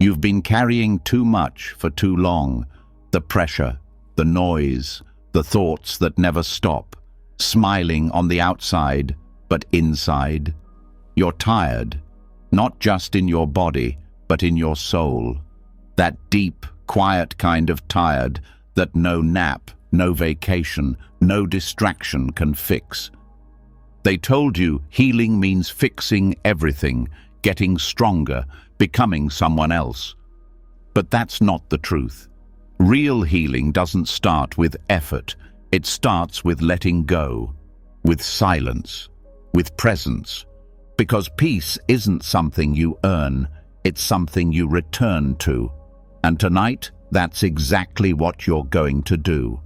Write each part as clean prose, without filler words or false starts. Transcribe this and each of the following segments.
You've been carrying too much for too long. The pressure, the noise, the thoughts that never stop, smiling on the outside, but inside. You're tired, not just in your body, but in your soul. That deep, quiet kind of tired that no nap, no vacation, no distraction can fix. They told you healing means fixing everything, getting stronger, becoming someone else. But that's not the truth. Real healing doesn't start with effort. It starts with letting go, with silence, with presence. Because peace isn't something you earn, it's something you return to. And tonight, that's exactly what you're going to do.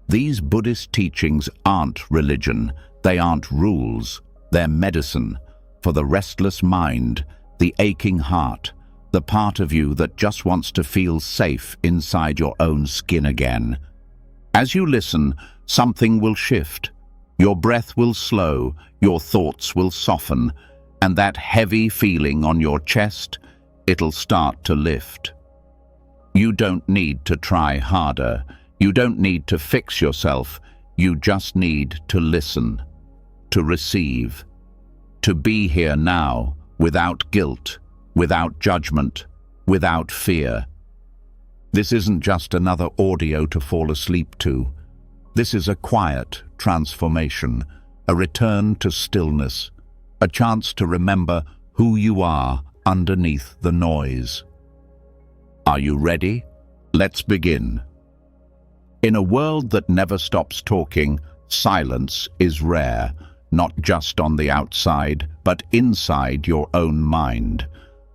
These Buddhist teachings aren't religion. They aren't rules. They're medicine for the restless mind, the aching heart, the part of you that just wants to feel safe inside your own skin again. As you listen, something will shift. Your breath will slow, your thoughts will soften, and that heavy feeling on your chest, it'll start to lift. You don't need to try harder. You don't need to fix yourself. You just need to listen, to receive, to be here now, without guilt, without judgment, without fear. This isn't just another audio to fall asleep to. This is a quiet transformation, a return to stillness, a chance to remember who you are underneath the noise. Are you ready? Let's begin. In a world that never stops talking, silence is rare, not just on the outside, but inside your own mind.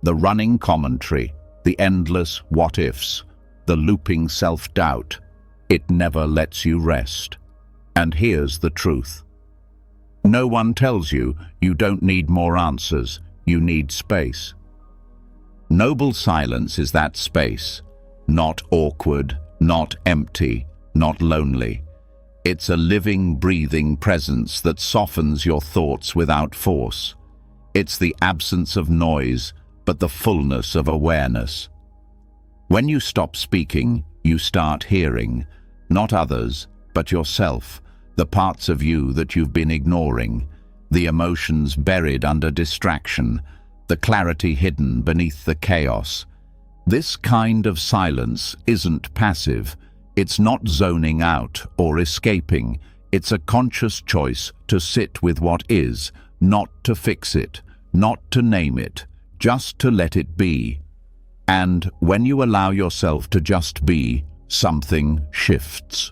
The running commentary, the endless what-ifs, the looping self-doubt, it never lets you rest. And here's the truth. No one tells you you don't need more answers, you need space. Noble silence is that space, not awkward, not empty, not lonely. It's a living, breathing presence that softens your thoughts without force. It's the absence of noise, but the fullness of awareness. When you stop speaking, you start hearing, not others, but yourself, the parts of you that you've been ignoring, the emotions buried under distraction, the clarity hidden beneath the chaos. This kind of silence isn't passive. It's not zoning out or escaping. It's a conscious choice to sit with what is, not to fix it, not to name it, just to let it be. And when you allow yourself to just be, something shifts.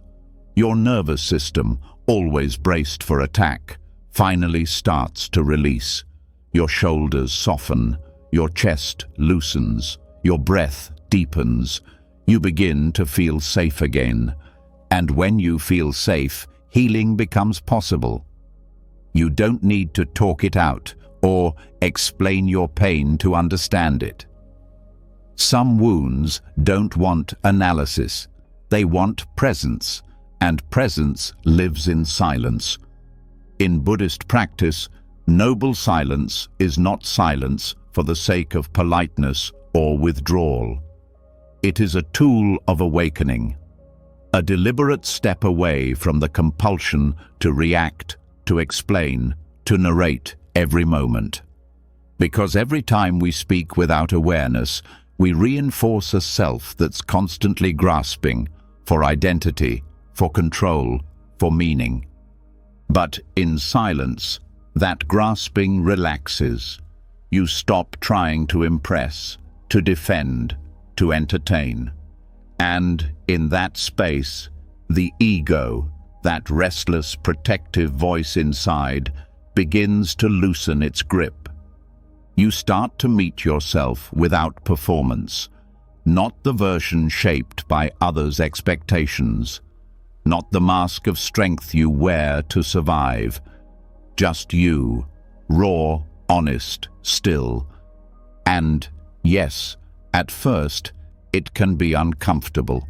Your nervous system, always braced for attack, finally starts to release. Your shoulders soften, your chest loosens, your breath deepens. You begin to feel safe again. And when you feel safe, healing becomes possible. You don't need to talk it out or explain your pain to understand it. Some wounds don't want analysis. They want presence, and presence lives in silence. In Buddhist practice, noble silence is not silence for the sake of politeness or withdrawal. It is a tool of awakening, a deliberate step away from the compulsion to react, to explain, to narrate every moment. Because every time we speak without awareness, we reinforce a self that's constantly grasping for identity, for control, for meaning. But in silence, that grasping relaxes. You stop trying to impress, to defend, to entertain. And in that space, the ego, that restless, protective voice inside, begins to loosen its grip. You start to meet yourself without performance, not the version shaped by others' expectations, not the mask of strength you wear to survive, just you, raw, honest, still. And yes, at first, it can be uncomfortable,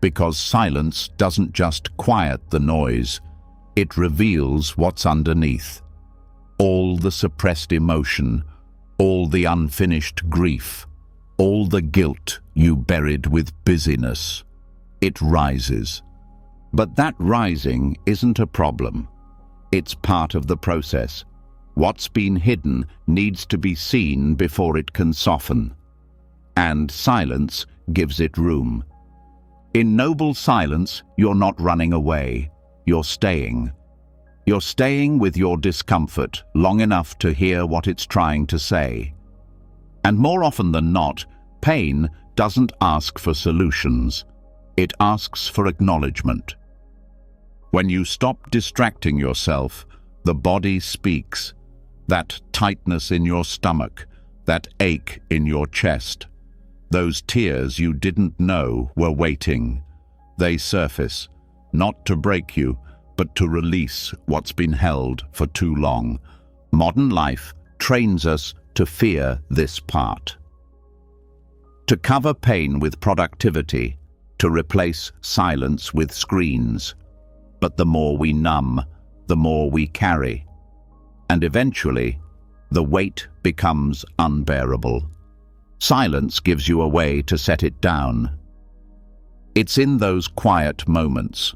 because silence doesn't just quiet the noise, it reveals what's underneath. All the suppressed emotion, all the unfinished grief, all the guilt you buried with busyness. It rises. But that rising isn't a problem. It's part of the process. What's been hidden needs to be seen before it can soften. And silence gives it room. In noble silence, you're not running away. You're staying. You're staying with your discomfort long enough to hear what it's trying to say. And more often than not, pain doesn't ask for solutions. It asks for acknowledgement. When you stop distracting yourself, the body speaks. That tightness in your stomach, that ache in your chest, those tears you didn't know were waiting. They surface, not to break you, but to release what's been held for too long. Modern life trains us to fear this part. To cover pain with productivity, to replace silence with screens. But the more we numb, the more we carry. And eventually, the weight becomes unbearable. Silence gives you a way to set it down. It's in those quiet moments,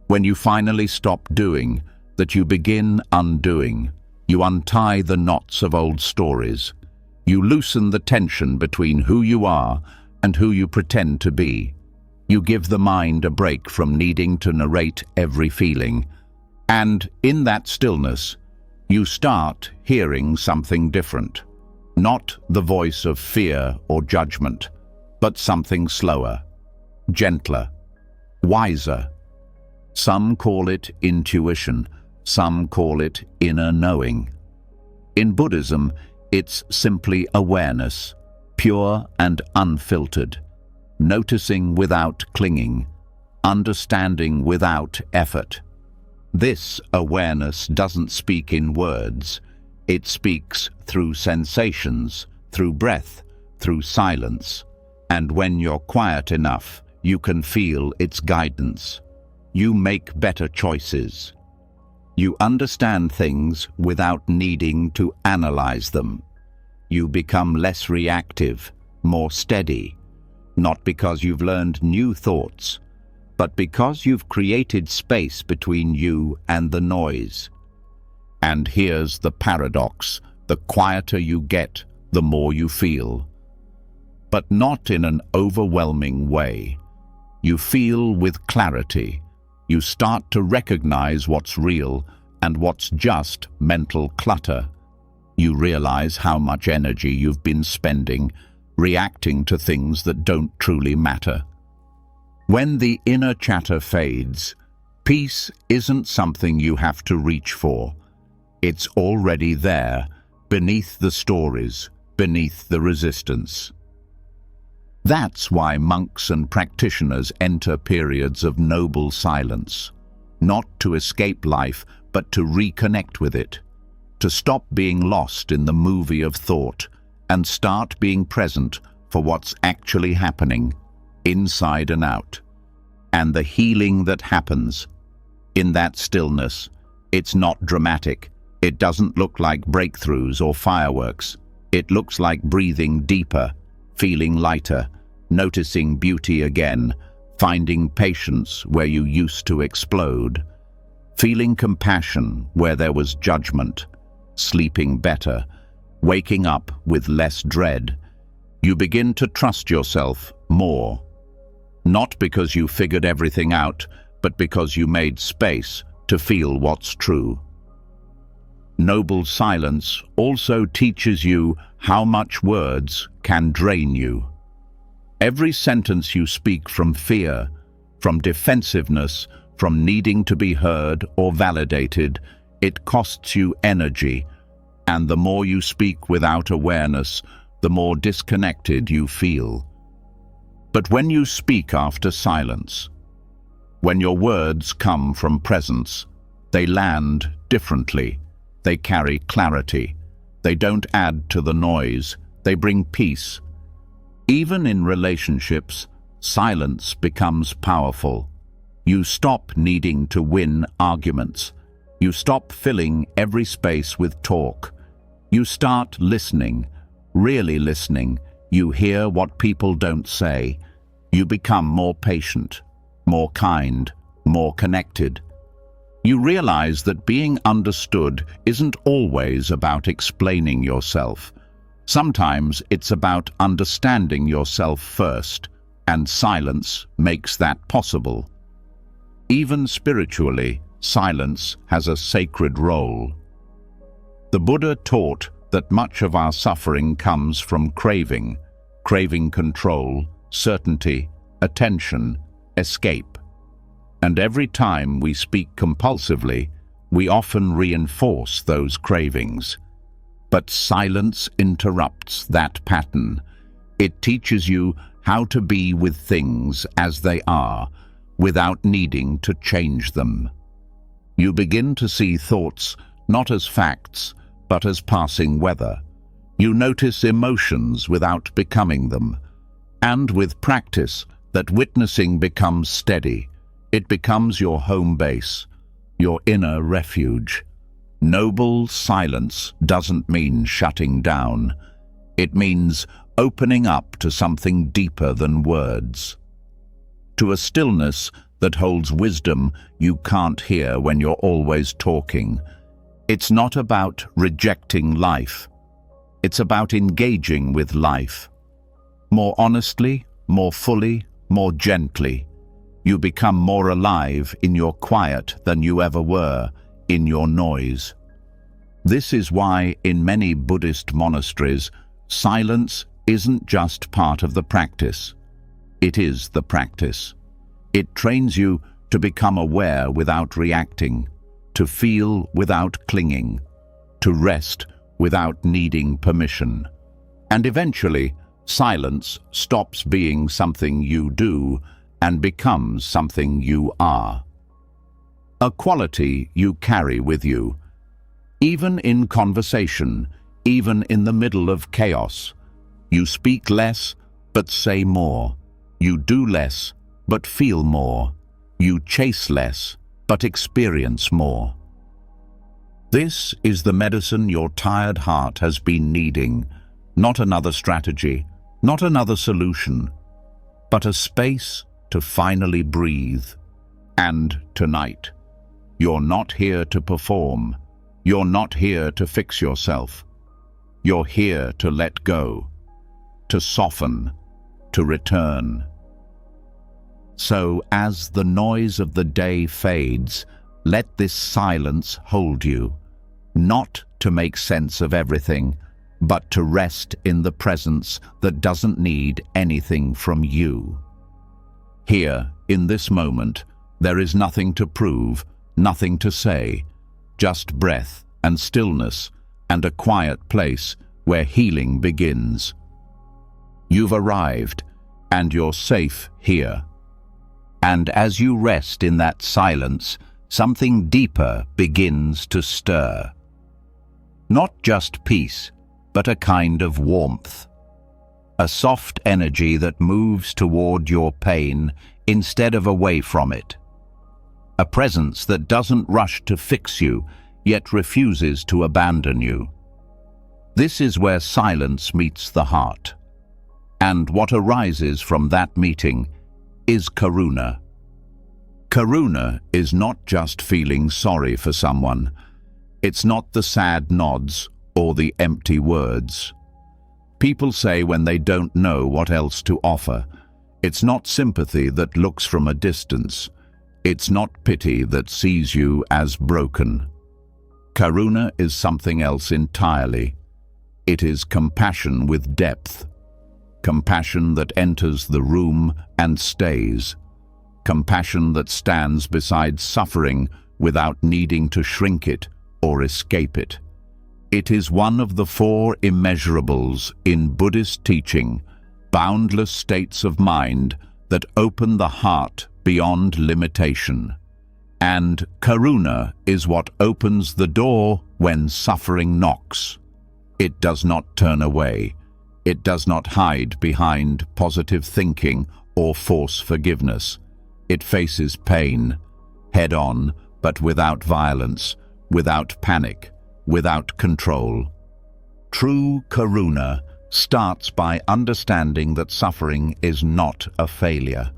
when you finally stop doing, that you begin undoing. You untie the knots of old stories. You loosen the tension between who you are and who you pretend to be. You give the mind a break from needing to narrate every feeling. And in that stillness, you start hearing something different. Not the voice of fear or judgment, but something slower, gentler, wiser. Some call it intuition, some call it inner knowing. In Buddhism, it's simply awareness, pure and unfiltered, noticing without clinging, understanding without effort. This awareness doesn't speak in words. It speaks through sensations, through breath, through silence. And when you're quiet enough, you can feel its guidance. You make better choices. You understand things without needing to analyze them. You become less reactive, more steady, not because you've learned new thoughts, but because you've created space between you and the noise. And here's the paradox: the quieter you get, the more you feel. But not in an overwhelming way. You feel with clarity. You start to recognize what's real and what's just mental clutter. You realize how much energy you've been spending reacting to things that don't truly matter. When the inner chatter fades, peace isn't something you have to reach for. It's already there, beneath the stories, beneath the resistance. That's why monks and practitioners enter periods of noble silence, not to escape life, but to reconnect with it, to stop being lost in the movie of thought and start being present for what's actually happening, inside and out. And the healing that happens in that stillness, it's not dramatic. It doesn't look like breakthroughs or fireworks. It looks like breathing deeper, feeling lighter, noticing beauty again, finding patience where you used to explode, feeling compassion where there was judgment, sleeping better, waking up with less dread. You begin to trust yourself more, not because you figured everything out, but because you made space to feel what's true. Noble silence also teaches you how much words can drain you. Every sentence you speak from fear, from defensiveness, from needing to be heard or validated, it costs you energy, and the more you speak without awareness, the more disconnected you feel. But when you speak after silence, when your words come from presence, they land differently. They carry clarity. They don't add to the noise. They bring peace. Even in relationships, silence becomes powerful. You stop needing to win arguments. You stop filling every space with talk. You start listening, really listening, You hear what people don't say. You become more patient, more kind, more connected. You realize that being understood isn't always about explaining yourself. Sometimes it's about understanding yourself first, and silence makes that possible. Even spiritually, silence has a sacred role. The Buddha taught that much of our suffering comes from craving control, certainty, attention, escape. And every time we speak compulsively, we often reinforce those cravings. But silence interrupts that pattern. It teaches you how to be with things as they are, without needing to change them. You begin to see thoughts not as facts, but as passing weather. You notice emotions without becoming them. And with practice, that witnessing becomes steady. It becomes your home base, your inner refuge. Noble silence doesn't mean shutting down. It means opening up to something deeper than words. To a stillness that holds wisdom you can't hear when you're always talking. It's not about rejecting life. It's about engaging with life. More honestly, more fully, more gently. You become more alive in your quiet than you ever were in your noise. This is why in many Buddhist monasteries, silence isn't just part of the practice. It is the practice. It trains you to become aware without reacting, to feel without clinging, to rest without needing permission. And eventually, silence stops being something you do and becomes something you are. A quality you carry with you. Even in conversation, even in the middle of chaos, you speak less but say more. You do less but feel more. You chase less, but experience more. This is the medicine your tired heart has been needing, not another strategy, not another solution, but a space to finally breathe. And tonight, you're not here to perform. You're not here to fix yourself. You're here to let go, to soften, to return. So as the noise of the day fades, let this silence hold you, not to make sense of everything, but to rest in the presence that doesn't need anything from you. Here, in this moment, there is nothing to prove, nothing to say, just breath and stillness and a quiet place where healing begins. You've arrived, and you're safe here. And as you rest in that silence, something deeper begins to stir. Not just peace, but a kind of warmth. A soft energy that moves toward your pain instead of away from it. A presence that doesn't rush to fix you, yet refuses to abandon you. This is where silence meets the heart. And what arises from that meeting is karuna. Karuna is not just feeling sorry for someone. It's not the sad nods or the empty words. People say when they don't know what else to offer. It's not sympathy that looks from a distance. It's not pity that sees you as broken. Karuna is something else entirely. It is compassion with depth. Compassion that enters the room and stays. Compassion that stands beside suffering without needing to shrink it or escape it. It is one of the 4 immeasurables in Buddhist teaching, boundless states of mind that open the heart beyond limitation. And karuna is what opens the door when suffering knocks. It does not turn away. It does not hide behind positive thinking or force forgiveness. It faces pain, head-on, but without violence, without panic, without control. True karuna starts by understanding that suffering is not a failure.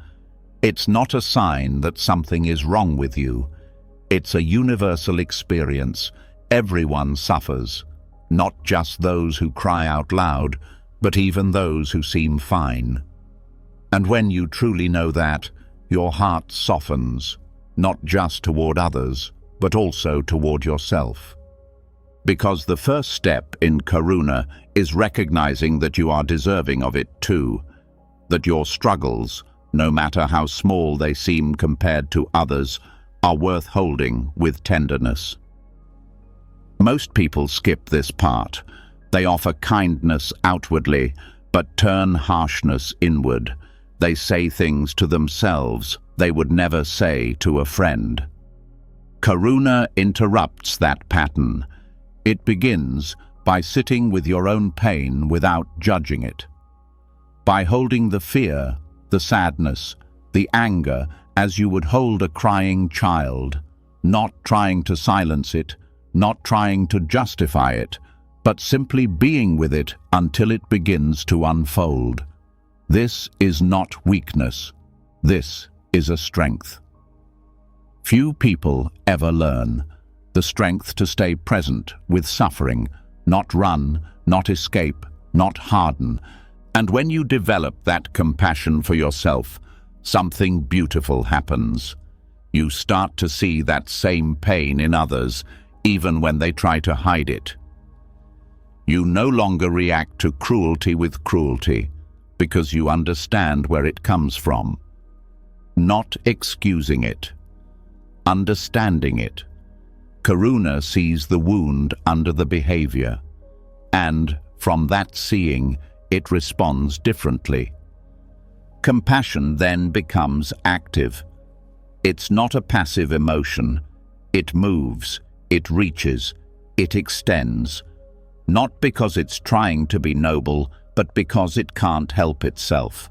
It's not a sign that something is wrong with you. It's a universal experience. Everyone suffers, not just those who cry out loud, but even those who seem fine. And when you truly know that, your heart softens, not just toward others, but also toward yourself. Because the first step in karuna is recognizing that you are deserving of it too, that your struggles, no matter how small they seem compared to others, are worth holding with tenderness. Most people skip this part. They offer kindness outwardly, but turn harshness inward. They say things to themselves they would never say to a friend. Karuna interrupts that pattern. It begins by sitting with your own pain without judging it, by holding the fear, the sadness, the anger as you would hold a crying child, not trying to silence it, not trying to justify it, but simply being with it until it begins to unfold. This is not weakness. This is a strength. Few people ever learn the strength to stay present with suffering, not run, not escape, not harden. And when you develop that compassion for yourself, something beautiful happens. You start to see that same pain in others, even when they try to hide it. You no longer react to cruelty with cruelty, because you understand where it comes from. Not excusing it, understanding it. Karuna sees the wound under the behavior, and from that seeing, it responds differently. Compassion then becomes active. It's not a passive emotion. It moves, it reaches, it extends, not because it's trying to be noble, but because it can't help itself.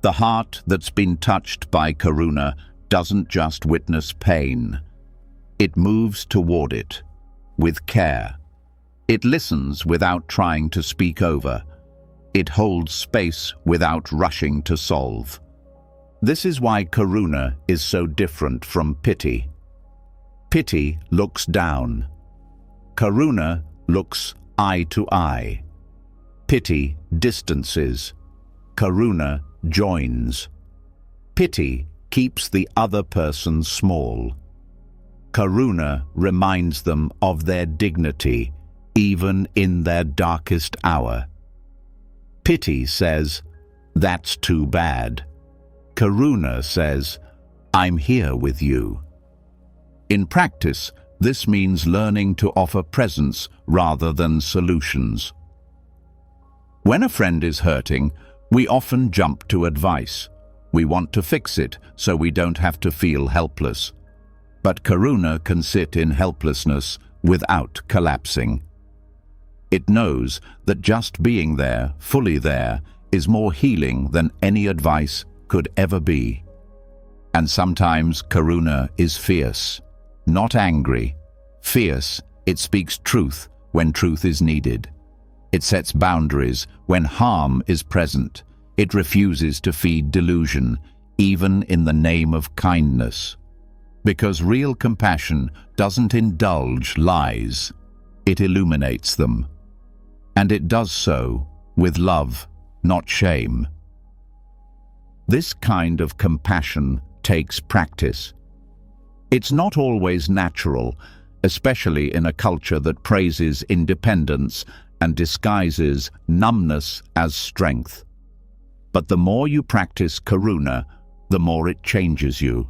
The heart that's been touched by karuna doesn't just witness pain. It moves toward it, with care. It listens without trying to speak over. It holds space without rushing to solve. This is why karuna is so different from pity. Pity looks down. Karuna looks eye to eye. Pity distances. Karuna joins. Pity keeps the other person small. Karuna reminds them of their dignity, even in their darkest hour. Pity says, "That's too bad." Karuna says, "I'm here with you." In practice, this means learning to offer presence rather than solutions. When a friend is hurting, we often jump to advice. We want to fix it so we don't have to feel helpless. But karuna can sit in helplessness without collapsing. It knows that just being there, fully there, is more healing than any advice could ever be. And sometimes karuna is fierce, not angry. Fierce, it speaks truth when truth is needed. It sets boundaries when harm is present. It refuses to feed delusion, even in the name of kindness. Because real compassion doesn't indulge lies, it illuminates them. And it does so with love, not shame. This kind of compassion takes practice. It's not always natural, especially in a culture that praises independence and disguises numbness as strength. But the more you practice karuna, the more it changes you.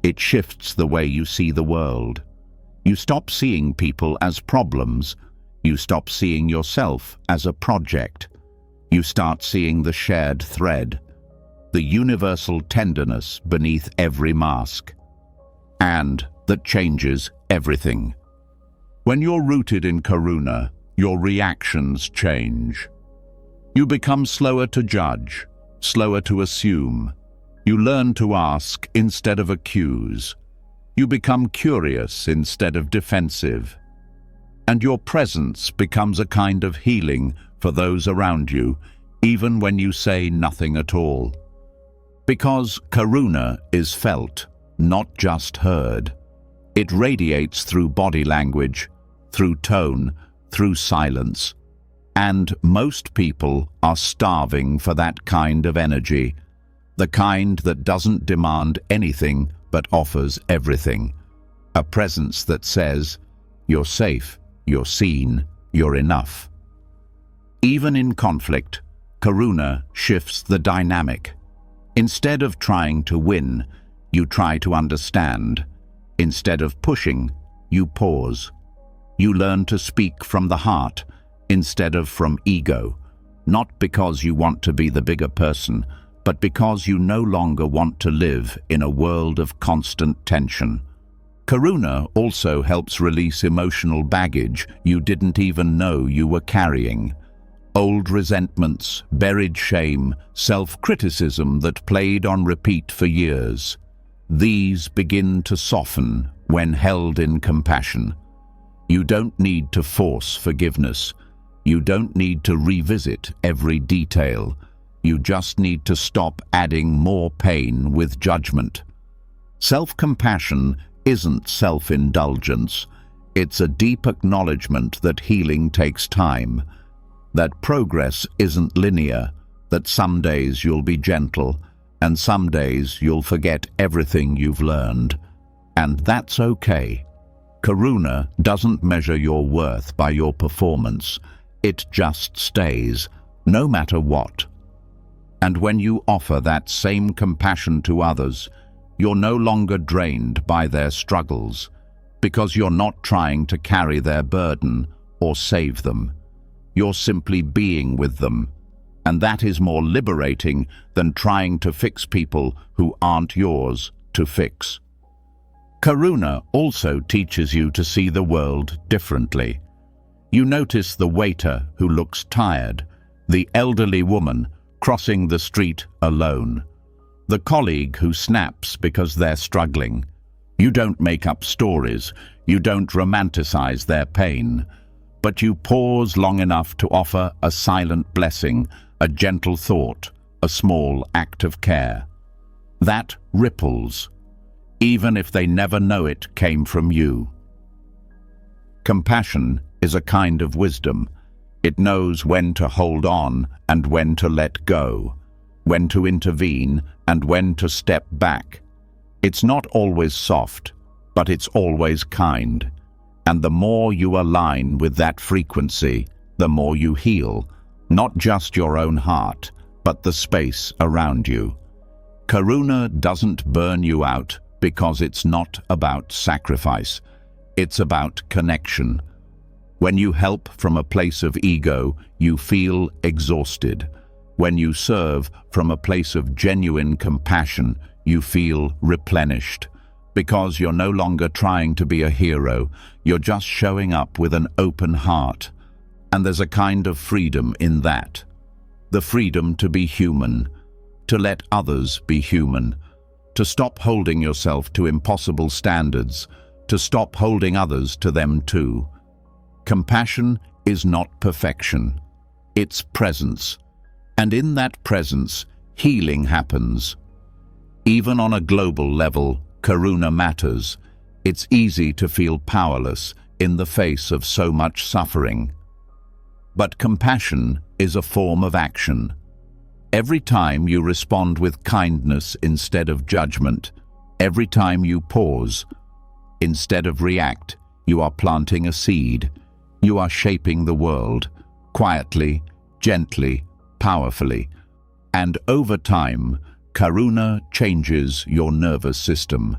It shifts the way you see the world. You stop seeing people as problems. You stop seeing yourself as a project. You start seeing the shared thread, the universal tenderness beneath every mask. And that changes everything. When you're rooted in karuna, your reactions change. You become slower to judge, slower to assume. You learn to ask instead of accuse. You become curious instead of defensive. and your presence becomes a kind of healing for those around you, even when you say nothing at all. Because karuna is felt, not just heard. It radiates through body language, through tone, through silence. And most people are starving for that kind of energy, the kind that doesn't demand anything but offers everything. A presence that says, "You're safe, you're seen, you're enough." Even in conflict, karuna shifts the dynamic. Instead of trying to win, you try to understand. Instead of pushing, you pause. You learn to speak from the heart instead of from ego, not because you want to be the bigger person, but because you no longer want to live in a world of constant tension. Karuna also helps release emotional baggage you didn't even know you were carrying. Old resentments, buried shame, self-criticism that played on repeat for years. These begin to soften when held in compassion. You don't need to force forgiveness. You don't need to revisit every detail. You just need to stop adding more pain with judgment. Self-compassion isn't self-indulgence. It's a deep acknowledgement that healing takes time, that progress isn't linear, that some days you'll be gentle, and some days you'll forget everything you've learned. And that's okay. Karuna doesn't measure your worth by your performance. It just stays, no matter what. And when you offer that same compassion to others, you're no longer drained by their struggles, because you're not trying to carry their burden or save them. You're simply being with them, and that is more liberating than trying to fix people who aren't yours to fix. Karuna also teaches you to see the world differently. You notice the waiter who looks tired, the elderly woman crossing the street alone, the colleague who snaps because they're struggling. You don't make up stories, you don't romanticize their pain, but you pause long enough to offer a silent blessing, a gentle thought, a small act of care. That ripples, even if they never know it came from you. Compassion is a kind of wisdom. It knows when to hold on and when to let go, when to intervene and when to step back. It's not always soft, but it's always kind. And the more you align with that frequency, the more you heal, not just your own heart, but the space around you. Karuna doesn't burn you out because it's not about sacrifice. It's about connection. When you help from a place of ego, you feel exhausted. When you serve from a place of genuine compassion, you feel replenished. Because you're no longer trying to be a hero, you're just showing up with an open heart. And there's a kind of freedom in that. The freedom to be human, to let others be human, to stop holding yourself to impossible standards, to stop holding others to them too. Compassion is not perfection, it's presence. And in that presence, healing happens. Even on a global level, karuna matters. It's easy to feel powerless in the face of so much suffering. But compassion is a form of action. Every time you respond with kindness instead of judgment, every time you pause instead of react, you are planting a seed. You are shaping the world, quietly, gently, powerfully. And over time, karuna changes your nervous system.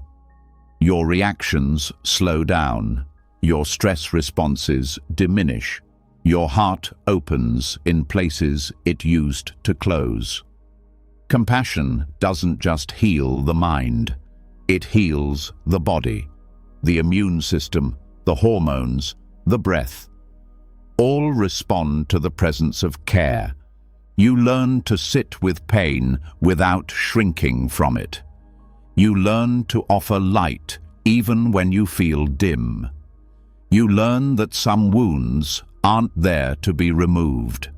Your reactions slow down. Your stress responses diminish. Your heart opens in places it used to close. Compassion doesn't just heal the mind. It heals the body, the immune system, the hormones, the breath. All respond to the presence of care. You learn to sit with pain without shrinking from it. You learn to offer light even when you feel dim. You learn that some wounds aren't there to be removed.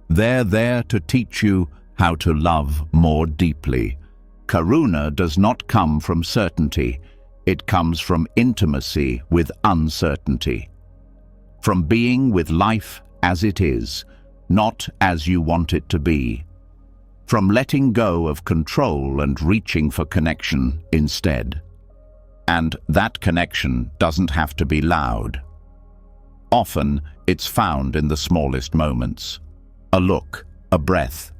They're there to teach you how to love more deeply. Karuna does not come from certainty. It comes from intimacy with uncertainty. From being with life as it is, not as you want it to be. From letting go of control and reaching for connection instead. And that connection doesn't have to be loud. Often, it's found in the smallest moments. A look, a breath,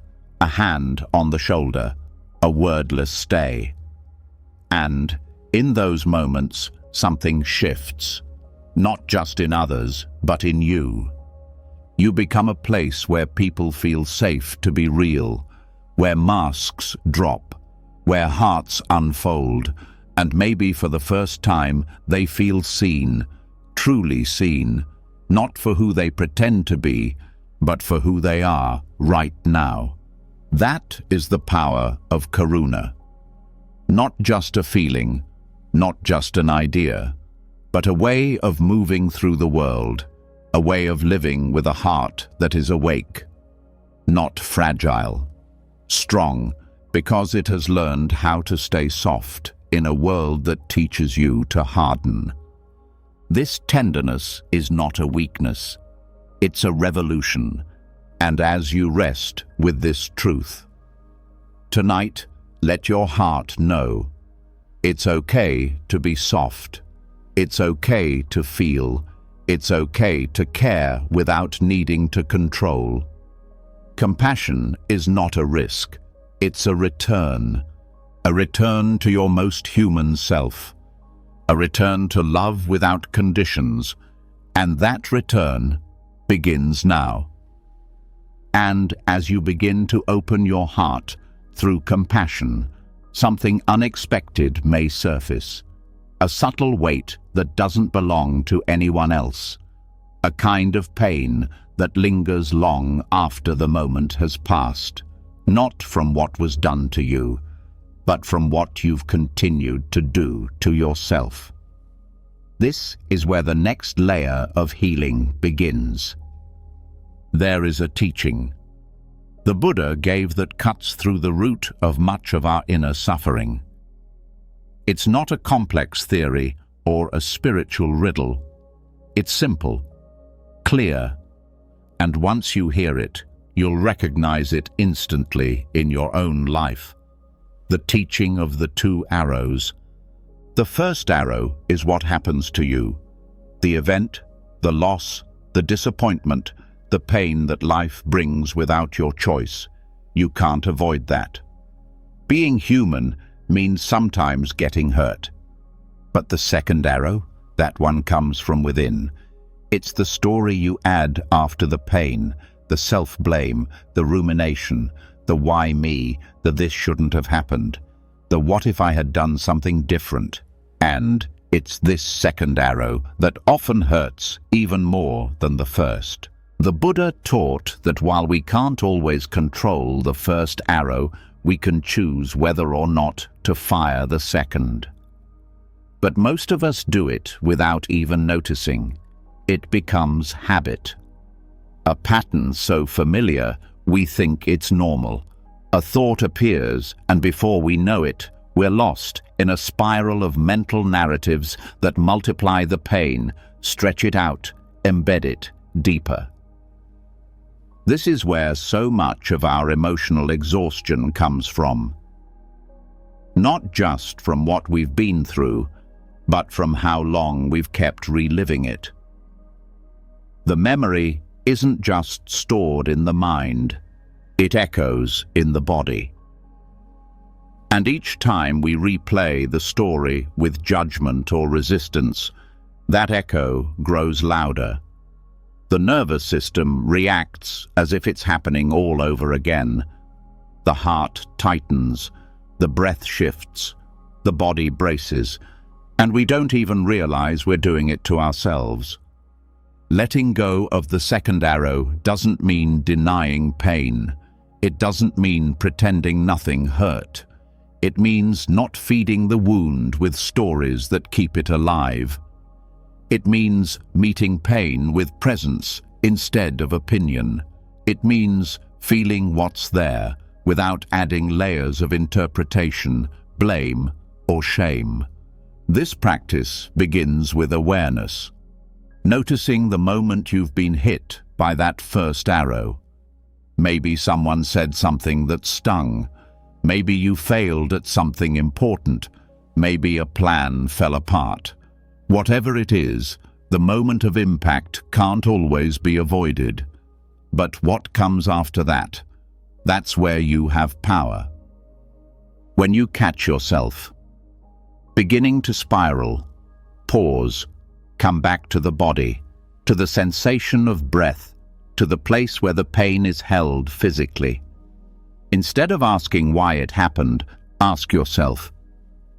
a hand on the shoulder, a wordless stay. And in those moments, something shifts. Not just in others, but in you. You become a place where people feel safe to be real, where masks drop, where hearts unfold, and maybe for the first time they feel seen, truly seen, not for who they pretend to be, but for who they are right now. That is the power of Karuna. Not just a feeling, not just an idea, but a way of moving through the world, a way of living with a heart that is awake, not fragile, strong, because it has learned how to stay soft in a world that teaches you to harden. This tenderness is not a weakness, it's a revolution, and as you rest with this truth, tonight, let your heart know it's okay to be soft, it's okay to feel, it's okay to care without needing to control. Compassion is not a risk, it's a return to your most human self, a return to love without conditions, and that return begins now. And as you begin to open your heart through compassion, something unexpected may surface, a subtle weight that doesn't belong to anyone else, a kind of pain that lingers long after the moment has passed, not from what was done to you, but from what you've continued to do to yourself. This is where the next layer of healing begins. There is a teaching the Buddha gave that cuts through the root of much of our inner suffering. It's not a complex theory or a spiritual riddle. It's simple, clear, and once you hear it, you'll recognize it instantly in your own life. The teaching of the two arrows. The first arrow is what happens to you. The event, the loss, the disappointment, the pain that life brings without your choice. You can't avoid that. Being human means sometimes getting hurt. But the second arrow, that one comes from within. It's the story you add after the pain, the self-blame, the rumination, the why me, the this shouldn't have happened, the what if I had done something different. And it's this second arrow that often hurts even more than the first. The Buddha taught that while we can't always control the first arrow, we can choose whether or not to fire the second. But most of us do it without even noticing. It becomes habit. A pattern so familiar, we think it's normal. A thought appears, and before we know it, we're lost in a spiral of mental narratives that multiply the pain, stretch it out, embed it deeper. This is where so much of our emotional exhaustion comes from. Not just from what we've been through, but from how long we've kept reliving it. The memory isn't just stored in the mind, it echoes in the body. And each time we replay the story with judgment or resistance, that echo grows louder. The nervous system reacts as if it's happening all over again. The heart tightens, the breath shifts, the body braces, and we don't even realize we're doing it to ourselves. Letting go of the second arrow doesn't mean denying pain. It doesn't mean pretending nothing hurt. It means not feeding the wound with stories that keep it alive. It means meeting pain with presence instead of opinion. It means feeling what's there without adding layers of interpretation, blame, or shame. This practice begins with awareness, noticing the moment you've been hit by that first arrow. Maybe someone said something that stung. Maybe you failed at something important. Maybe a plan fell apart. Whatever it is, the moment of impact can't always be avoided. But what comes after that? That's where you have power. When you catch yourself beginning to spiral, pause, come back to the body, to the sensation of breath, to the place where the pain is held physically. Instead of asking why it happened, ask yourself,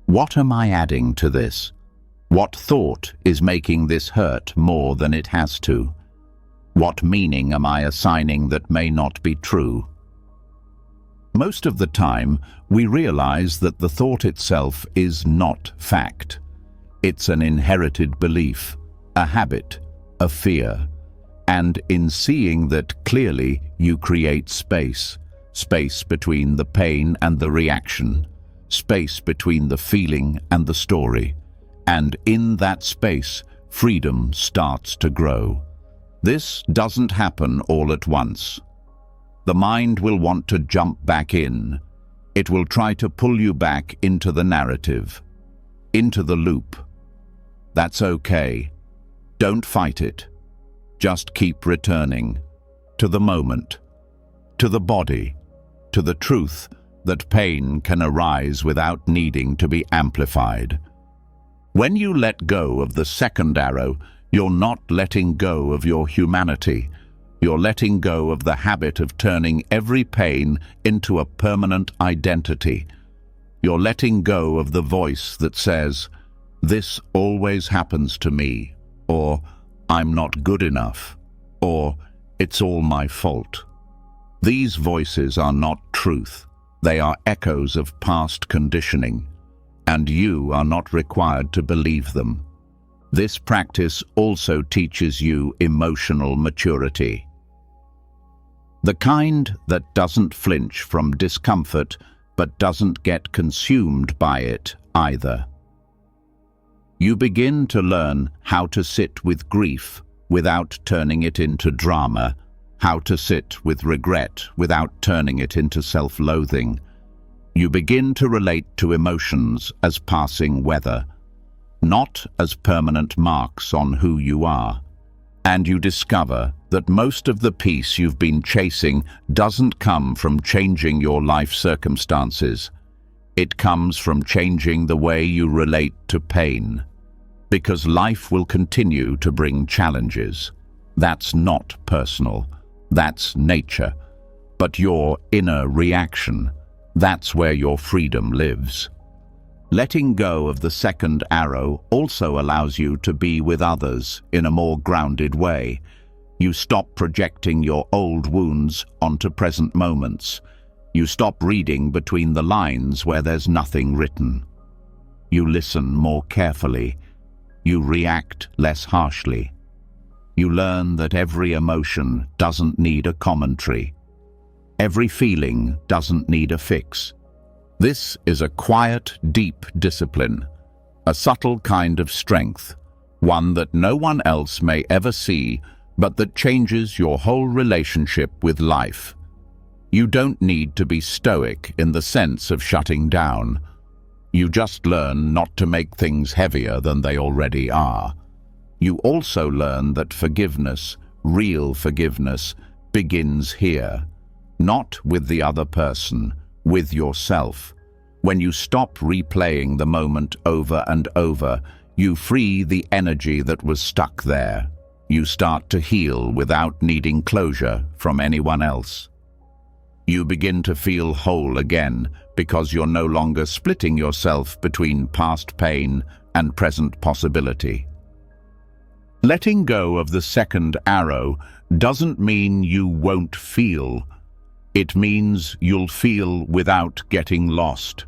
what am I adding to this? What thought is making this hurt more than it has to? What meaning am I assigning that may not be true? Most of the time, we realize that the thought itself is not fact. It's an inherited belief, a habit, a fear. And in seeing that clearly, you create space. Space between the pain and the reaction. Space between the feeling and the story. And in that space, freedom starts to grow. This doesn't happen all at once. The mind will want to jump back in. It will try to pull you back into the narrative, into the loop. That's okay. Don't fight it. Just keep returning to the moment, to the body, to the truth that pain can arise without needing to be amplified. When you let go of the second arrow, you're not letting go of your humanity. You're letting go of the habit of turning every pain into a permanent identity. You're letting go of the voice that says, "This always happens to me," or "I'm not good enough," or "It's all my fault." These voices are not truth. They are echoes of past conditioning, and you are not required to believe them. This practice also teaches you emotional maturity. The kind that doesn't flinch from discomfort but doesn't get consumed by it either. You begin to learn how to sit with grief without turning it into drama, how to sit with regret without turning it into self-loathing. You begin to relate to emotions as passing weather, not as permanent marks on who you are. And you discover that most of the peace you've been chasing doesn't come from changing your life circumstances. It comes from changing the way you relate to pain. Because life will continue to bring challenges. That's not personal. That's nature. But your inner reaction, that's where your freedom lives. Letting go of the second arrow also allows you to be with others in a more grounded way. You stop projecting your old wounds onto present moments. You stop reading between the lines where there's nothing written. You listen more carefully. You react less harshly. You learn that every emotion doesn't need a commentary. Every feeling doesn't need a fix. This is a quiet, deep discipline, a subtle kind of strength, one that no one else may ever see, but that changes your whole relationship with life. You don't need to be stoic in the sense of shutting down. You just learn not to make things heavier than they already are. You also learn that forgiveness, real forgiveness, begins here, not with the other person, with yourself. When you stop replaying the moment over and over, you free the energy that was stuck there. You start to heal without needing closure from anyone else. You begin to feel whole again because you're no longer splitting yourself between past pain and present possibility. Letting go of the second arrow doesn't mean you won't feel. It means you'll feel without getting lost.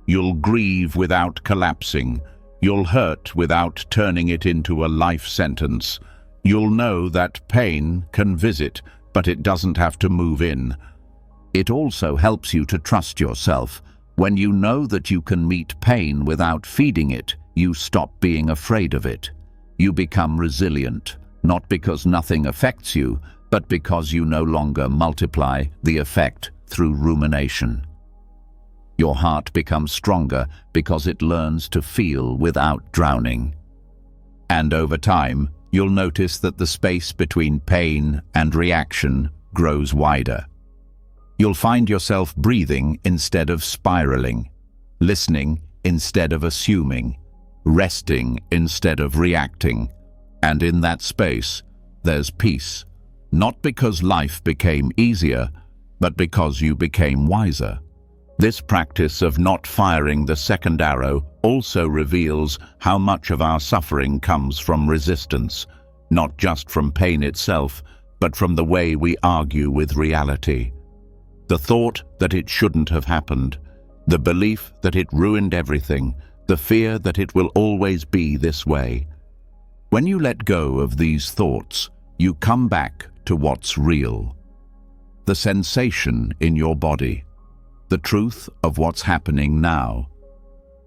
You'll grieve without collapsing. You'll hurt without turning it into a life sentence. You'll know that pain can visit, but it doesn't have to move in. It also helps you to trust yourself. When you know that you can meet pain without feeding it, you stop being afraid of it. You become resilient, not because nothing affects you, but because you no longer multiply the effect through rumination. Your heart becomes stronger because it learns to feel without drowning. And over time, you'll notice that the space between pain and reaction grows wider. You'll find yourself breathing instead of spiraling, listening instead of assuming, resting instead of reacting. And in that space, there's peace, not because life became easier, but because you became wiser. This practice of not firing the second arrow also reveals how much of our suffering comes from resistance, not just from pain itself, but from the way we argue with reality. The thought that it shouldn't have happened, the belief that it ruined everything, the fear that it will always be this way. When you let go of these thoughts, you come back to what's real. The sensation in your body, the truth of what's happening now.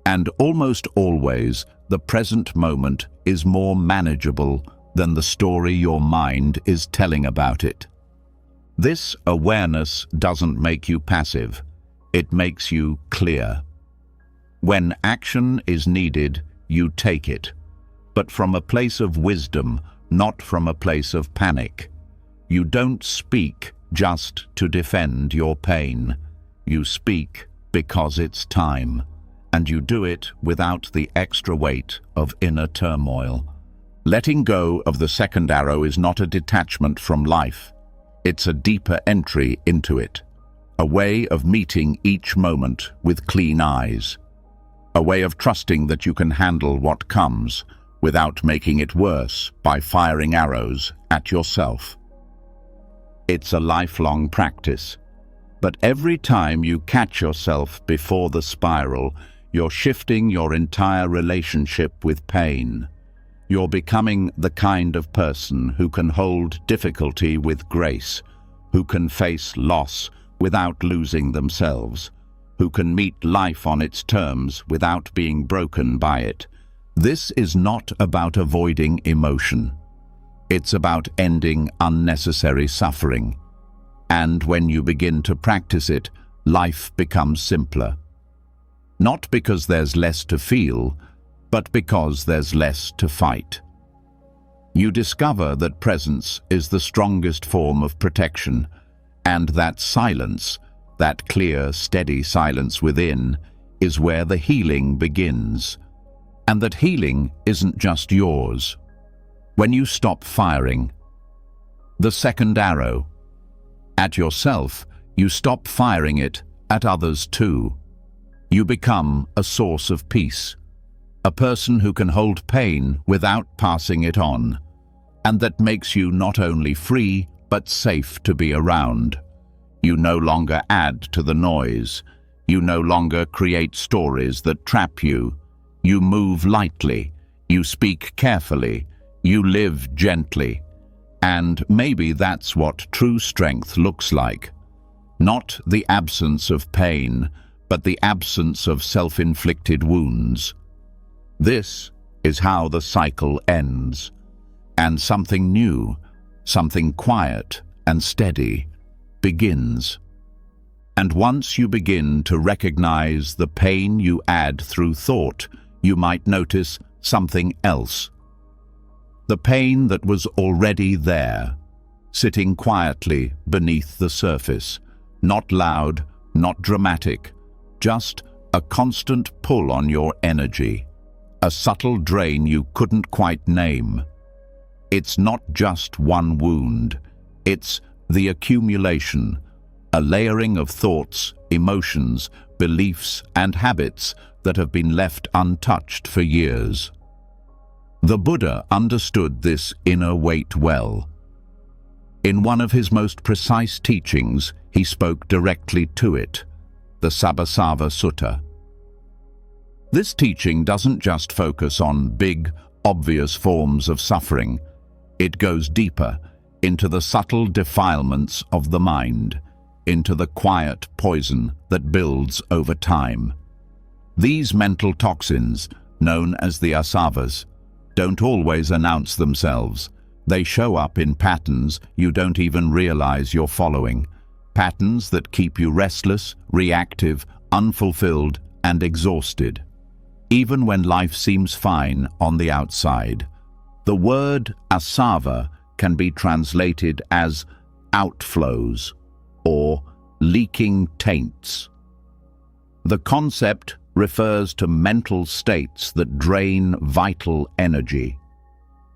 And almost always, the present moment is more manageable than the story your mind is telling about it. This awareness doesn't make you passive, it makes you clear. When action is needed, you take it, but from a place of wisdom, not from a place of panic. You don't speak just to defend your pain. You speak because it's time, and you do it without the extra weight of inner turmoil. Letting go of the second arrow is not a detachment from life. It's a deeper entry into it, a way of meeting each moment with clean eyes, a way of trusting that you can handle what comes without making it worse by firing arrows at yourself. It's a lifelong practice, but every time you catch yourself before the spiral, you're shifting your entire relationship with pain. You're becoming the kind of person who can hold difficulty with grace, who can face loss without losing themselves, who can meet life on its terms without being broken by it. This is not about avoiding emotion. It's about ending unnecessary suffering. And when you begin to practice it, life becomes simpler. Not because there's less to feel, but because there's less to fight. You discover that presence is the strongest form of protection, and that silence, that clear, steady silence within, is where the healing begins. And that healing isn't just yours. When you stop firing the second arrow at yourself, you stop firing it at others too. You become a source of peace. A person who can hold pain without passing it on, and that makes you not only free, but safe to be around. You no longer add to the noise. You no longer create stories that trap you. You move lightly. You speak carefully. You live gently. And maybe that's what true strength looks like. Not the absence of pain, but the absence of self-inflicted wounds. This is how the cycle ends, and something new, something quiet and steady, begins. And once you begin to recognize the pain you add through thought, you might notice something else. The pain that was already there, sitting quietly beneath the surface, not loud, not dramatic, just a constant pull on your energy. A subtle drain you couldn't quite name. It's not just one wound, it's the accumulation, a layering of thoughts, emotions, beliefs, and habits that have been left untouched for years. The Buddha understood this inner weight well. In one of his most precise teachings, he spoke directly to it, the Sabbasava Sutta. This teaching doesn't just focus on big, obvious forms of suffering. It goes deeper into the subtle defilements of the mind, into the quiet poison that builds over time. These mental toxins, known as the asavas, don't always announce themselves. They show up in patterns you don't even realize you're following. Patterns that keep you restless, reactive, unfulfilled, and exhausted, even when life seems fine on the outside. The word asava can be translated as outflows or leaking taints. The concept refers to mental states that drain vital energy.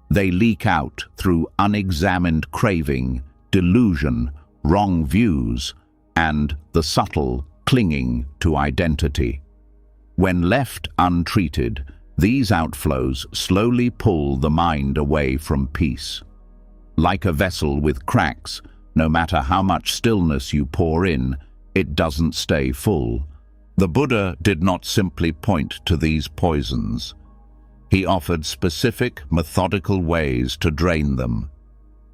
They leak out through unexamined craving, delusion, wrong views, and the subtle clinging to identity. When left untreated, these outflows slowly pull the mind away from peace. Like a vessel with cracks, no matter how much stillness you pour in, it doesn't stay full. The Buddha did not simply point to these poisons. He offered specific, methodical ways to drain them.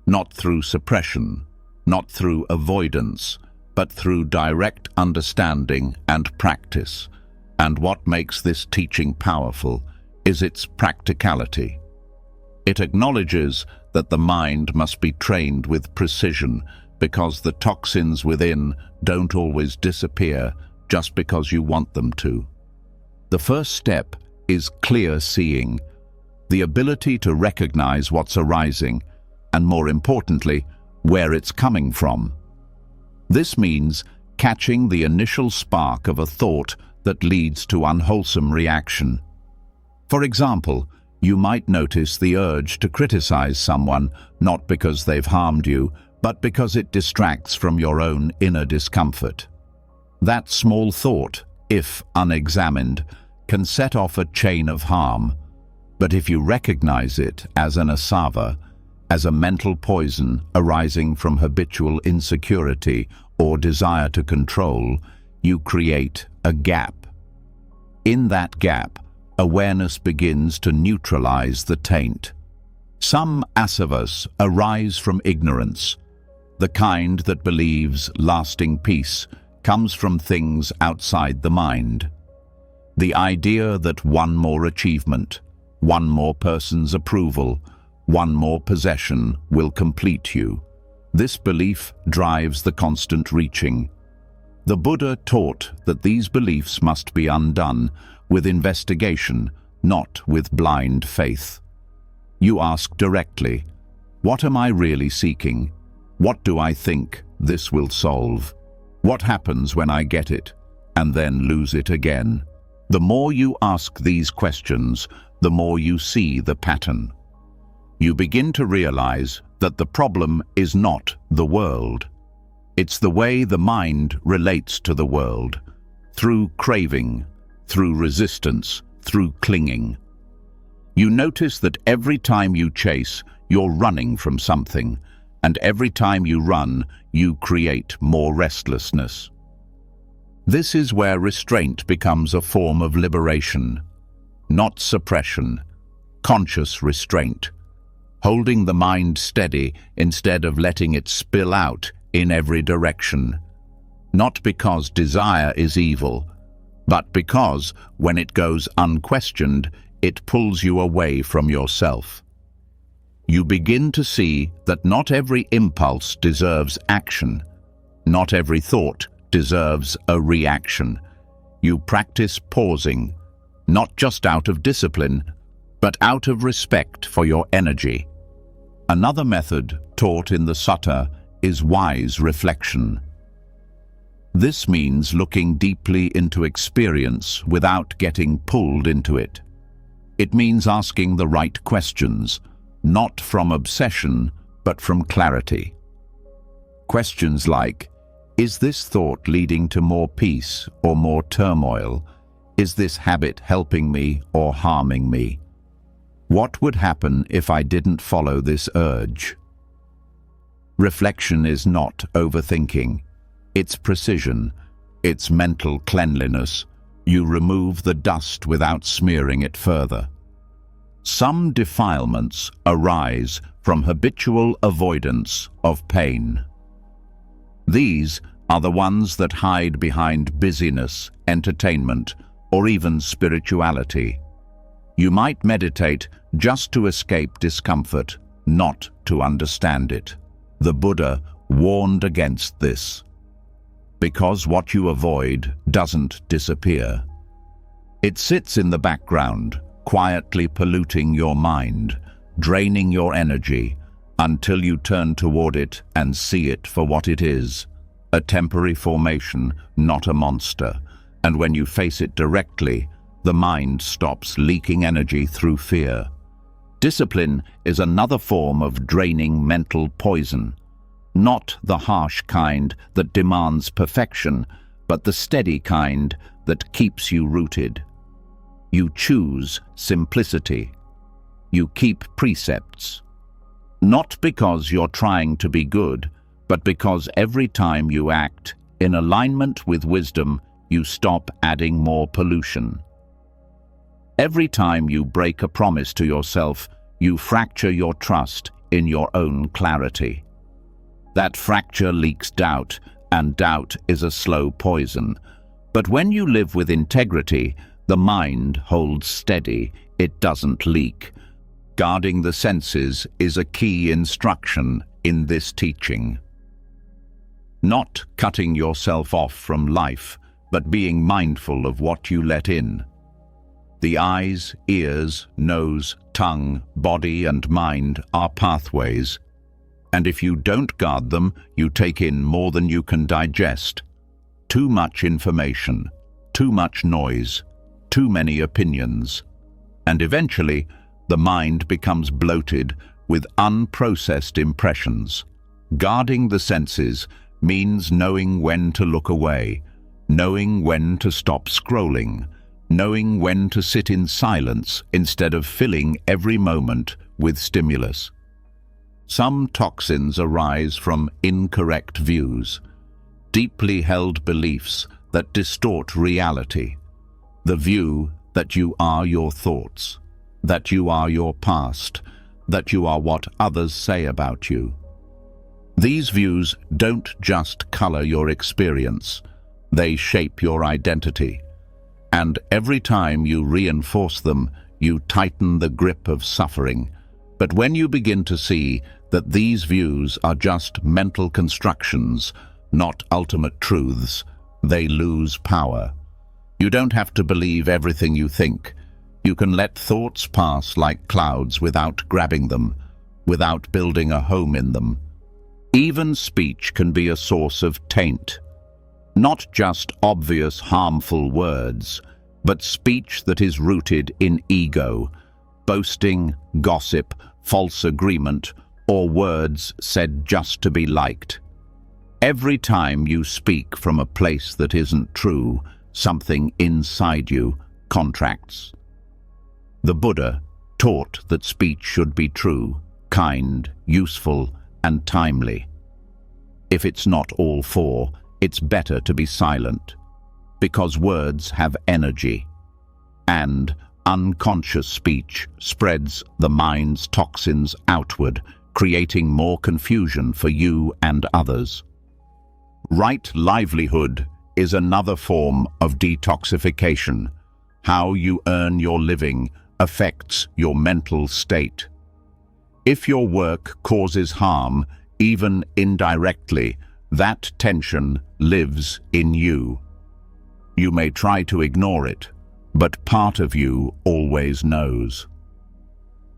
Not through suppression, not through avoidance, but through direct understanding and practice. And what makes this teaching powerful is its practicality. It acknowledges that the mind must be trained with precision because the toxins within don't always disappear just because you want them to. The first step is clear seeing, the ability to recognize what's arising, and more importantly, where it's coming from. This means catching the initial spark of a thought that leads to unwholesome reaction. For example, you might notice the urge to criticize someone, not because they've harmed you, but because it distracts from your own inner discomfort. That small thought, if unexamined, can set off a chain of harm. But if you recognize it as an asava, as a mental poison arising from habitual insecurity or desire to control, you create a gap. In that gap, awareness begins to neutralize the taint. Some asavas arise from ignorance. The kind that believes lasting peace comes from things outside the mind. The idea that one more achievement, one more person's approval, one more possession will complete you. This belief drives the constant reaching. The Buddha taught that these beliefs must be undone with investigation, not with blind faith. You ask directly, what am I really seeking? What do I think this will solve? What happens when I get it and then lose it again? The more you ask these questions, the more you see the pattern. You begin to realize that the problem is not the world. It's the way the mind relates to the world, through craving, through resistance, through clinging. You notice that every time you chase, you're running from something, and every time you run, you create more restlessness. This is where restraint becomes a form of liberation, not suppression, conscious restraint, holding the mind steady instead of letting it spill out in every direction. Not because desire is evil, but because, when it goes unquestioned, it pulls you away from yourself. You begin to see that not every impulse deserves action. Not every thought deserves a reaction. You practice pausing, not just out of discipline, but out of respect for your energy. Another method taught in the sutta is wise reflection. This means looking deeply into experience without getting pulled into it. It means asking the right questions, not from obsession, but from clarity. Questions like, is this thought leading to more peace or more turmoil? Is this habit helping me or harming me? What would happen if I didn't follow this urge? Reflection is not overthinking. It's precision. It's mental cleanliness. You remove the dust without smearing it further. Some defilements arise from habitual avoidance of pain. These are the ones that hide behind busyness, entertainment, or even spirituality. You might meditate just to escape discomfort, not to understand it. The Buddha warned against this, because what you avoid doesn't disappear. It sits in the background, quietly polluting your mind, draining your energy, until you turn toward it and see it for what it is, a temporary formation, not a monster. And when you face it directly, the mind stops leaking energy through fear. Discipline is another form of draining mental poison, not the harsh kind that demands perfection, but the steady kind that keeps you rooted. You choose simplicity. You keep precepts. Not because you're trying to be good, but because every time you act in alignment with wisdom, you stop adding more pollution. Every time you break a promise to yourself, you fracture your trust in your own clarity. That fracture leaks doubt, and doubt is a slow poison. But when you live with integrity, the mind holds steady, it doesn't leak. Guarding the senses is a key instruction in this teaching. Not cutting yourself off from life, but being mindful of what you let in. The eyes, ears, nose, tongue, body, and mind are pathways. And if you don't guard them, you take in more than you can digest. Too much information, too much noise, too many opinions. And eventually, the mind becomes bloated with unprocessed impressions. Guarding the senses means knowing when to look away, knowing when to stop scrolling, knowing when to sit in silence instead of filling every moment with stimulus. Some toxins arise from incorrect views, deeply held beliefs that distort reality. The view that you are your thoughts, that you are your past, that you are what others say about you. These views don't just color your experience, they shape your identity. And every time you reinforce them, you tighten the grip of suffering. But when you begin to see that these views are just mental constructions, not ultimate truths, they lose power. You don't have to believe everything you think. You can let thoughts pass like clouds without grabbing them, without building a home in them. Even speech can be a source of taint. Not just obvious harmful words, but speech that is rooted in ego, boasting, gossip, false agreement, or words said just to be liked. Every time you speak from a place that isn't true, something inside you contracts. The Buddha taught that speech should be true, kind, useful, and timely. If it's not all four, it's better to be silent, because words have energy, and unconscious speech spreads the mind's toxins outward, creating more confusion for you and others. Right livelihood is another form of detoxification. How you earn your living affects your mental state. If your work causes harm, even indirectly, that tension lives in you. You may try to ignore it, but part of you always knows.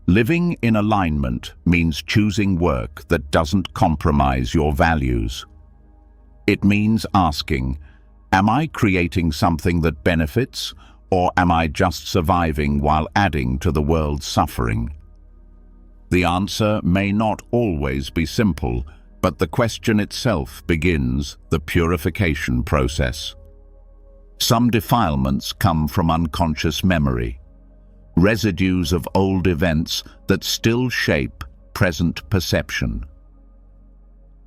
Living in alignment means choosing work that doesn't compromise your values. It means asking, am I creating something that benefits, or am I just surviving while adding to the world's suffering? The answer may not always be simple, but the question itself begins the purification process. Some defilements come from unconscious memory, residues of old events that still shape present perception.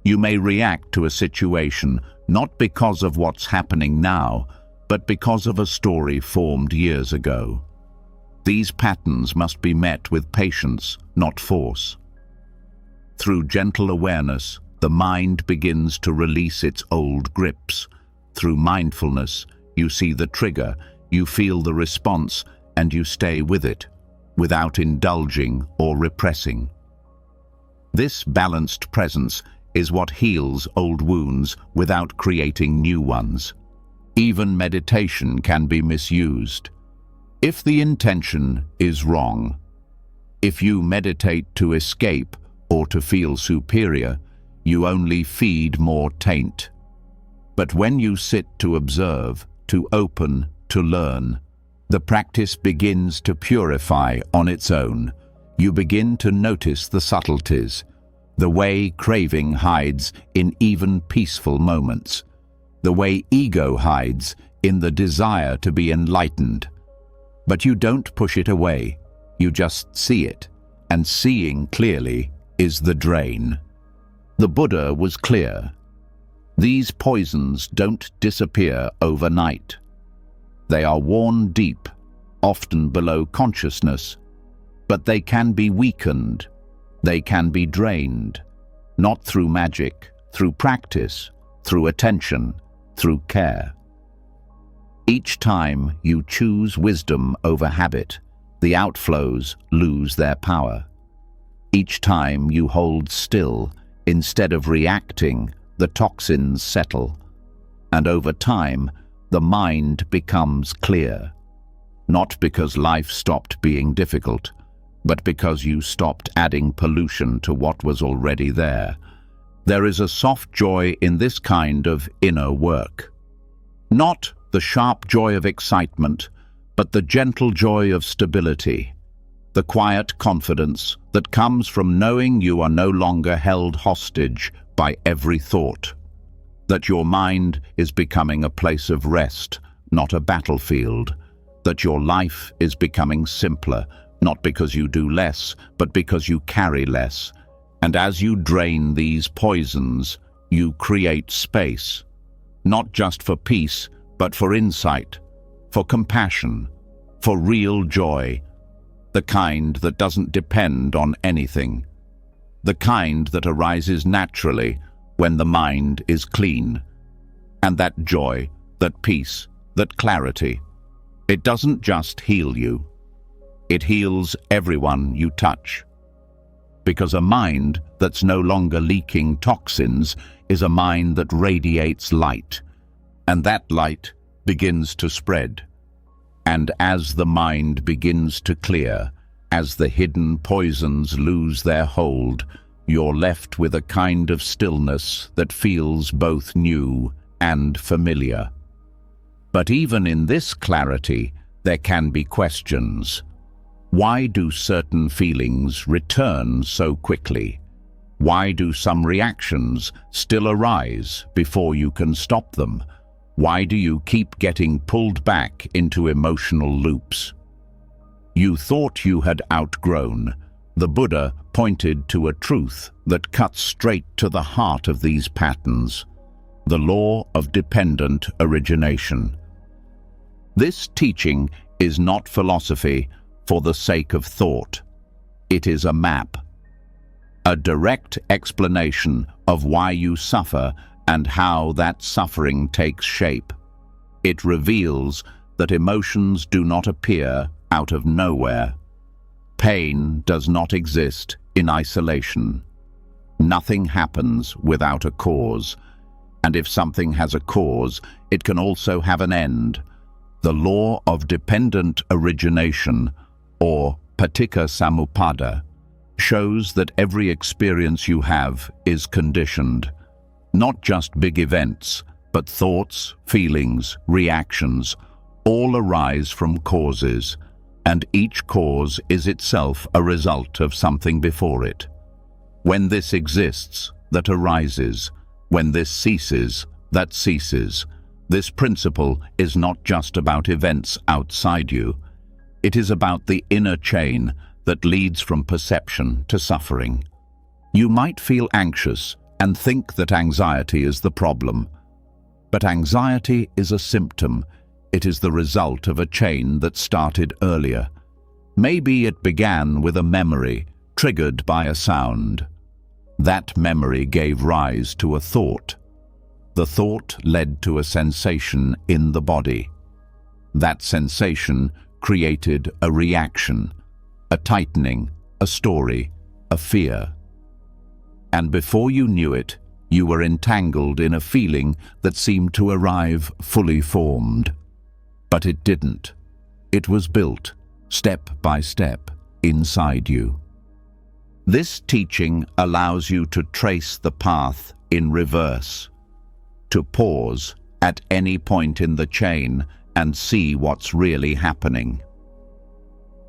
You may react to a situation not because of what's happening now, but because of a story formed years ago. These patterns must be met with patience, not force. Through gentle awareness, the mind begins to release its old grips. Through mindfulness, you see the trigger, you feel the response, and you stay with it, without indulging or repressing. This balanced presence is what heals old wounds without creating new ones. Even meditation can be misused. If the intention is wrong, if you meditate to escape or to feel superior, you only feed more taint. But when you sit to observe, to open, to learn, the practice begins to purify on its own. You begin to notice the subtleties, the way craving hides in even peaceful moments, the way ego hides in the desire to be enlightened. But you don't push it away, you just see it, and seeing clearly is the drain. The Buddha was clear. These poisons don't disappear overnight. They are worn deep, often below consciousness, but they can be weakened, they can be drained, not through magic, through practice, through attention, through care. Each time you choose wisdom over habit, the outflows lose their power. Each time you hold still, instead of reacting, the toxins settle. And over time, the mind becomes clear. Not because life stopped being difficult, but because you stopped adding pollution to what was already there. There is a soft joy in this kind of inner work. Not the sharp joy of excitement, but the gentle joy of stability, the quiet confidence that comes from knowing you are no longer held hostage by every thought, that your mind is becoming a place of rest, not a battlefield, that your life is becoming simpler, not because you do less, but because you carry less. And as you drain these poisons, you create space, not just for peace, but for insight, for compassion, for real joy, the kind that doesn't depend on anything, the kind that arises naturally when the mind is clean. And that joy, that peace, that clarity, it doesn't just heal you, it heals everyone you touch. Because a mind that's no longer leaking toxins is a mind that radiates light, and that light begins to spread. And as the mind begins to clear, as the hidden poisons lose their hold, you're left with a kind of stillness that feels both new and familiar. But even in this clarity, there can be questions. Why do certain feelings return so quickly? Why do some reactions still arise before you can stop them? Why do you keep getting pulled back into emotional loops? You thought you had outgrown. The Buddha pointed to a truth that cuts straight to the heart of these patterns, the law of dependent origination. This teaching is not philosophy for the sake of thought. It is a map, a direct explanation of why you suffer and how that suffering takes shape. It reveals that emotions do not appear out of nowhere. Pain does not exist in isolation. Nothing happens without a cause, and if something has a cause, it can also have an end. The law of dependent origination, or paticca samuppada, shows that every experience you have is conditioned. Not just big events, but thoughts, feelings, reactions, all arise from causes, and each cause is itself a result of something before it. When this exists, that arises. When this ceases, that ceases. This principle is not just about events outside you. It is about the inner chain that leads from perception to suffering. You might feel anxious and think that anxiety is the problem. But anxiety is a symptom. It is the result of a chain that started earlier. Maybe it began with a memory triggered by a sound. That memory gave rise to a thought. The thought led to a sensation in the body. That sensation created a reaction, a tightening, a story, a fear. And before you knew it, you were entangled in a feeling that seemed to arrive fully formed. But it didn't. It was built, step by step, inside you. This teaching allows you to trace the path in reverse, to pause at any point in the chain and see what's really happening.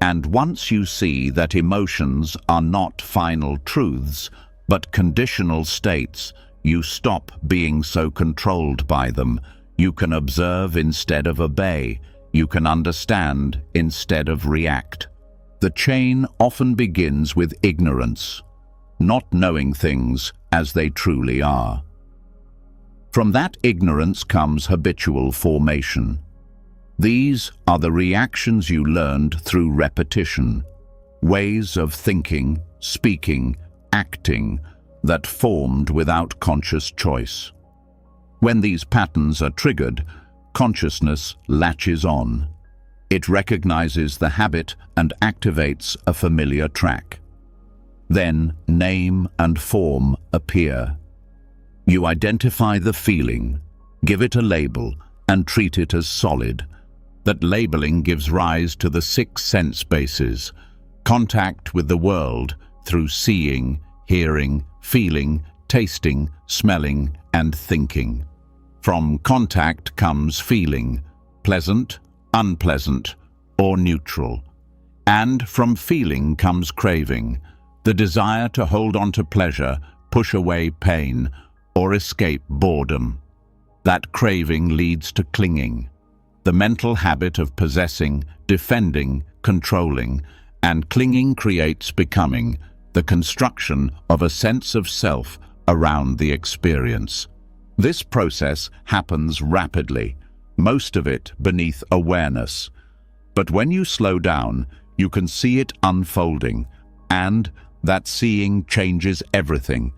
And once you see that emotions are not final truths, but conditional states, you stop being so controlled by them. You can observe instead of obey. You can understand instead of react. The chain often begins with ignorance, not knowing things as they truly are. From that ignorance comes habitual formation. These are the reactions you learned through repetition, ways of thinking, speaking, acting that formed without conscious choice. When these patterns are triggered, consciousness latches on. It recognizes the habit and activates a familiar track. Then name and form appear. You identify the feeling, give it a label, and treat it as solid. That labeling gives rise to the 6 sense bases: contact with the world through seeing, hearing, feeling, tasting, smelling, and thinking. From contact comes feeling, pleasant, unpleasant, or neutral. And from feeling comes craving, the desire to hold on to pleasure, push away pain, or escape boredom. That craving leads to clinging, the mental habit of possessing, defending, controlling, and clinging creates becoming, the construction of a sense of self around the experience. This process happens rapidly, most of it beneath awareness. But when you slow down, you can see it unfolding, and that seeing changes everything.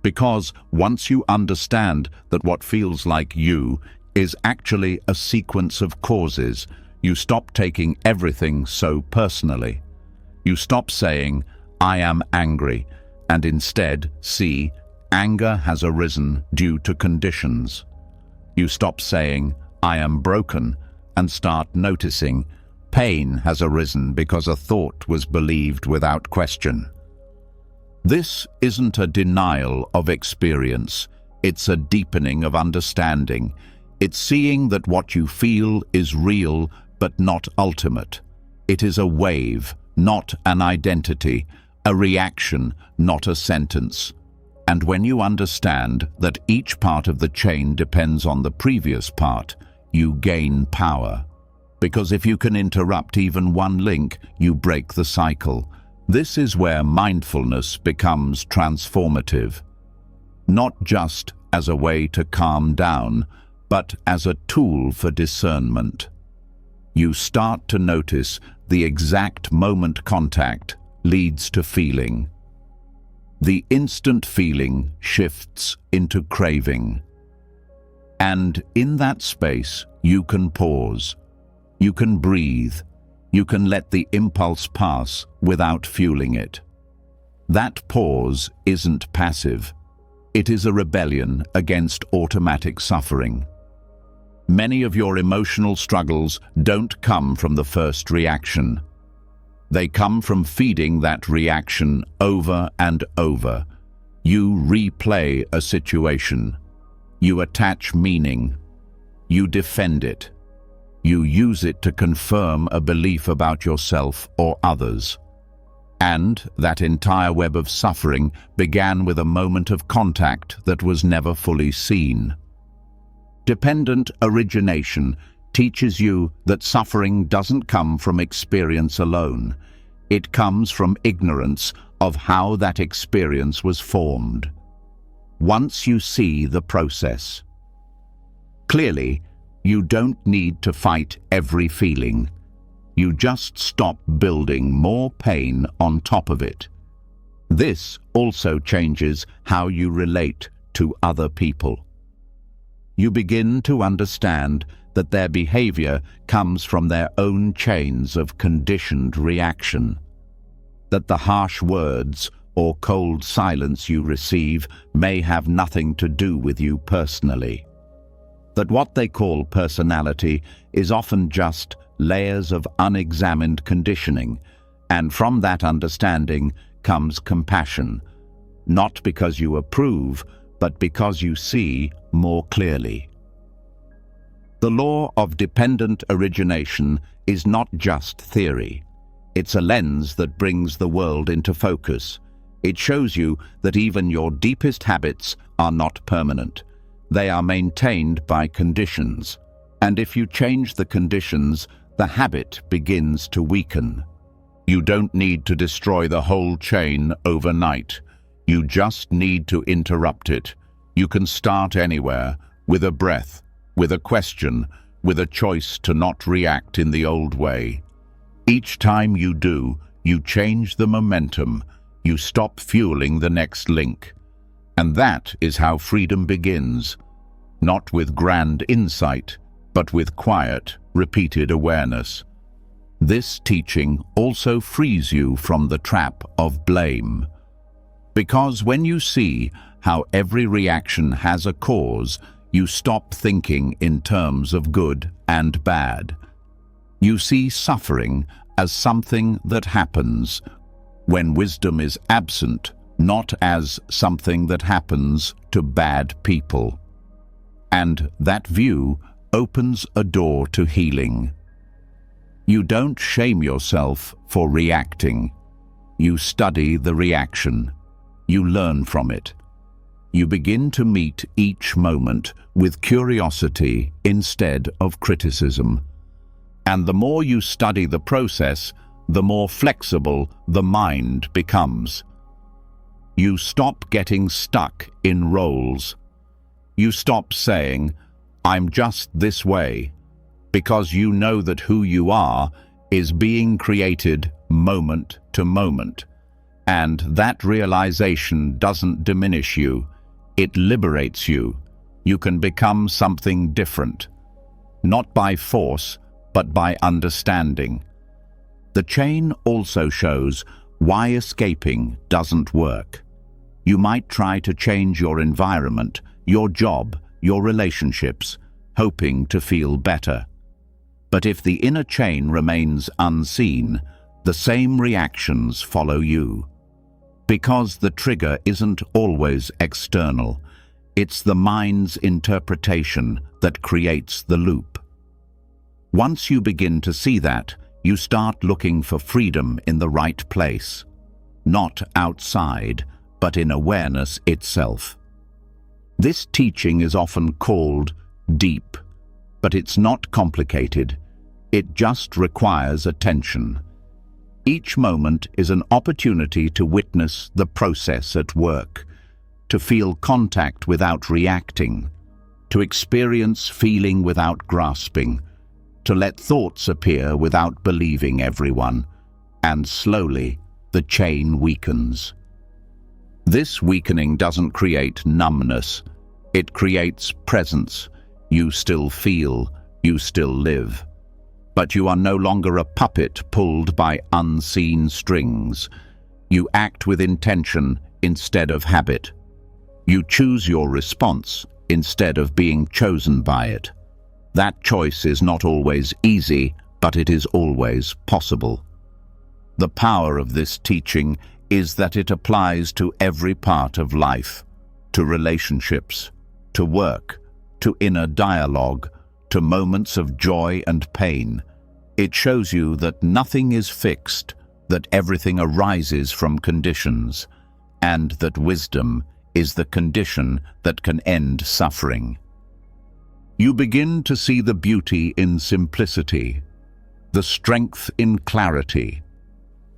Because once you understand that what feels like you is actually a sequence of causes, you stop taking everything so personally. You stop saying, "I am angry," and instead see, anger has arisen due to conditions. You stop saying, "I am broken," and start noticing, pain has arisen because a thought was believed without question. This isn't a denial of experience, it's a deepening of understanding. It's seeing that what you feel is real but not ultimate. It is a wave, not an identity, a reaction, not a sentence. And when you understand that each part of the chain depends on the previous part, you gain power. Because if you can interrupt even one link, you break the cycle. This is where mindfulness becomes transformative. Not just as a way to calm down, but as a tool for discernment. You start to notice the exact moment contact leads to feeling. The instant feeling shifts into craving. And in that space, you can pause. You can breathe. You can let the impulse pass without fueling it. That pause isn't passive. It is a rebellion against automatic suffering. Many of your emotional struggles don't come from the first reaction. They come from feeding that reaction over and over. You replay a situation. You attach meaning. You defend it. You use it to confirm a belief about yourself or others. And that entire web of suffering began with a moment of contact that was never fully seen. Dependent origination teaches you that suffering doesn't come from experience alone. It comes from ignorance of how that experience was formed. Once you see the process. Clearly, You don't need to fight every feeling. You just stop building more pain on top of it. This also changes how you relate to other people. You begin to understand that their behavior comes from their own chains of conditioned reaction. That the harsh words or cold silence you receive may have nothing to do with you personally. That what they call personality is often just layers of unexamined conditioning, and from that understanding comes compassion, not because you approve, but because you see more clearly. The law of dependent origination is not just theory. It's a lens that brings the world into focus. It shows you that even your deepest habits are not permanent. They are maintained by conditions. And if you change the conditions, the habit begins to weaken. You don't need to destroy the whole chain overnight. You just need to interrupt it. You can start anywhere, with a breath, with a question, with a choice to not react in the old way. Each time you do, you change the momentum. You stop fueling the next link. And that is how freedom begins. Not with grand insight, but with quiet, repeated awareness. This teaching also frees you from the trap of blame. Because when you see how every reaction has a cause, you stop thinking in terms of good and bad. You see suffering as something that happens when wisdom is absent, not as something that happens to bad people. And that view opens a door to healing. You don't shame yourself for reacting. You study the reaction. You learn from it. You begin to meet each moment with curiosity instead of criticism. And the more you study the process, the more flexible the mind becomes. You stop getting stuck in roles. You stop saying, "I'm just this way," because you know that who you are is being created moment to moment. And that realization doesn't diminish you. It liberates you. You can become something different, not by force, but by understanding. The chain also shows why escaping doesn't work. You might try to change your environment, your job, your relationships, hoping to feel better. But if the inner chain remains unseen, the same reactions follow you. Because the trigger isn't always external. It's the mind's interpretation that creates the loop. Once you begin to see that, you start looking for freedom in the right place. Not outside, but in awareness itself. This teaching is often called deep, but it's not complicated. It just requires attention. Each moment is an opportunity to witness the process at work, to feel contact without reacting, to experience feeling without grasping, to let thoughts appear without believing everyone, and slowly the chain weakens. This weakening doesn't create numbness, it creates presence. You still feel, you still live. But you are no longer a puppet pulled by unseen strings. You act with intention instead of habit. You choose your response instead of being chosen by it. That choice is not always easy, but it is always possible. The power of this teaching is that it applies to every part of life, to relationships, to work, to inner dialogue, to moments of joy and pain. It shows you that nothing is fixed, that everything arises from conditions, and that wisdom is the condition that can end suffering. You begin to see the beauty in simplicity, the strength in clarity,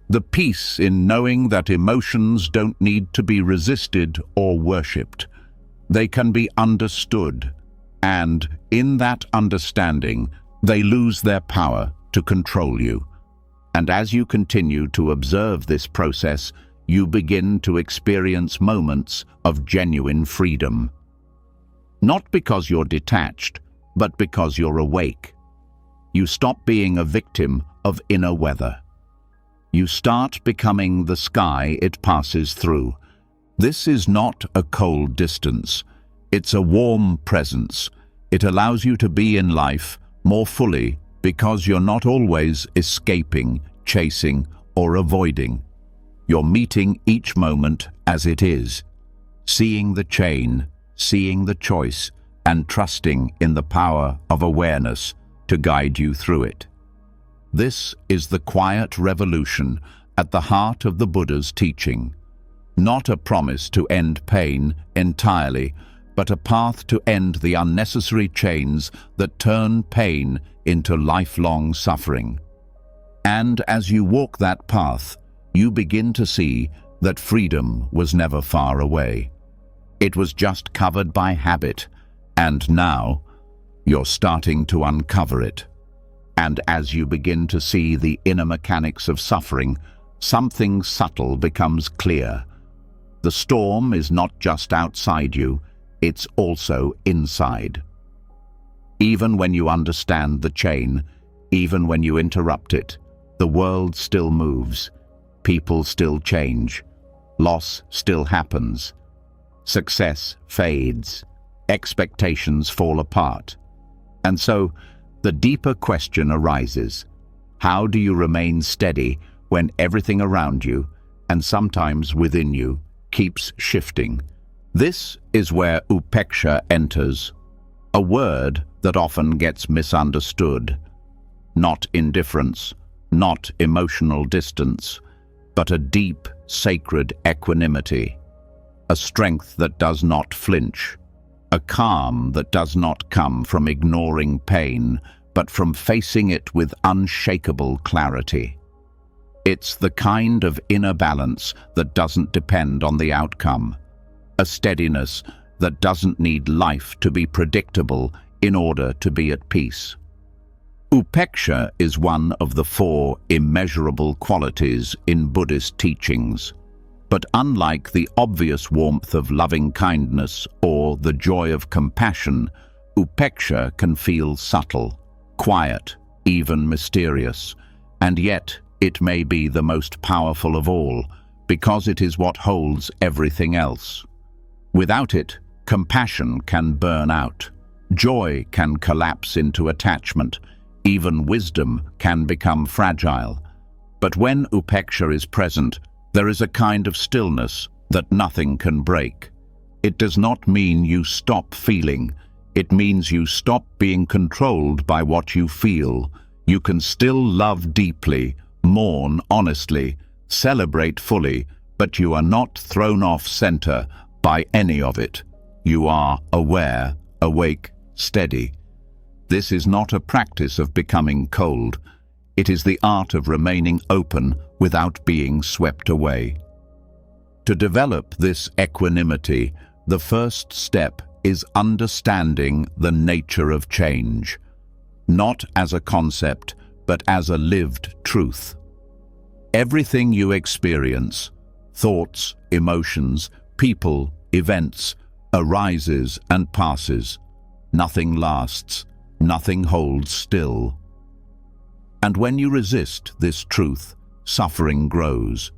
the peace in knowing that emotions don't need to be resisted or worshipped. They can be understood, And in that understanding, they lose their power to control you. And as you continue to observe this process, you begin to experience moments of genuine freedom. Not because you're detached, but because you're awake. You stop being a victim of inner weather. You start becoming the sky it passes through. This is not a cold distance. It's a warm presence. It allows you to be in life more fully because you're not always escaping, chasing, or avoiding. You're meeting each moment as it is, seeing the chain, seeing the choice, and trusting in the power of awareness to guide you through it. This is the quiet revolution at the heart of the Buddha's teaching. Not a promise to end pain entirely, but a path to end the unnecessary chains that turn pain into lifelong suffering. And as you walk that path, you begin to see that freedom was never far away. It was just covered by habit, and now you're starting to uncover it. And as you begin to see the inner mechanics of suffering, something subtle becomes clear. The storm is not just outside you, it's also inside. Even when you understand the chain, even when you interrupt it, the world still moves, people still change, loss still happens, success fades, expectations fall apart. And so, the deeper question arises: how do you remain steady when everything around you, and sometimes within you, keeps shifting? This is where upeksha enters, a word that often gets misunderstood. Not indifference, not emotional distance, but a deep, sacred equanimity, a strength that does not flinch, a calm that does not come from ignoring pain, but from facing it with unshakable clarity. It's the kind of inner balance that doesn't depend on the outcome, a steadiness that doesn't need life to be predictable in order to be at peace. Upeksha is one of the 4 immeasurable qualities in Buddhist teachings. But unlike the obvious warmth of loving-kindness or the joy of compassion, upeksha can feel subtle, quiet, even mysterious, and yet it may be the most powerful of all, because it is what holds everything else. Without it, compassion can burn out, joy can collapse into attachment, even wisdom can become fragile. But when upeksha is present, there is a kind of stillness that nothing can break. It does not mean you stop feeling. It means you stop being controlled by what you feel. You can still love deeply, mourn honestly, celebrate fully, but you are not thrown off center by any of it. You are aware, awake, steady. This is not a practice of becoming cold. It is the art of remaining open without being swept away. To develop this equanimity, the first step is understanding the nature of change, not as a concept, but as a lived truth. Everything you experience, thoughts, emotions, people, events, arises and passes. Nothing lasts, nothing holds still. And when you resist this truth, suffering grows.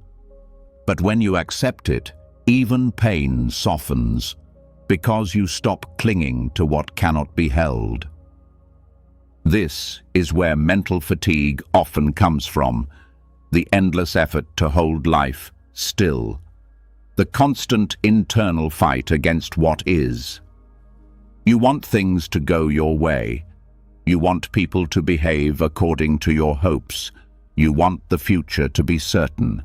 But when you accept it, even pain softens, because you stop clinging to what cannot be held. This is where mental fatigue often comes from, the endless effort to hold life still, the constant internal fight against what is. You want things to go your way. You want people to behave according to your hopes. You want the future to be certain,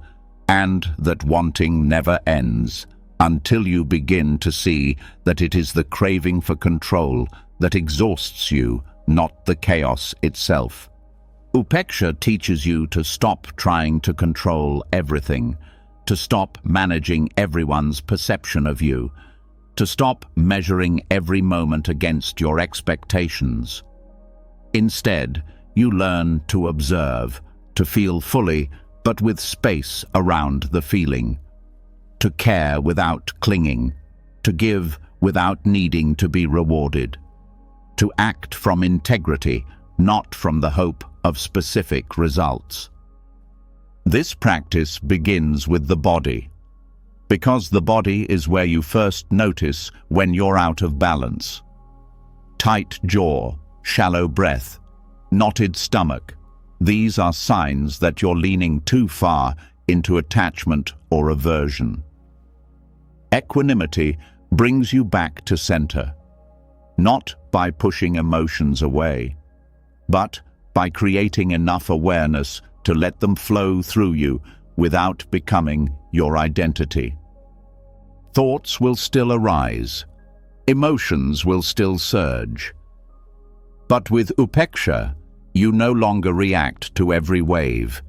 and that wanting never ends, until you begin to see that it is the craving for control that exhausts you, not the chaos itself. Upeksha teaches you to stop trying to control everything, to stop managing everyone's perception of you, to stop measuring every moment against your expectations. Instead, you learn to observe, to feel fully, but with space around the feeling, to care without clinging, to give without needing to be rewarded, to act from integrity, not from the hope of specific results. This practice begins with the body, because the body is where you first notice when you're out of balance. Tight jaw, shallow breath, knotted stomach, these are signs that you're leaning too far into attachment or aversion. Equanimity brings you back to center, not by pushing emotions away, but by creating enough awareness to let them flow through you without becoming your identity. Thoughts will still arise, emotions will still surge. But with upeksha, you no longer react to every wave.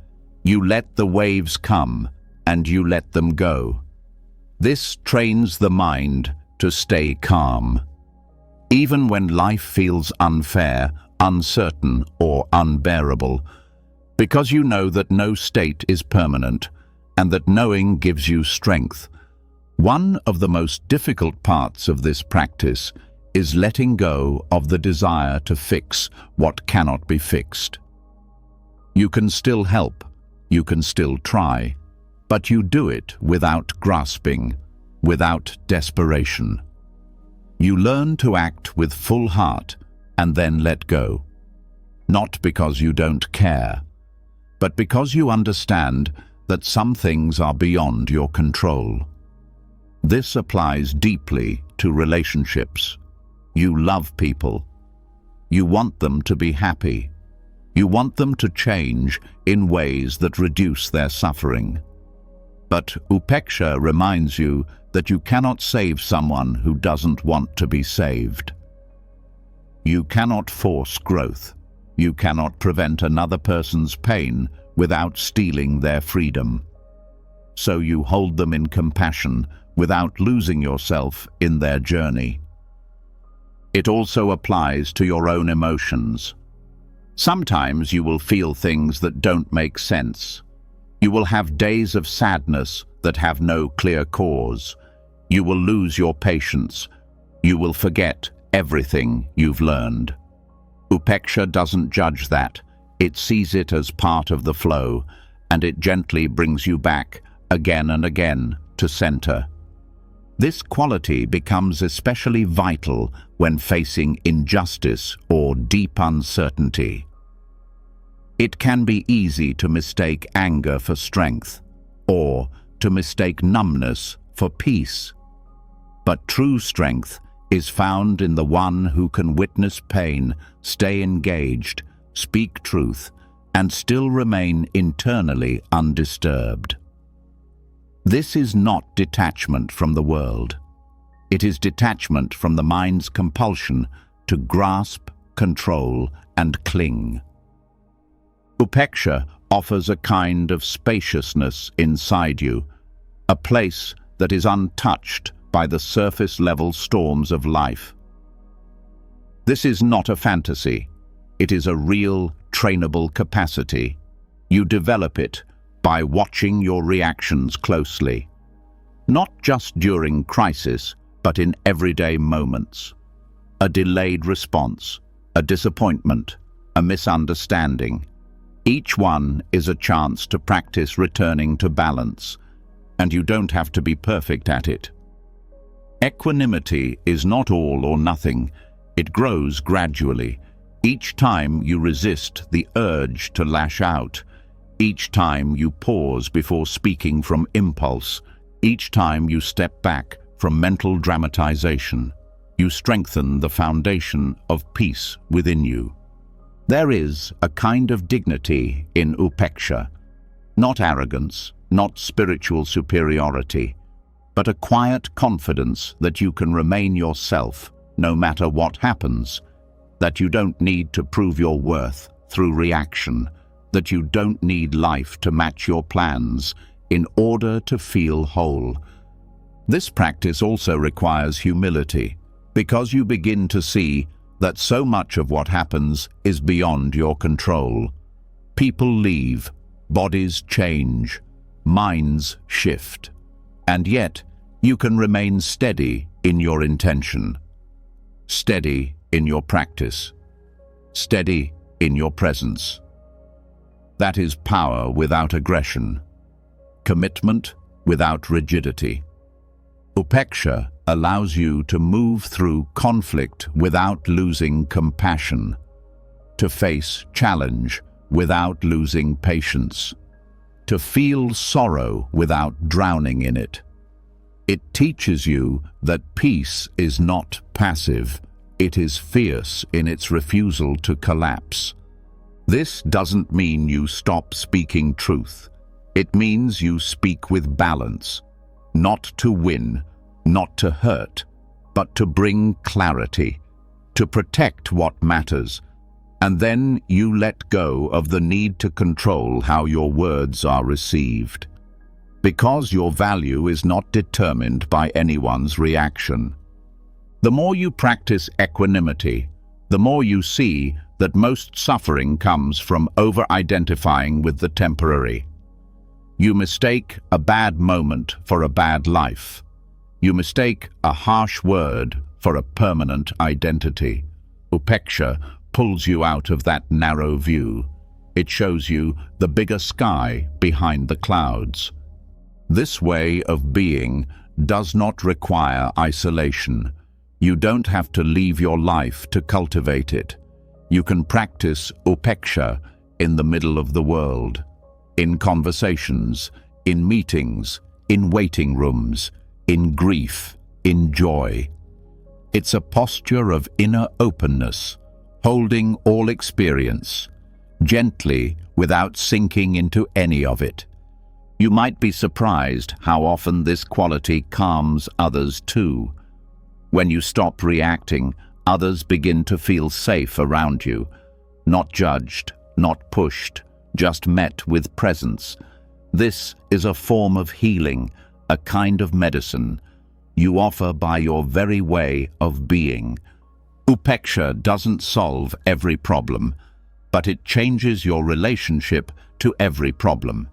You let the waves come and you let them go. This trains the mind to stay calm. Even when life feels unfair, uncertain, or unbearable, because you know that no state is permanent and that knowing gives you strength. One of the most difficult parts of this practice is letting go of the desire to fix what cannot be fixed. You can still help, you can still try, but you do it without grasping, without desperation. You learn to act with full heart and then let go, not because you don't care, but because you understand that some things are beyond your control. This applies deeply to relationships. You love people. You want them to be happy. You want them to change in ways that reduce their suffering. But upeksha reminds you that you cannot save someone who doesn't want to be saved. You cannot force growth. You cannot prevent another person's pain without stealing their freedom. So you hold them in compassion without losing yourself in their journey. It also applies to your own emotions. Sometimes you will feel things that don't make sense. You will have days of sadness that have no clear cause. You will lose your patience. You will forget everything you've learned. Upeksha doesn't judge that. It sees it as part of the flow, and it gently brings you back again and again to center. This quality becomes especially vital when facing injustice or deep uncertainty. It can be easy to mistake anger for strength, or to mistake numbness for peace. But true strength is found in the one who can witness pain, stay engaged, speak truth, and still remain internally undisturbed. This is not detachment from the world. It is detachment from the mind's compulsion to grasp, control, and cling. Upeksha offers a kind of spaciousness inside you, a place that is untouched by the surface-level storms of life. This is not a fantasy. It is a real, trainable capacity. You develop it by watching your reactions closely, not just during crisis, but in everyday moments. A delayed response, a disappointment, a misunderstanding. Each one is a chance to practice returning to balance, and you don't have to be perfect at it. Equanimity is not all or nothing. It grows gradually. Each time you resist the urge to lash out, each time you pause before speaking from impulse, each time you step back from mental dramatization, you strengthen the foundation of peace within you. There is a kind of dignity in upeksha, not arrogance, not spiritual superiority, but a quiet confidence that you can remain yourself no matter what happens, that you don't need to prove your worth through reaction, that you don't need life to match your plans in order to feel whole. This practice also requires humility, because you begin to see that so much of what happens is beyond your control. People leave, bodies change, minds shift, and yet you can remain steady in your intention, steady in your practice, steady in your presence. That is power without aggression, commitment without rigidity. Upeksha allows you to move through conflict without losing compassion, to face challenge without losing patience, to feel sorrow without drowning in it. It teaches you that peace is not passive, it is fierce in its refusal to collapse. This doesn't mean you stop speaking truth. It means you speak with balance, not to win, not to hurt, but to bring clarity, to protect what matters, and then you let go of the need to control how your words are received, because your value is not determined by anyone's reaction. The more you practice equanimity, the more you see that most suffering comes from over-identifying with the temporary. You mistake a bad moment for a bad life. You mistake a harsh word for a permanent identity. Upeksha pulls you out of that narrow view. It shows you the bigger sky behind the clouds. This way of being does not require isolation. You don't have to leave your life to cultivate it. You can practice upeksha in the middle of the world, in conversations, in meetings, in waiting rooms, in grief, in joy. It's a posture of inner openness, holding all experience, gently without sinking into any of it. You might be surprised how often this quality calms others too. When you stop reacting, others begin to feel safe around you, not judged, not pushed, just met with presence. This is a form of healing, a kind of medicine you offer by your very way of being. Upeksha doesn't solve every problem, but it changes your relationship to every problem.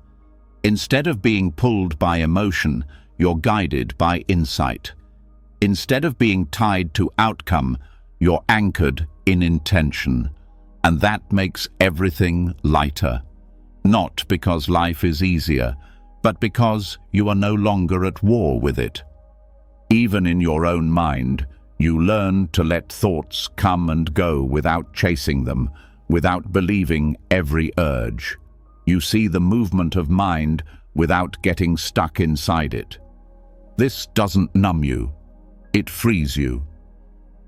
Instead of being pulled by emotion, you're guided by insight. Instead of being tied to outcome, you're anchored in intention, and that makes everything lighter. Not because life is easier, but because you are no longer at war with it. Even in your own mind, you learn to let thoughts come and go without chasing them, without believing every urge. You see the movement of mind without getting stuck inside it. This doesn't numb you, it frees you.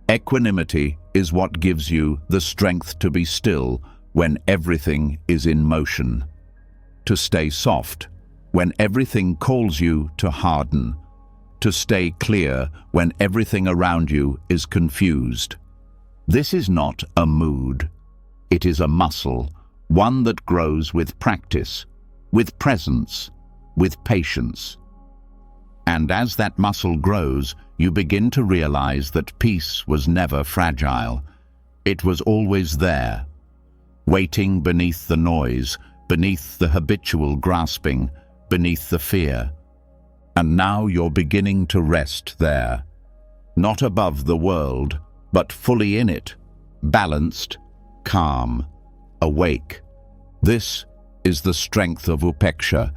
Equanimity is what gives you the strength to be still when everything is in motion, to stay soft when everything calls you to harden, to stay clear when everything around you is confused. This is not a mood. It is a muscle, one that grows with practice, with presence, with patience. And as that muscle grows, you begin to realize that peace was never fragile. It was always there, waiting beneath the noise, beneath the habitual grasping, beneath the fear. And now you're beginning to rest there, not above the world, but fully in it, balanced, calm, awake. This is the strength of upeksha,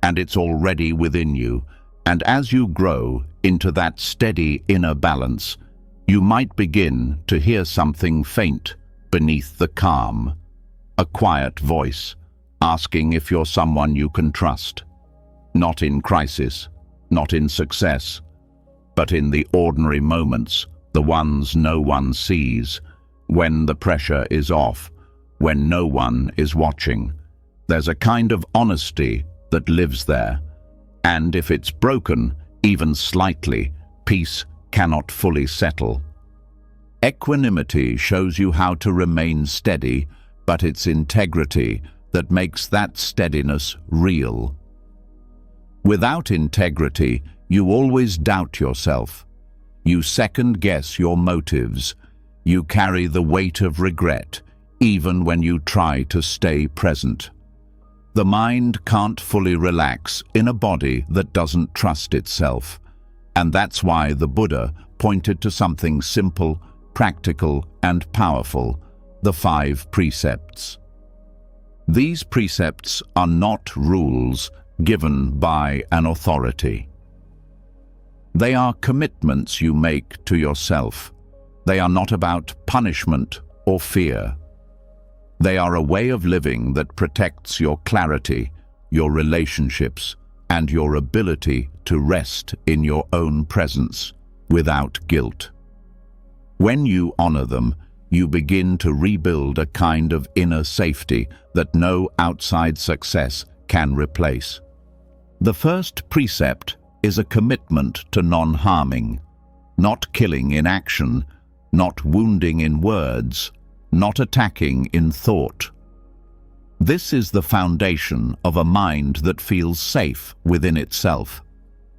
and it's already within you. And as you grow into that steady inner balance, you might begin to hear something faint beneath the calm, a quiet voice asking if you're someone you can trust, not in crisis, not in success, but in the ordinary moments, the ones no one sees, when the pressure is off, when no one is watching. There's a kind of honesty that lives there, and if it's broken, even slightly, peace cannot fully settle. Equanimity shows you how to remain steady, but it's integrity that makes that steadiness real. Without integrity, You always doubt yourself. You second-guess your motives. You carry the weight of regret, even when you try to stay present. The mind can't fully relax in a body that doesn't trust itself. And that's why the Buddha pointed to something simple, practical, and powerful: the 5 precepts. These precepts are not rules given by an authority. They are commitments you make to yourself. They are not about punishment or fear. They are a way of living that protects your clarity, your relationships, and your ability to rest in your own presence without guilt. When you honor them, you begin to rebuild a kind of inner safety that no outside success can replace. The first precept is a commitment to non-harming, not killing in action, not wounding in words, not attacking in thought. This is the foundation of a mind that feels safe within itself,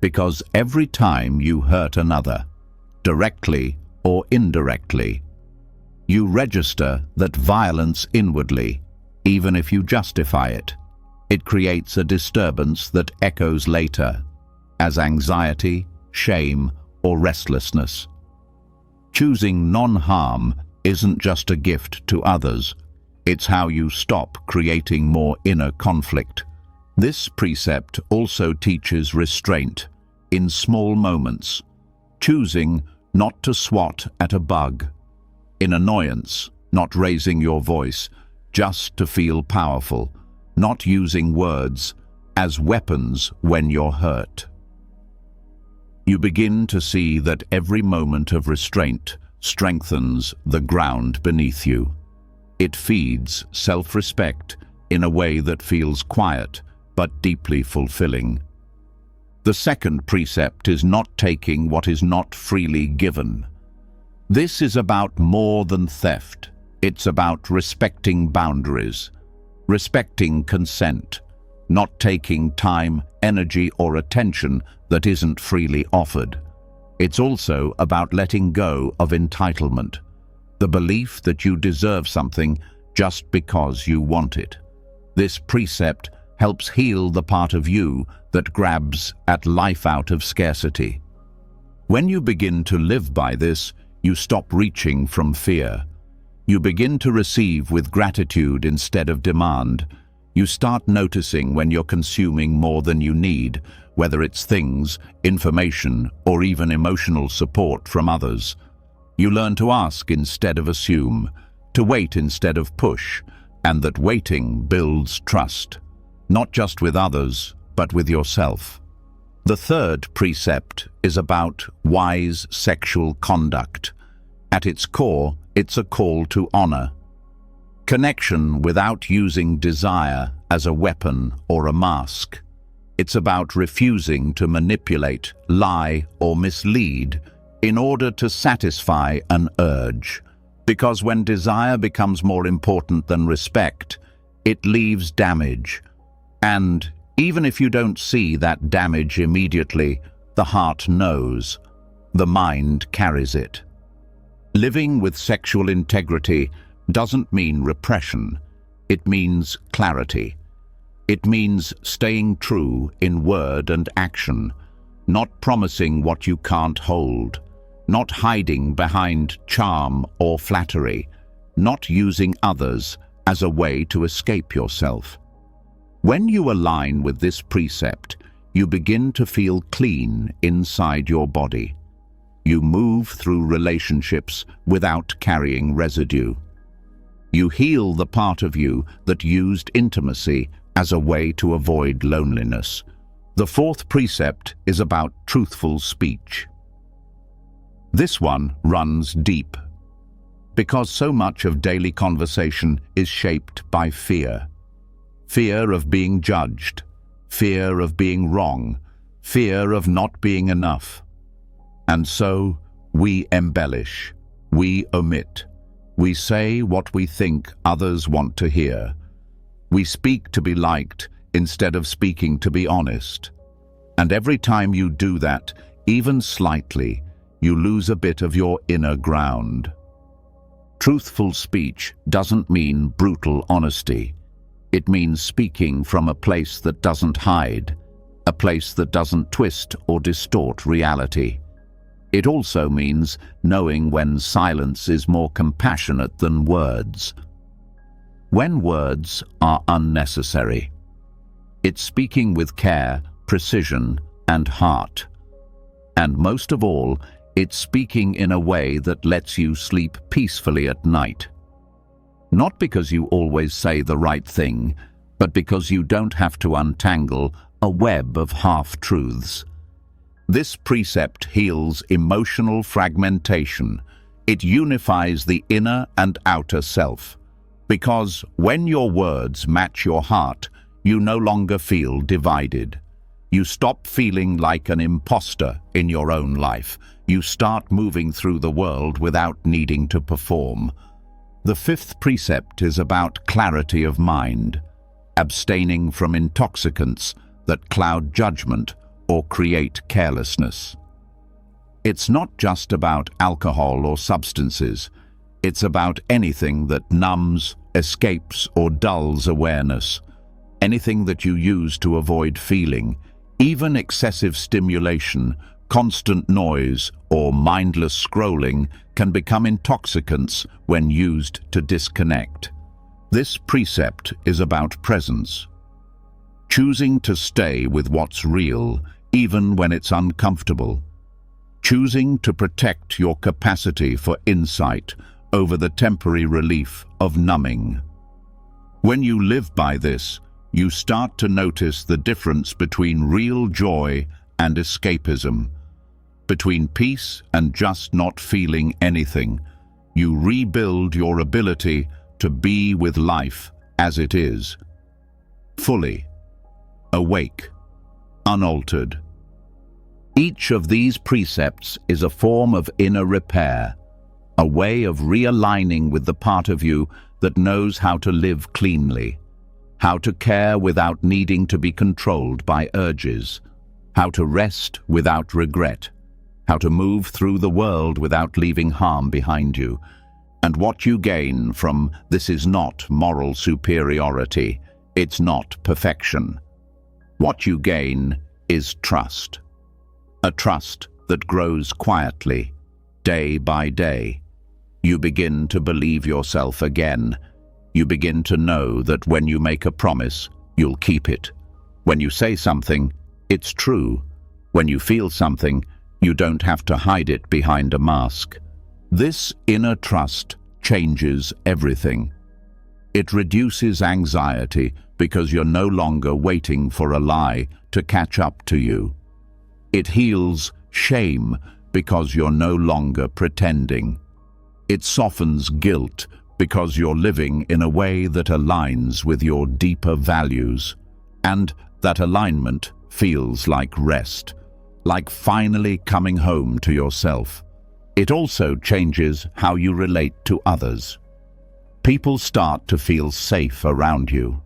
because every time you hurt another, directly or indirectly, you register that violence inwardly, even if you justify it. It creates a disturbance that echoes later as anxiety, shame, or restlessness. Choosing non-harm isn't just a gift to others. It's how you stop creating more inner conflict. This precept also teaches restraint in small moments, choosing not to swat at a bug, in annoyance, not raising your voice, just to feel powerful, not using words as weapons when you're hurt. You begin to see that every moment of restraint strengthens the ground beneath you. It feeds self-respect in a way that feels quiet but deeply fulfilling. The second precept is not taking what is not freely given. This is about more than theft. It's about respecting boundaries, respecting consent, not taking time, energy, or attention that isn't freely offered. It's also about letting go of entitlement, the belief that you deserve something just because you want it. This precept helps heal the part of you that grabs at life out of scarcity. When you begin to live by this, you stop reaching from fear. You begin to receive with gratitude instead of demand. You start noticing when you're consuming more than you need, whether it's things, information, or even emotional support from others. You learn to ask instead of assume, to wait instead of push, and that waiting builds trust, not just with others, but with yourself. The third precept is about wise sexual conduct. At its core, it's a call to honor. Connection without using desire as a weapon or a mask. It's about refusing to manipulate, lie, or mislead in order to satisfy an urge. Because when desire becomes more important than respect, it leaves damage. And even if you don't see that damage immediately, the heart knows. The mind carries it. Living with sexual integrity doesn't mean repression. It means clarity. It means staying true in word and action, not promising what you can't hold, not hiding behind charm or flattery, not using others as a way to escape yourself. When you align with this precept, you begin to feel clean inside your body. You move through relationships without carrying residue. You heal the part of you that used intimacy as a way to avoid loneliness. The fourth precept is about truthful speech. This one runs deep, because so much of daily conversation is shaped by fear. Fear of being judged, fear of being wrong, fear of not being enough. And so we embellish, we omit, we say what we think others want to hear. We speak to be liked instead of speaking to be honest. And every time you do that, even slightly, you lose a bit of your inner ground. Truthful speech doesn't mean brutal honesty. It means speaking from a place that doesn't hide, a place that doesn't twist or distort reality. It also means knowing when silence is more compassionate than words. When words are unnecessary. It's speaking with care, precision, and heart. And most of all, it's speaking in a way that lets you sleep peacefully at night. Not because you always say the right thing, but because you don't have to untangle a web of half-truths. This precept heals emotional fragmentation. It unifies the inner and outer self. Because when your words match your heart, you no longer feel divided. You stop feeling like an imposter in your own life. You start moving through the world without needing to perform. The fifth precept is about clarity of mind, abstaining from intoxicants that cloud judgment or create carelessness. It's not just about alcohol or substances. It's about anything that numbs, escapes, or dulls awareness. Anything that you use to avoid feeling, even excessive stimulation, constant noise, or mindless scrolling can become intoxicants when used to disconnect. This precept is about presence. Choosing to stay with what's real, even when it's uncomfortable. Choosing to protect your capacity for insight over the temporary relief of numbing. When you live by this, you start to notice the difference between real joy and escapism, between peace and just not feeling anything. You rebuild your ability to be with life as it is, fully, awake, unaltered. Each of these precepts is a form of inner repair, a way of realigning with the part of you that knows how to live cleanly, how to care without needing to be controlled by urges, how to rest without regret, how to move through the world without leaving harm behind you. And what you gain from this is not moral superiority, it's not perfection. What you gain is trust. A trust that grows quietly, day by day. You begin to believe yourself again. You begin to know that when you make a promise, you'll keep it. When you say something, it's true. When you feel something, you don't have to hide it behind a mask. This inner trust changes everything. It reduces anxiety because you're no longer waiting for a lie to catch up to you. It heals shame because you're no longer pretending. It softens guilt because you're living in a way that aligns with your deeper values. And that alignment feels like rest, like finally coming home to yourself. It also changes how you relate to others. People start to feel safe around you.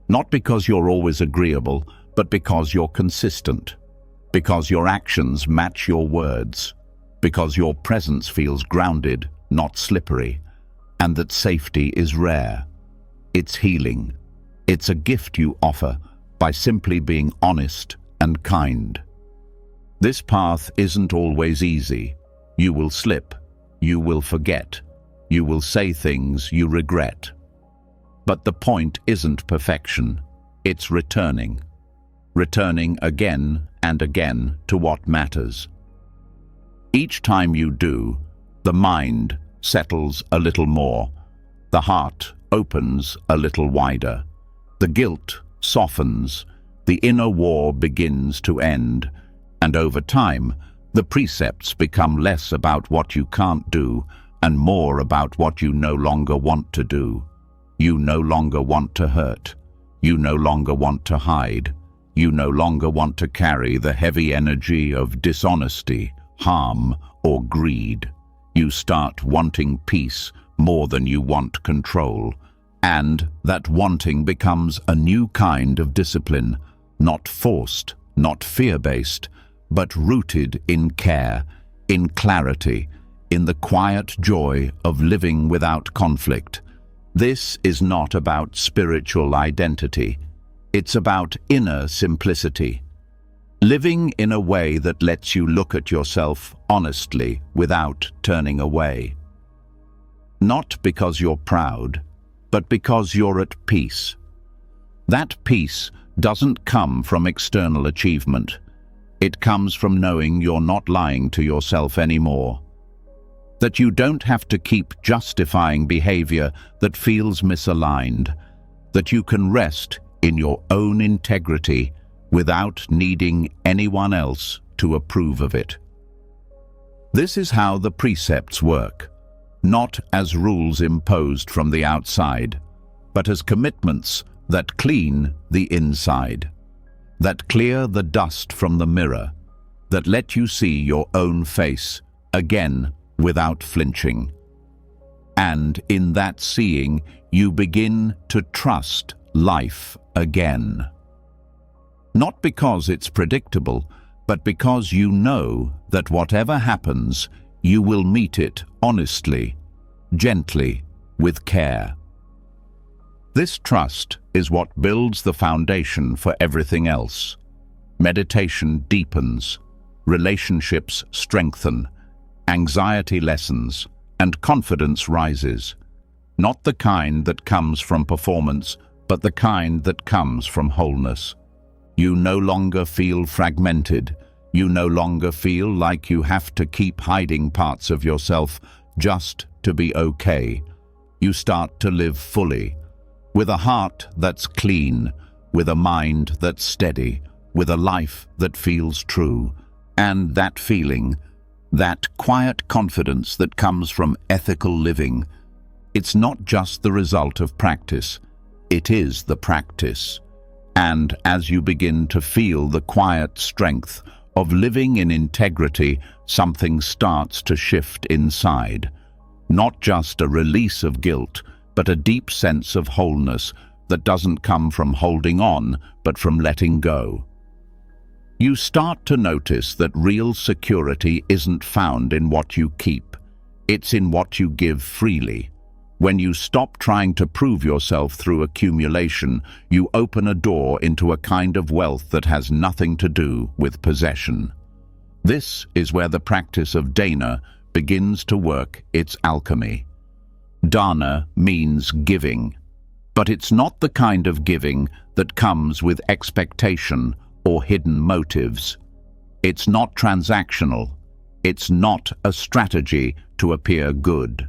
Not because you're always agreeable, but because you're consistent. Because your actions match your words. Because your presence feels grounded, not slippery. And that safety is rare. It's healing. It's a gift you offer by simply being honest and kind. This path isn't always easy. You will slip. You will forget. You will say things you regret. But the point isn't perfection. It's returning. Returning again and again to what matters. Each time you do, the mind settles a little more. The heart opens a little wider. The guilt softens. The inner war begins to end. And over time, the precepts become less about what you can't do and more about what you no longer want to do. You no longer want to hurt. You no longer want to hide. You no longer want to carry the heavy energy of dishonesty, harm, or greed. You start wanting peace more than you want control. And that wanting becomes a new kind of discipline, not forced, not fear-based, but rooted in care, in clarity, in the quiet joy of living without conflict. This is not about spiritual identity. It's about inner simplicity. Living in a way that lets you look at yourself honestly without turning away. Not because you're proud, but because you're at peace. That peace doesn't come from external achievement. It comes from knowing you're not lying to yourself anymore. That you don't have to keep justifying behavior that feels misaligned. That you can rest in your own integrity without needing anyone else to approve of it. This is how the precepts work, not as rules imposed from the outside, but as commitments that clean the inside, that clear the dust from the mirror, that let you see your own face again without flinching. And in that seeing, you begin to trust life again. Not because it's predictable, but because you know that whatever happens, you will meet it honestly, gently, with care. This trust is what builds the foundation for everything else. Meditation deepens, relationships strengthen, anxiety lessens, and confidence rises. Not the kind that comes from performance, but the kind that comes from wholeness. You no longer feel fragmented. You no longer feel like you have to keep hiding parts of yourself just to be okay. You start to live fully, with a heart that's clean, with a mind that's steady, with a life that feels true. And that feeling, that quiet confidence that comes from ethical living, it's not just the result of practice, it is the practice. And as you begin to feel the quiet strength of living in integrity, something starts to shift inside. Not just a release of guilt, but a deep sense of wholeness that doesn't come from holding on, but from letting go. You start to notice that real security isn't found in what you keep. It's in what you give freely. When you stop trying to prove yourself through accumulation, you open a door into a kind of wealth that has nothing to do with possession. This is where the practice of dana begins to work its alchemy. Dana means giving, but it's not the kind of giving that comes with expectation or hidden motives. It's not transactional. It's not a strategy to appear good.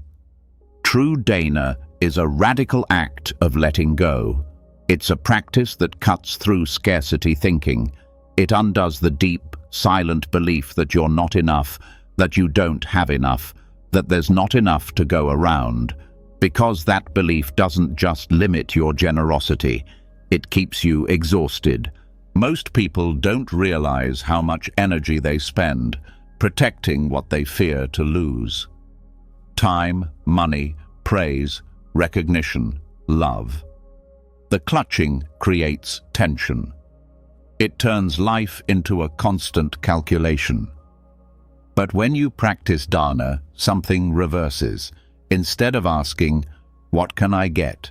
True dana is a radical act of letting go. It's a practice that cuts through scarcity thinking. It undoes the deep, silent belief that you're not enough, that you don't have enough, that there's not enough to go around. Because that belief doesn't just limit your generosity, it keeps you exhausted. Most people don't realize how much energy they spend protecting what they fear to lose. Time, money, praise, recognition, love. The clutching creates tension. It turns life into a constant calculation. But when you practice dana, something reverses. Instead of asking, "What can I get?"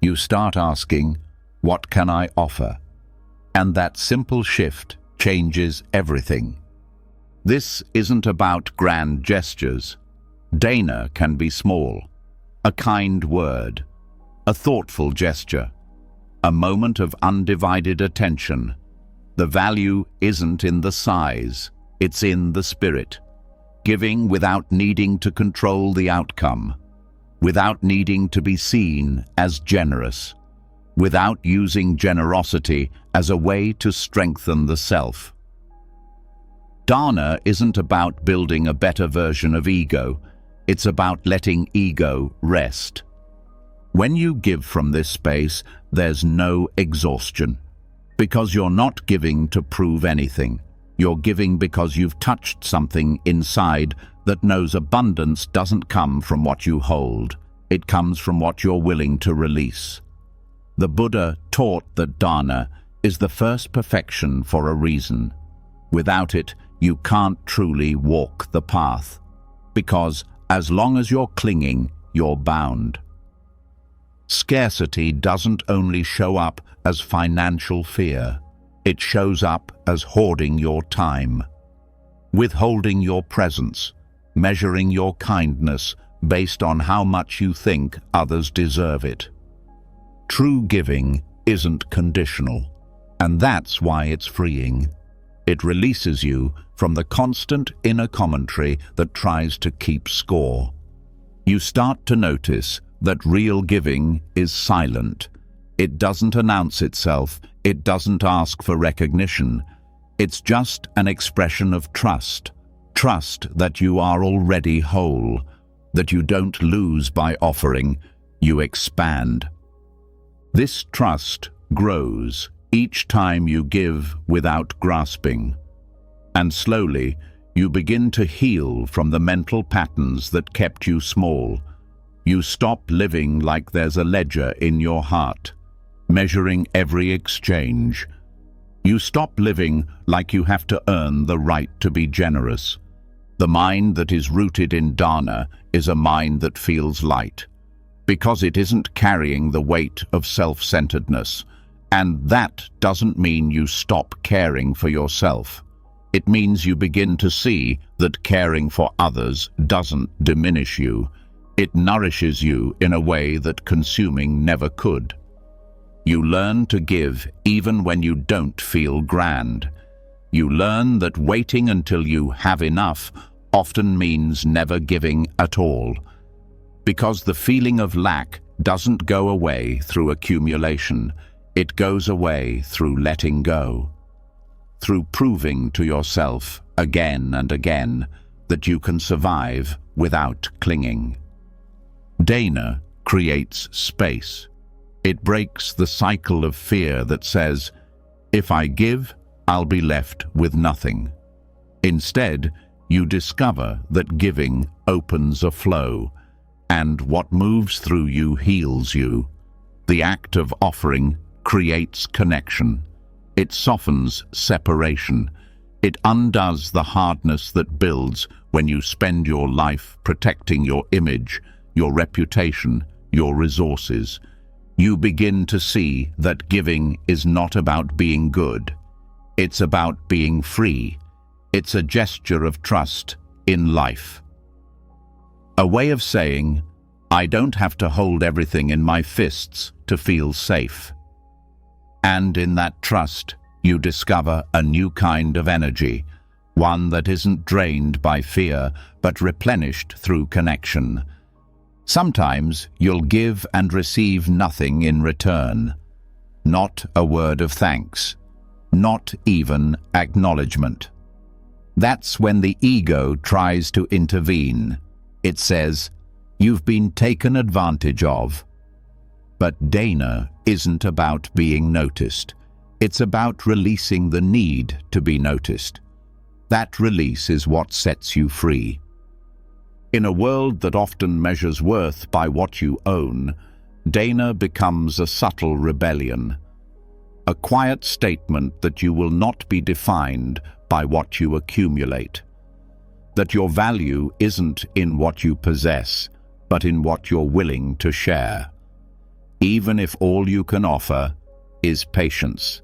you start asking, "What can I offer?" And that simple shift changes everything. This isn't about grand gestures. Dana can be small. A kind word, a thoughtful gesture, a moment of undivided attention. The value isn't in the size, it's in the spirit. Giving without needing to control the outcome, without needing to be seen as generous, without using generosity as a way to strengthen the self. Dana isn't about building a better version of ego, it's about letting ego rest. When you give from this space, there's no exhaustion, because you're not giving to prove anything. You're giving because you've touched something inside that knows abundance doesn't come from what you hold. It comes from what you're willing to release. The Buddha taught that dana is the first perfection for a reason. Without it, you can't truly walk the path, because as long as you're clinging, you're bound. Scarcity doesn't only show up as financial fear. It shows up as hoarding your time, withholding your presence, measuring your kindness based on how much you think others deserve it. True giving isn't conditional, and that's why it's freeing. It releases you from the constant inner commentary that tries to keep score. You start to notice that real giving is silent. It doesn't announce itself. It doesn't ask for recognition. It's just an expression of trust. Trust that you are already whole, that you don't lose by offering, you expand. This trust grows each time you give without grasping. And slowly, you begin to heal from the mental patterns that kept you small. You stop living like there's a ledger in your heart, measuring every exchange. You stop living like you have to earn the right to be generous. The mind that is rooted in dana is a mind that feels light, because it isn't carrying the weight of self-centeredness. And that doesn't mean you stop caring for yourself. It means you begin to see that caring for others doesn't diminish you. It nourishes you in a way that consuming never could. You learn to give even when you don't feel grand. You learn that waiting until you have enough often means never giving at all, because the feeling of lack doesn't go away through accumulation. It goes away through letting go, through proving to yourself again and again that you can survive without clinging. Dana creates space. It breaks the cycle of fear that says, if I give, I'll be left with nothing. Instead, you discover that giving opens a flow, and what moves through you heals you. The act of offering creates connection. It softens separation. It undoes the hardness that builds when you spend your life protecting your image, your reputation, your resources. You begin to see that giving is not about being good. It's about being free. It's a gesture of trust in life. A way of saying, I don't have to hold everything in my fists to feel safe. And in that trust, you discover a new kind of energy, one that isn't drained by fear, but replenished through connection. Sometimes you'll give and receive nothing in return. Not a word of thanks. Not even acknowledgement. That's when the ego tries to intervene. It says, you've been taken advantage of. But dana isn't about being noticed. It's about releasing the need to be noticed. That release is what sets you free. In a world that often measures worth by what you own, dana becomes a subtle rebellion. A quiet statement that you will not be defined by what you accumulate. That your value isn't in what you possess, but in what you're willing to share. Even if all you can offer is patience,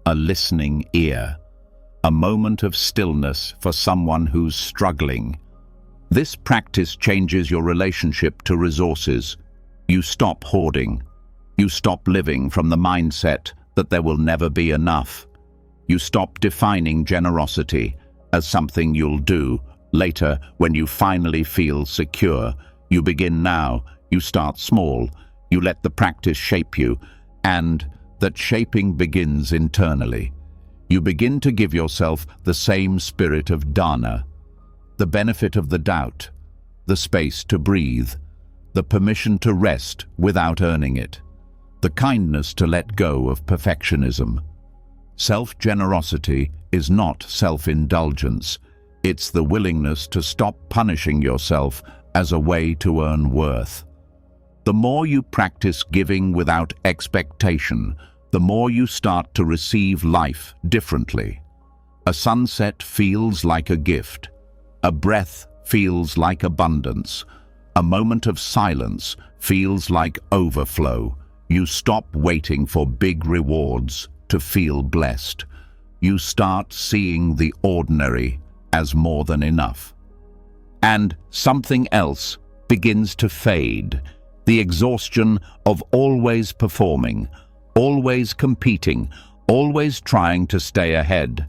a listening ear, a moment of stillness for someone who's struggling. This practice changes your relationship to resources. You stop hoarding. You stop living from the mindset that there will never be enough. You stop defining generosity as something you'll do later when you finally feel secure. You begin now. You start small. You let the practice shape you, and that shaping begins internally. You begin to give yourself the same spirit of dana, the benefit of the doubt, the space to breathe, the permission to rest without earning it, the kindness to let go of perfectionism. Self-generosity is not self-indulgence. It's the willingness to stop punishing yourself as a way to earn worth. The more you practice giving without expectation, the more you start to receive life differently. A sunset feels like a gift. A breath feels like abundance. A moment of silence feels like overflow. You stop waiting for big rewards to feel blessed. You start seeing the ordinary as more than enough. And something else begins to fade. The exhaustion of always performing, always competing, always trying to stay ahead.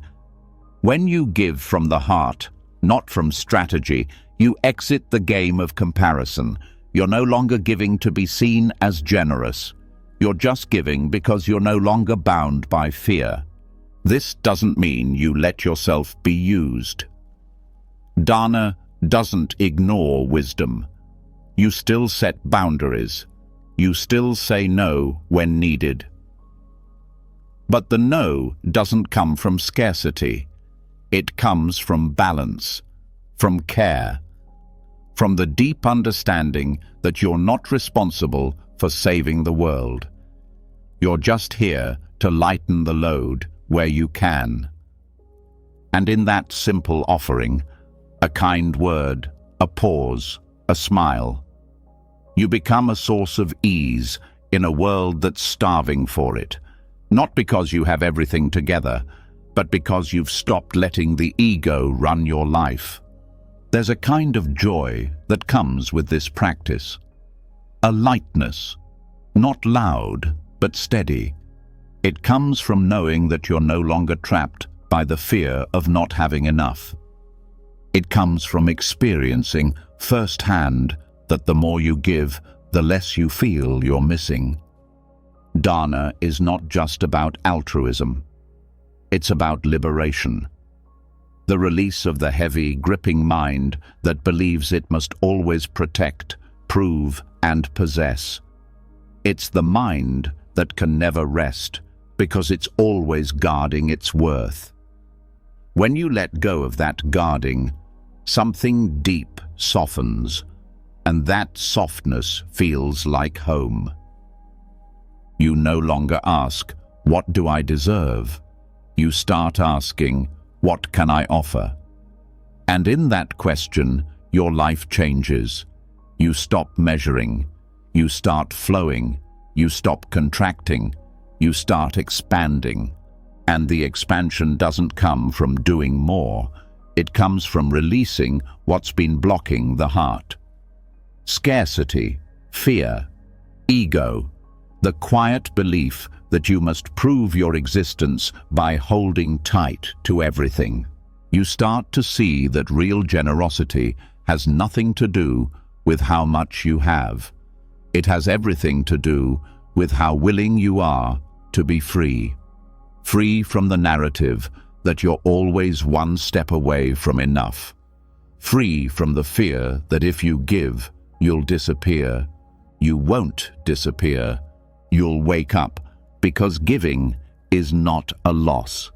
When you give from the heart, not from strategy, you exit the game of comparison. You're no longer giving to be seen as generous. You're just giving because you're no longer bound by fear. This doesn't mean you let yourself be used. Dana doesn't ignore wisdom. You still set boundaries. You still say no when needed. But the no doesn't come from scarcity. It comes from balance, from care, from the deep understanding that you're not responsible for saving the world. You're just here to lighten the load where you can. And in that simple offering, a kind word, a pause, a smile, you become a source of ease in a world that's starving for it, not because you have everything together, but because you've stopped letting the ego run your life. There's a kind of joy that comes with this practice. A lightness, not loud, but steady. It comes from knowing that you're no longer trapped by the fear of not having enough. It comes from experiencing firsthand that the more you give, the less you feel you're missing. Dana is not just about altruism. It's about liberation. The release of the heavy, gripping mind that believes it must always protect, prove, and possess. It's the mind that can never rest because it's always guarding its worth. When you let go of that guarding, something deep softens, and that softness feels like home. You no longer ask, "What do I deserve?" You start asking, "What can I offer?" And in that question, your life changes. You stop measuring. You start flowing. You stop contracting. You start expanding. And the expansion doesn't come from doing more. It comes from releasing what's been blocking the heart. Scarcity, fear, ego, the quiet belief that you must prove your existence by holding tight to everything. You start to see that real generosity has nothing to do with how much you have. It has everything to do with how willing you are to be free. Free from the narrative that you're always one step away from enough. Free from the fear that if you give, you'll disappear. You won't disappear. You'll wake up, because giving is not a loss.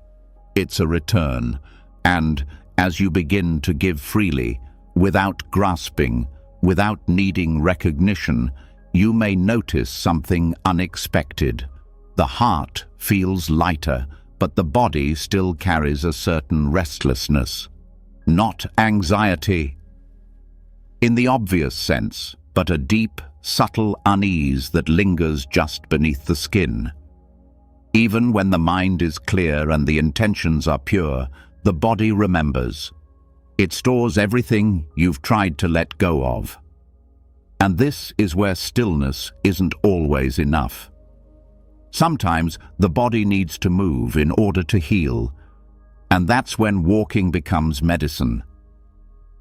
It's a return. And as you begin to give freely, without grasping, without needing recognition, you may notice something unexpected. The heart feels lighter, but the body still carries a certain restlessness. Not anxiety in the obvious sense, but a deep, subtle unease that lingers just beneath the skin. Even when the mind is clear and the intentions are pure, the body remembers. It stores everything you've tried to let go of. And this is where stillness isn't always enough. Sometimes the body needs to move in order to heal, and that's when walking becomes medicine.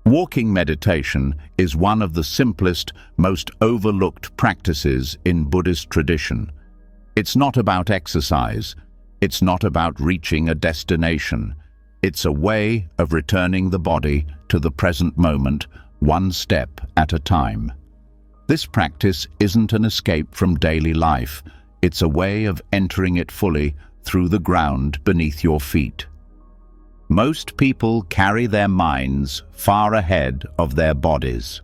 Walking meditation is one of the simplest, most overlooked practices in Buddhist tradition. It's not about exercise. It's not about reaching a destination. It's a way of returning the body to the present moment, one step at a time. This practice isn't an escape from daily life. It's a way of entering it fully through the ground beneath your feet. Most people carry their minds far ahead of their bodies.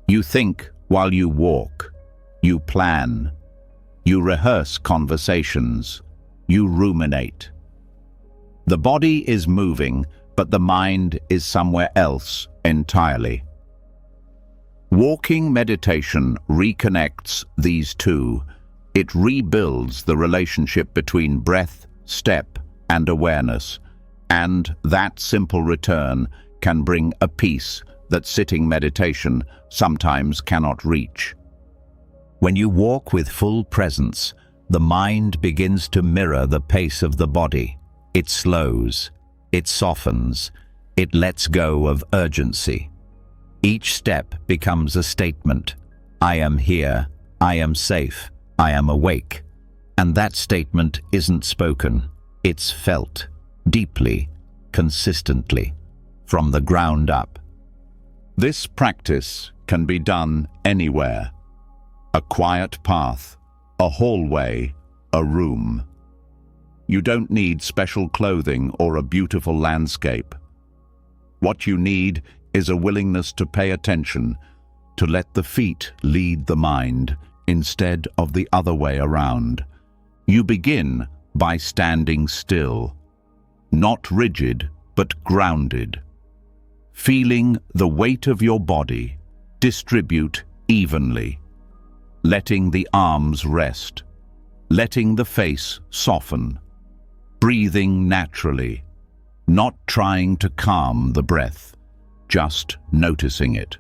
You think while you walk. You plan. You rehearse conversations. You ruminate. The body is moving, but the mind is somewhere else entirely. Walking meditation reconnects these two. It rebuilds the relationship between breath, step, and awareness, and that simple return can bring a peace that sitting meditation sometimes cannot reach. When you walk with full presence, the mind begins to mirror the pace of the body. It slows, it softens, it lets go of urgency. Each step becomes a statement. I am here, I am safe, I am awake. And that statement isn't spoken, it's felt, deeply, consistently, from the ground up. This practice can be done anywhere. A quiet path, a hallway, a room. You don't need special clothing or a beautiful landscape. What you need is a willingness to pay attention, to let the feet lead the mind instead of the other way around. You begin by standing still, not rigid but grounded, feeling the weight of your body distribute evenly, letting the arms rest, letting the face soften, breathing naturally, not trying to calm the breath, just noticing it.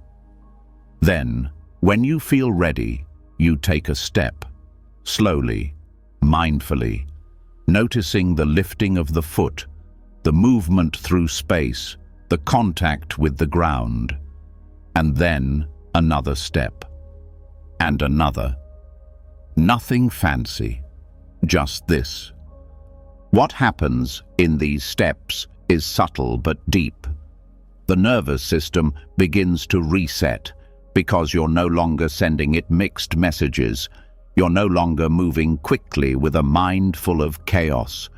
Then, when you feel ready, you take a step, slowly, mindfully, noticing the lifting of the foot, the movement through space, the contact with the ground, and then another step, and another. Nothing fancy, just this. What happens in these steps is subtle but deep. The nervous system begins to reset because you're no longer sending it mixed messages. You're no longer moving quickly with a mind full of chaos.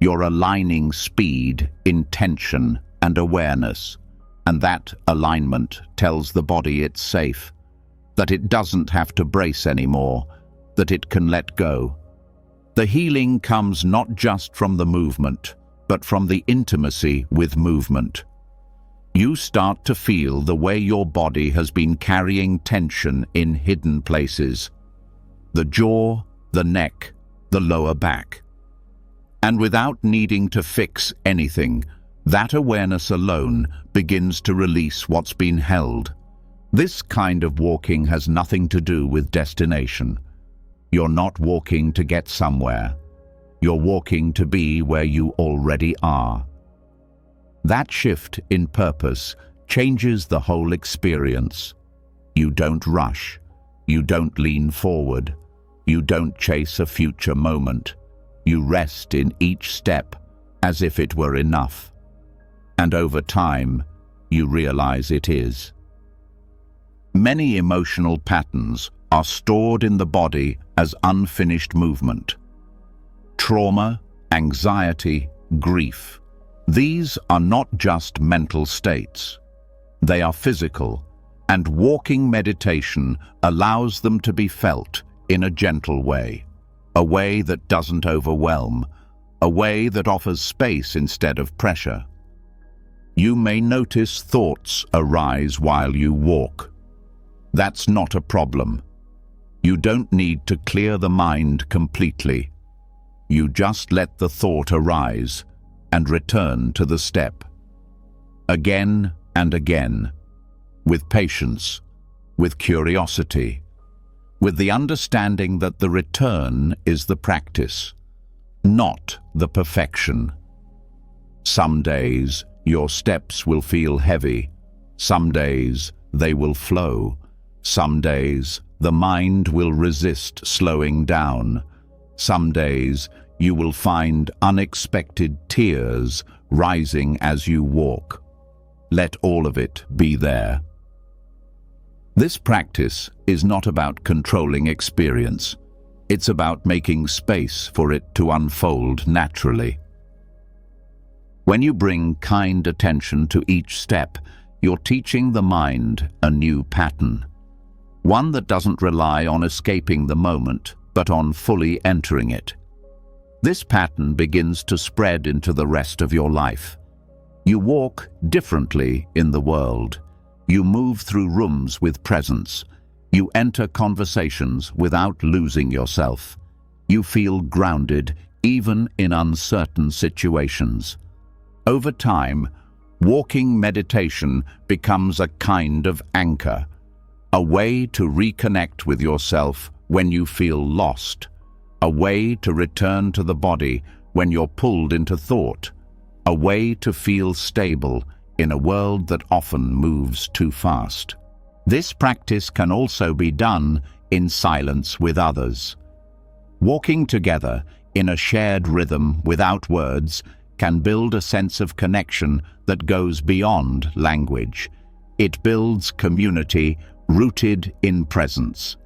You're aligning speed, intention, and awareness. And that alignment tells the body it's safe, that it doesn't have to brace anymore, that it can let go. The healing comes not just from the movement, but from the intimacy with movement. You start to feel the way your body has been carrying tension in hidden places. The jaw, the neck, the lower back. And without needing to fix anything, that awareness alone begins to release what's been held. This kind of walking has nothing to do with destination. You're not walking to get somewhere. You're walking to be where you already are. That shift in purpose changes the whole experience. You don't rush. You don't lean forward. You don't chase a future moment. You rest in each step as if it were enough. And over time, you realize it is. Many emotional patterns are stored in the body as unfinished movement. Trauma, anxiety, grief. These are not just mental states. They are physical, and walking meditation allows them to be felt in a gentle way, a way that doesn't overwhelm, a way that offers space instead of pressure. You may notice thoughts arise while you walk. That's not a problem. You don't need to clear the mind completely. You just let the thought arise and return to the step. Again and again, with patience, with curiosity, with the understanding that the return is the practice, not the perfection. Some days your steps will feel heavy, some days they will flow, some days the mind will resist slowing down, some days you will find unexpected tears rising as you walk. Let all of it be there. This practice is not about controlling experience. It's about making space for it to unfold naturally. When you bring kind attention to each step, you're teaching the mind a new pattern. One that doesn't rely on escaping the moment, but on fully entering it. This pattern begins to spread into the rest of your life. You walk differently in the world. You move through rooms with presence. You enter conversations without losing yourself. You feel grounded even in uncertain situations. Over time, walking meditation becomes a kind of anchor, a way to reconnect with yourself when you feel lost, a way to return to the body when you're pulled into thought, a way to feel stable in a world that often moves too fast. This practice can also be done in silence with others. Walking together in a shared rhythm without words can build a sense of connection that goes beyond language. It builds community rooted in presence.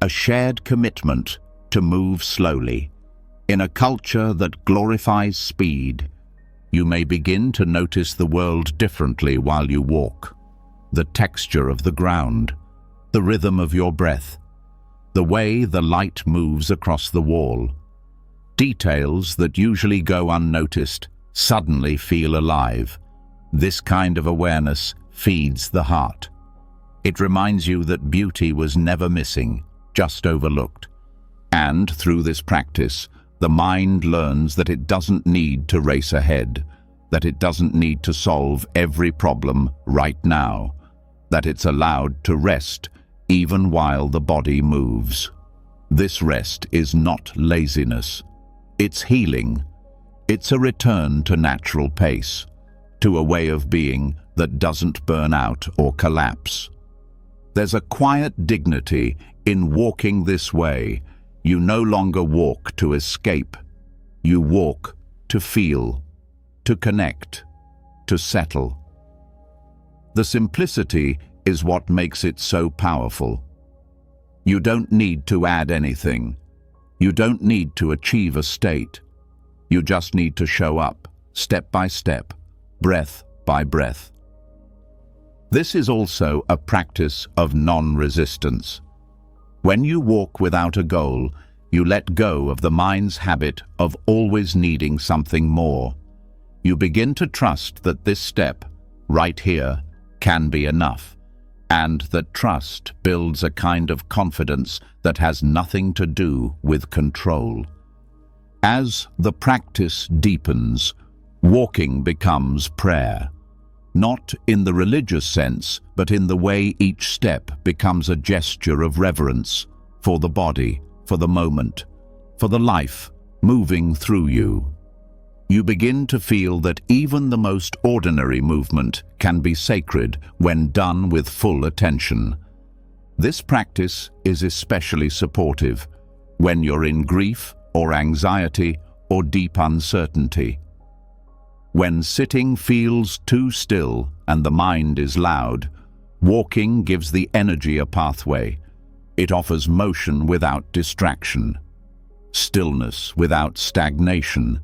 A shared commitment to move slowly. In a culture that glorifies speed, you may begin to notice the world differently while you walk. The texture of the ground, the rhythm of your breath, the way the light moves across the wall. Details that usually go unnoticed suddenly feel alive. This kind of awareness feeds the heart. It reminds you that beauty was never missing, just overlooked. And through this practice, the mind learns that it doesn't need to race ahead, that it doesn't need to solve every problem right now, that it's allowed to rest even while the body moves. This rest is not laziness. It's healing. It's a return to natural pace, to a way of being that doesn't burn out or collapse. There's a quiet dignity in walking this way. You no longer walk to escape. You walk to feel, to connect, to settle. The simplicity is what makes it so powerful. You don't need to add anything. You don't need to achieve a state. You just need to show up, step by step, breath by breath. This is also a practice of non-resistance. When you walk without a goal, you let go of the mind's habit of always needing something more. You begin to trust that this step, right here, can be enough, and that trust builds a kind of confidence that has nothing to do with control. As the practice deepens, walking becomes prayer, not in the religious sense, but in the way each step becomes a gesture of reverence for the body, for the moment, for the life moving through you. You begin to feel that even the most ordinary movement can be sacred when done with full attention. This practice is especially supportive when you're in grief or anxiety or deep uncertainty. When sitting feels too still and the mind is loud, walking gives the energy a pathway. It offers motion without distraction, stillness without stagnation.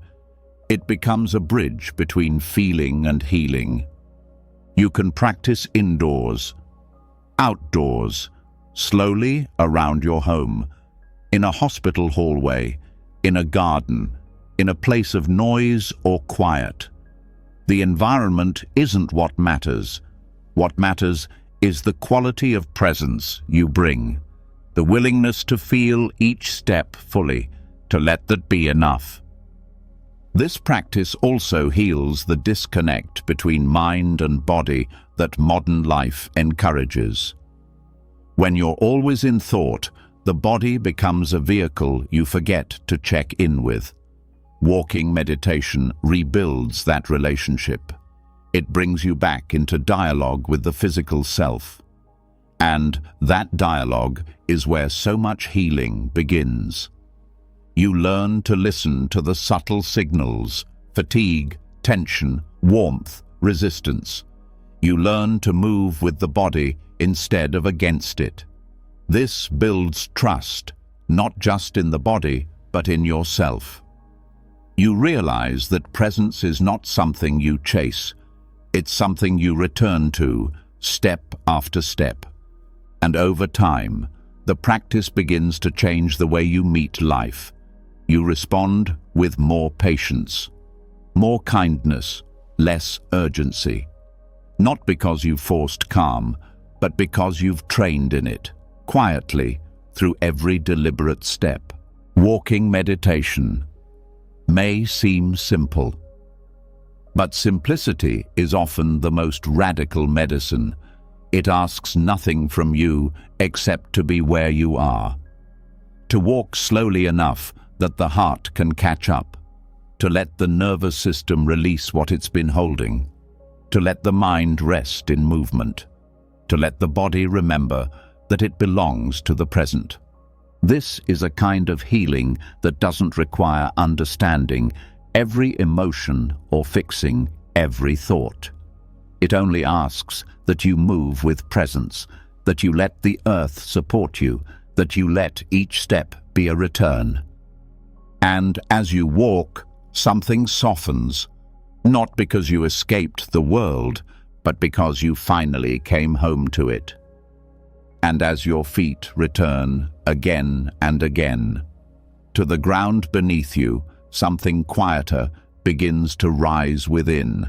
It becomes a bridge between feeling and healing. You can practice indoors, outdoors, slowly around your home, in a hospital hallway, in a garden, in a place of noise or quiet. The environment isn't what matters. What matters is the quality of presence you bring, the willingness to feel each step fully, to let that be enough. This practice also heals the disconnect between mind and body that modern life encourages. When you're always in thought, the body becomes a vehicle you forget to check in with. Walking meditation rebuilds that relationship. It brings you back into dialogue with the physical self. And that dialogue is where so much healing begins. You learn to listen to the subtle signals, fatigue, tension, warmth, resistance. You learn to move with the body instead of against it. This builds trust, not just in the body, but in yourself. You realize that presence is not something you chase. It's something you return to, step after step. And over time, the practice begins to change the way you meet life. You respond with more patience, more kindness, less urgency. Not because you've forced calm, but because you've trained in it, quietly, through every deliberate step. Walking meditation may seem simple, but simplicity is often the most radical medicine. It asks nothing from you except to be where you are, to walk slowly enough that the heart can catch up, to let the nervous system release what it's been holding, to let the mind rest in movement, to let the body remember that it belongs to the present. This is a kind of healing that doesn't require understanding every emotion or fixing every thought. It only asks that you move with presence, that you let the earth support you, that you let each step be a return. And as you walk, something softens, not because you escaped the world, but because you finally came home to it. And as your feet return again and again to the ground beneath you, something quieter begins to rise within,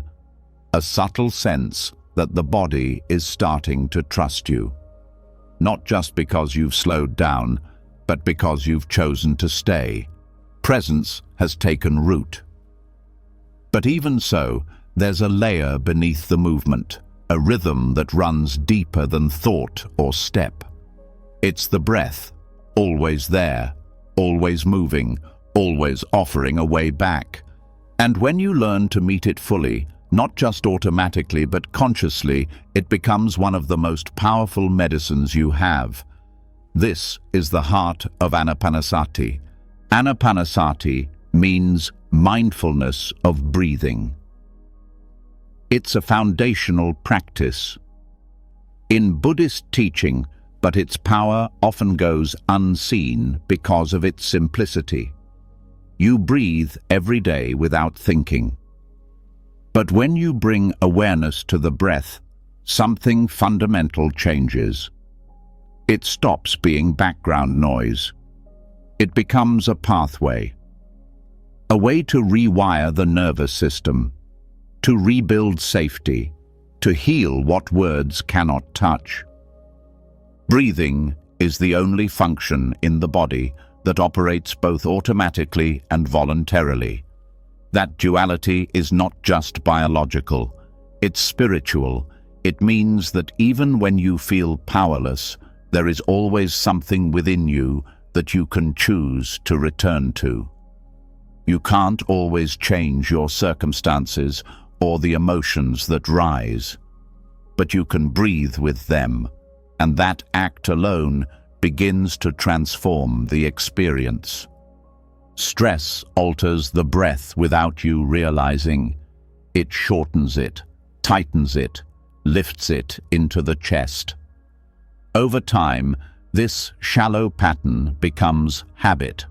a subtle sense that the body is starting to trust you, not just because you've slowed down, but because you've chosen to stay. Presence has taken root. But even so, there's a layer beneath the movement, a rhythm that runs deeper than thought or step. It's the breath, always there, always moving, always offering a way back. And when you learn to meet it fully, not just automatically but consciously, it becomes one of the most powerful medicines you have. This is the heart of Anapanasati. Anapanasati means mindfulness of breathing. It's a foundational practice in Buddhist teaching, but its power often goes unseen because of its simplicity. You breathe every day without thinking. But when you bring awareness to the breath, something fundamental changes. It stops being background noise. It becomes a pathway, a way to rewire the nervous system, to rebuild safety, to heal what words cannot touch. Breathing is the only function in the body that operates both automatically and voluntarily. That duality is not just biological, it's spiritual. It means that even when you feel powerless, there is always something within you that you can choose to return to. You can't always change your circumstances or the emotions that rise, but you can breathe with them, and that act alone begins to transform the experience. Stress alters the breath without you realizing. It shortens it, tightens it, lifts it into the chest. Over time, this shallow pattern becomes habit.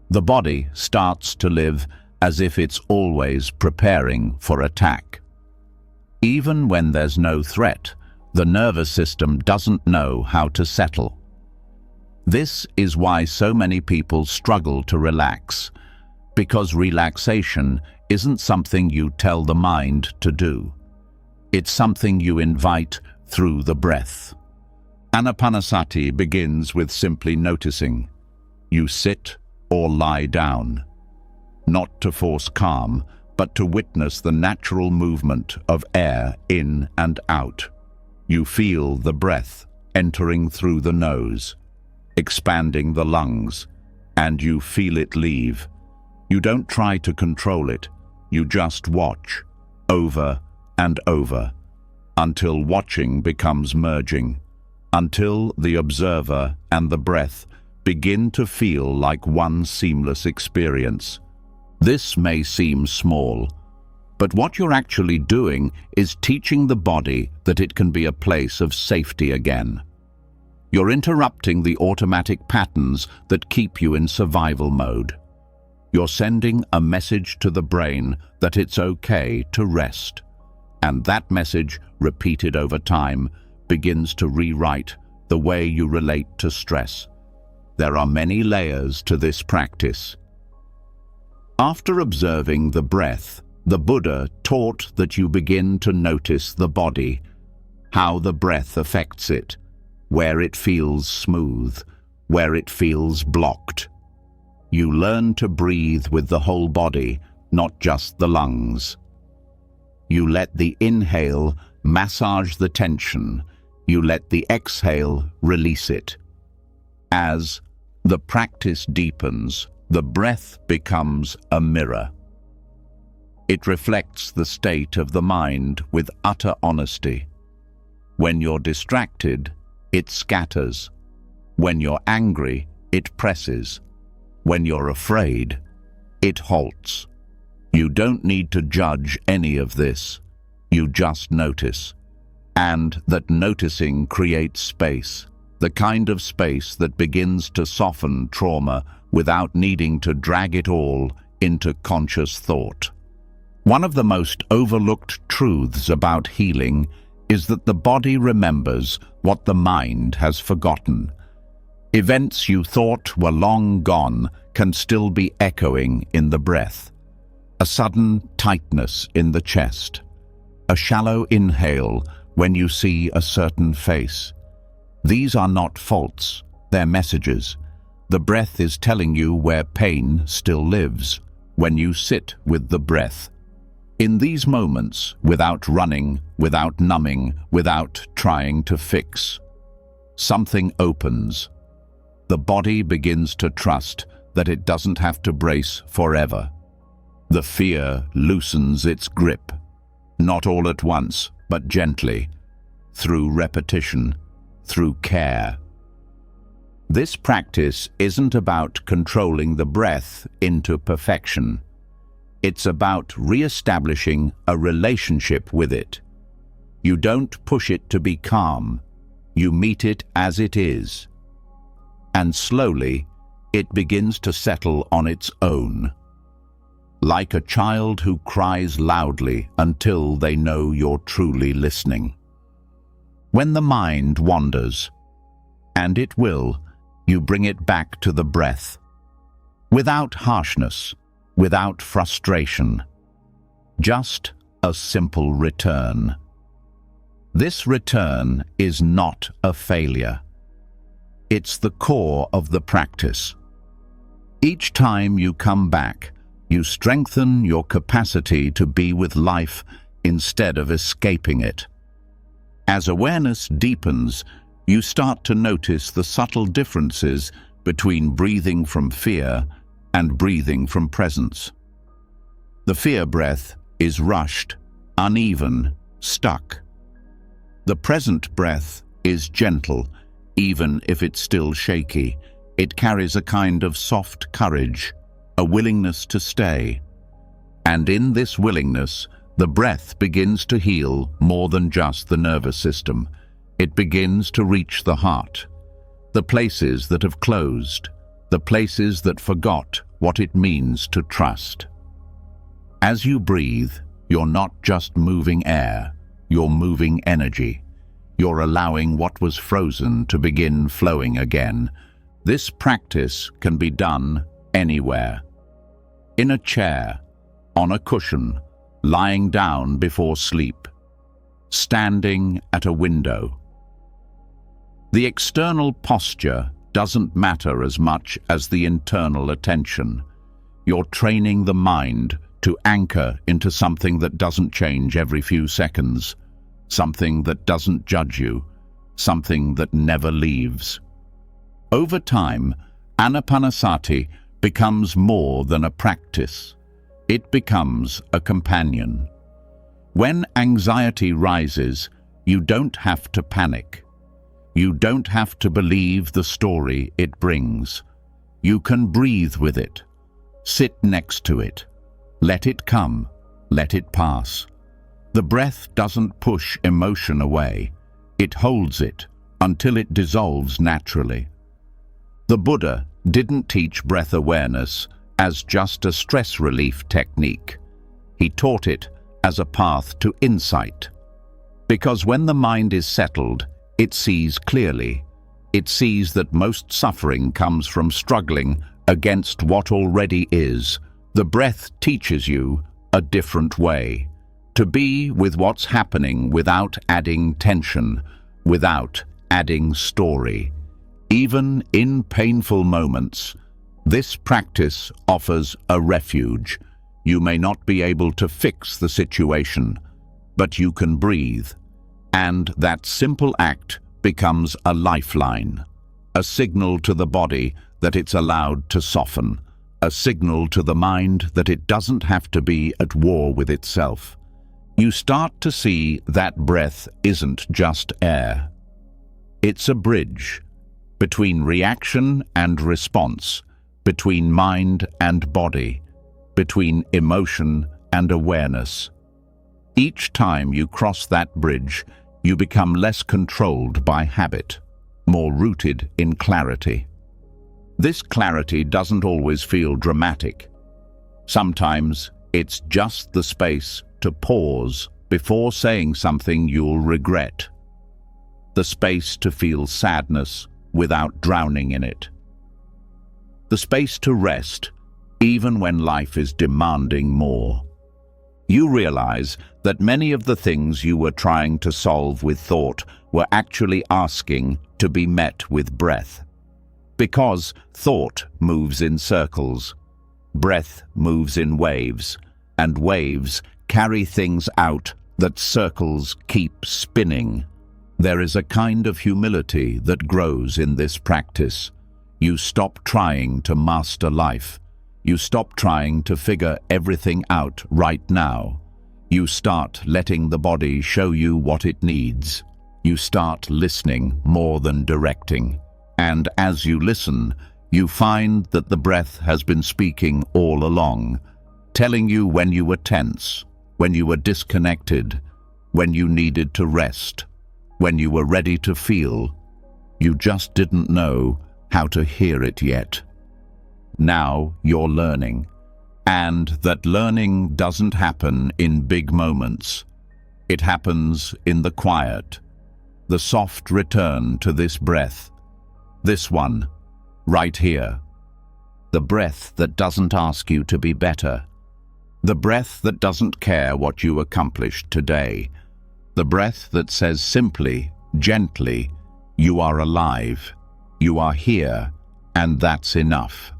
The body starts to live as if it's always preparing for attack. Even when there's no threat, the nervous system doesn't know how to settle. This is why so many people struggle to relax, because relaxation isn't something you tell the mind to do. It's something you invite through the breath. Anapanasati begins with simply noticing. You sit or lie down, not to force calm, but to witness the natural movement of air in and out. You feel the breath entering through the nose, expanding the lungs, and you feel it leave. You don't try to control it, you just watch, over and over, until watching becomes merging, until the observer and the breath begin to feel like one seamless experience. This may seem small, but what you're actually doing is teaching the body that it can be a place of safety again. You're interrupting the automatic patterns that keep you in survival mode. You're sending a message to the brain that it's okay to rest. And that message, repeated over time, begins to rewrite the way you relate to stress. There are many layers to this practice. After observing the breath, the Buddha taught that you begin to notice the body, how the breath affects it, where it feels smooth, where it feels blocked. You learn to breathe with the whole body, not just the lungs. You let the inhale massage the tension. You let the exhale release it. As the practice deepens, the breath becomes a mirror. It reflects the state of the mind with utter honesty. When you're distracted, it scatters. When you're angry, it presses. When you're afraid, it halts. You don't need to judge any of this. You just notice. And that noticing creates space, the kind of space that begins to soften trauma without needing to drag it all into conscious thought. One of the most overlooked truths about healing is that the body remembers what the mind has forgotten. Events you thought were long gone can still be echoing in the breath. A sudden tightness in the chest. A shallow inhale when you see a certain face. These are not faults, they're messages. The breath is telling you where pain still lives when you sit with the breath. In these moments, without running, without numbing, without trying to fix, something opens. The body begins to trust that it doesn't have to brace forever. The fear loosens its grip, not all at once, but gently, through repetition, through care. This practice isn't about controlling the breath into perfection. It's about re-establishing a relationship with it. You don't push it to be calm. You meet it as it is. And slowly, it begins to settle on its own. Like a child who cries loudly until they know you're truly listening. When the mind wanders, and it will, you bring it back to the breath. Without harshness, without frustration. Just a simple return. This return is not a failure. It's the core of the practice. Each time you come back, you strengthen your capacity to be with life instead of escaping it. As awareness deepens, you start to notice the subtle differences between breathing from fear and breathing from presence. The fear breath is rushed, uneven, stuck. The present breath is gentle, even if it's still shaky. It carries a kind of soft courage, a willingness to stay. And in this willingness, the breath begins to heal more than just the nervous system. It begins to reach the heart, the places that have closed, the places that forgot what it means to trust. As you breathe, you're not just moving air, you're moving energy. You're allowing what was frozen to begin flowing again. This practice can be done anywhere. In a chair, on a cushion, lying down before sleep, standing at a window. The external posture doesn't matter as much as the internal attention. You're training the mind to anchor into something that doesn't change every few seconds, something that doesn't judge you, something that never leaves. Over time, Anapanasati becomes more than a practice. It becomes a companion. When anxiety rises, you don't have to panic. You don't have to believe the story it brings. You can breathe with it, sit next to it, let it come, let it pass. The breath doesn't push emotion away. It holds it until it dissolves naturally. The Buddha didn't teach breath awareness as just a stress relief technique. He taught it as a path to insight. Because when the mind is settled, it sees clearly. It sees that most suffering comes from struggling against what already is. The breath teaches you a different way, to be with what's happening without adding tension, without adding story. Even in painful moments, this practice offers a refuge. You may not be able to fix the situation, but you can breathe. And that simple act becomes a lifeline, a signal to the body that it's allowed to soften, a signal to the mind that it doesn't have to be at war with itself. You start to see that breath isn't just air. It's a bridge between reaction and response, between mind and body, between emotion and awareness. Each time you cross that bridge, you become less controlled by habit, more rooted in clarity. This clarity doesn't always feel dramatic. Sometimes it's just the space to pause before saying something you'll regret. The space to feel sadness without drowning in it. The space to rest, even when life is demanding more. You realize that many of the things you were trying to solve with thought were actually asking to be met with breath. Because thought moves in circles, breath moves in waves, and waves carry things out that circles keep spinning. There is a kind of humility that grows in this practice. You stop trying to master life. You stop trying to figure everything out right now. You start letting the body show you what it needs. You start listening more than directing. And as you listen, you find that the breath has been speaking all along, telling you when you were tense, when you were disconnected, when you needed to rest, when you were ready to feel. You just didn't know how to hear it yet. Now you're learning, and that learning doesn't happen in big moments. It happens in the quiet, the soft return to this breath, this one, right here. The breath that doesn't ask you to be better. The breath that doesn't care what you accomplished today. The breath that says simply, gently, you are alive, you are here, and that's enough.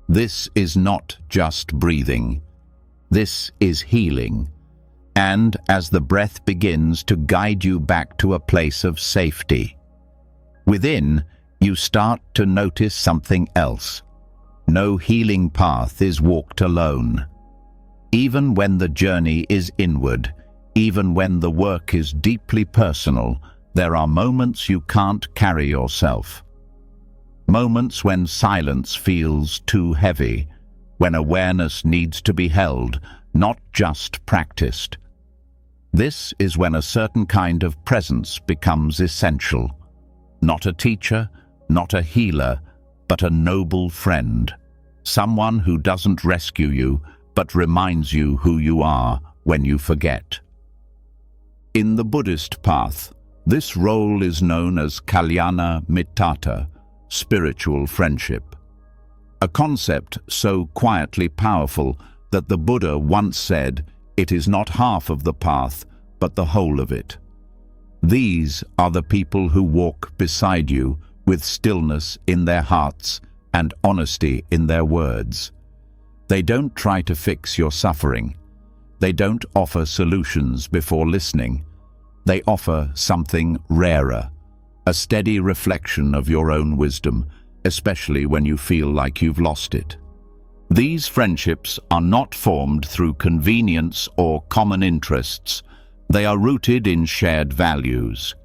This is not just breathing. This is healing. And as the breath begins to guide you back to a place of safety, within, you start to notice something else. No healing path is walked alone. Even when the journey is inward, even when the work is deeply personal, there are moments you can't carry yourself. Moments when silence feels too heavy, when awareness needs to be held, not just practiced. This is when a certain kind of presence becomes essential. Not a teacher, not a healer, but a noble friend. Someone who doesn't rescue you, but reminds you who you are when you forget. In the Buddhist path, this role is known as kalyana mittata, spiritual friendship. A concept so quietly powerful that the Buddha once said, it is not half of the path, but the whole of it. These are the people who walk beside you with stillness in their hearts and honesty in their words. They don't try to fix your suffering. They don't offer solutions before listening. They offer something rarer, a steady reflection of your own wisdom, especially when you feel like you've lost it. These friendships are not formed through convenience or common interests. They are rooted in shared values.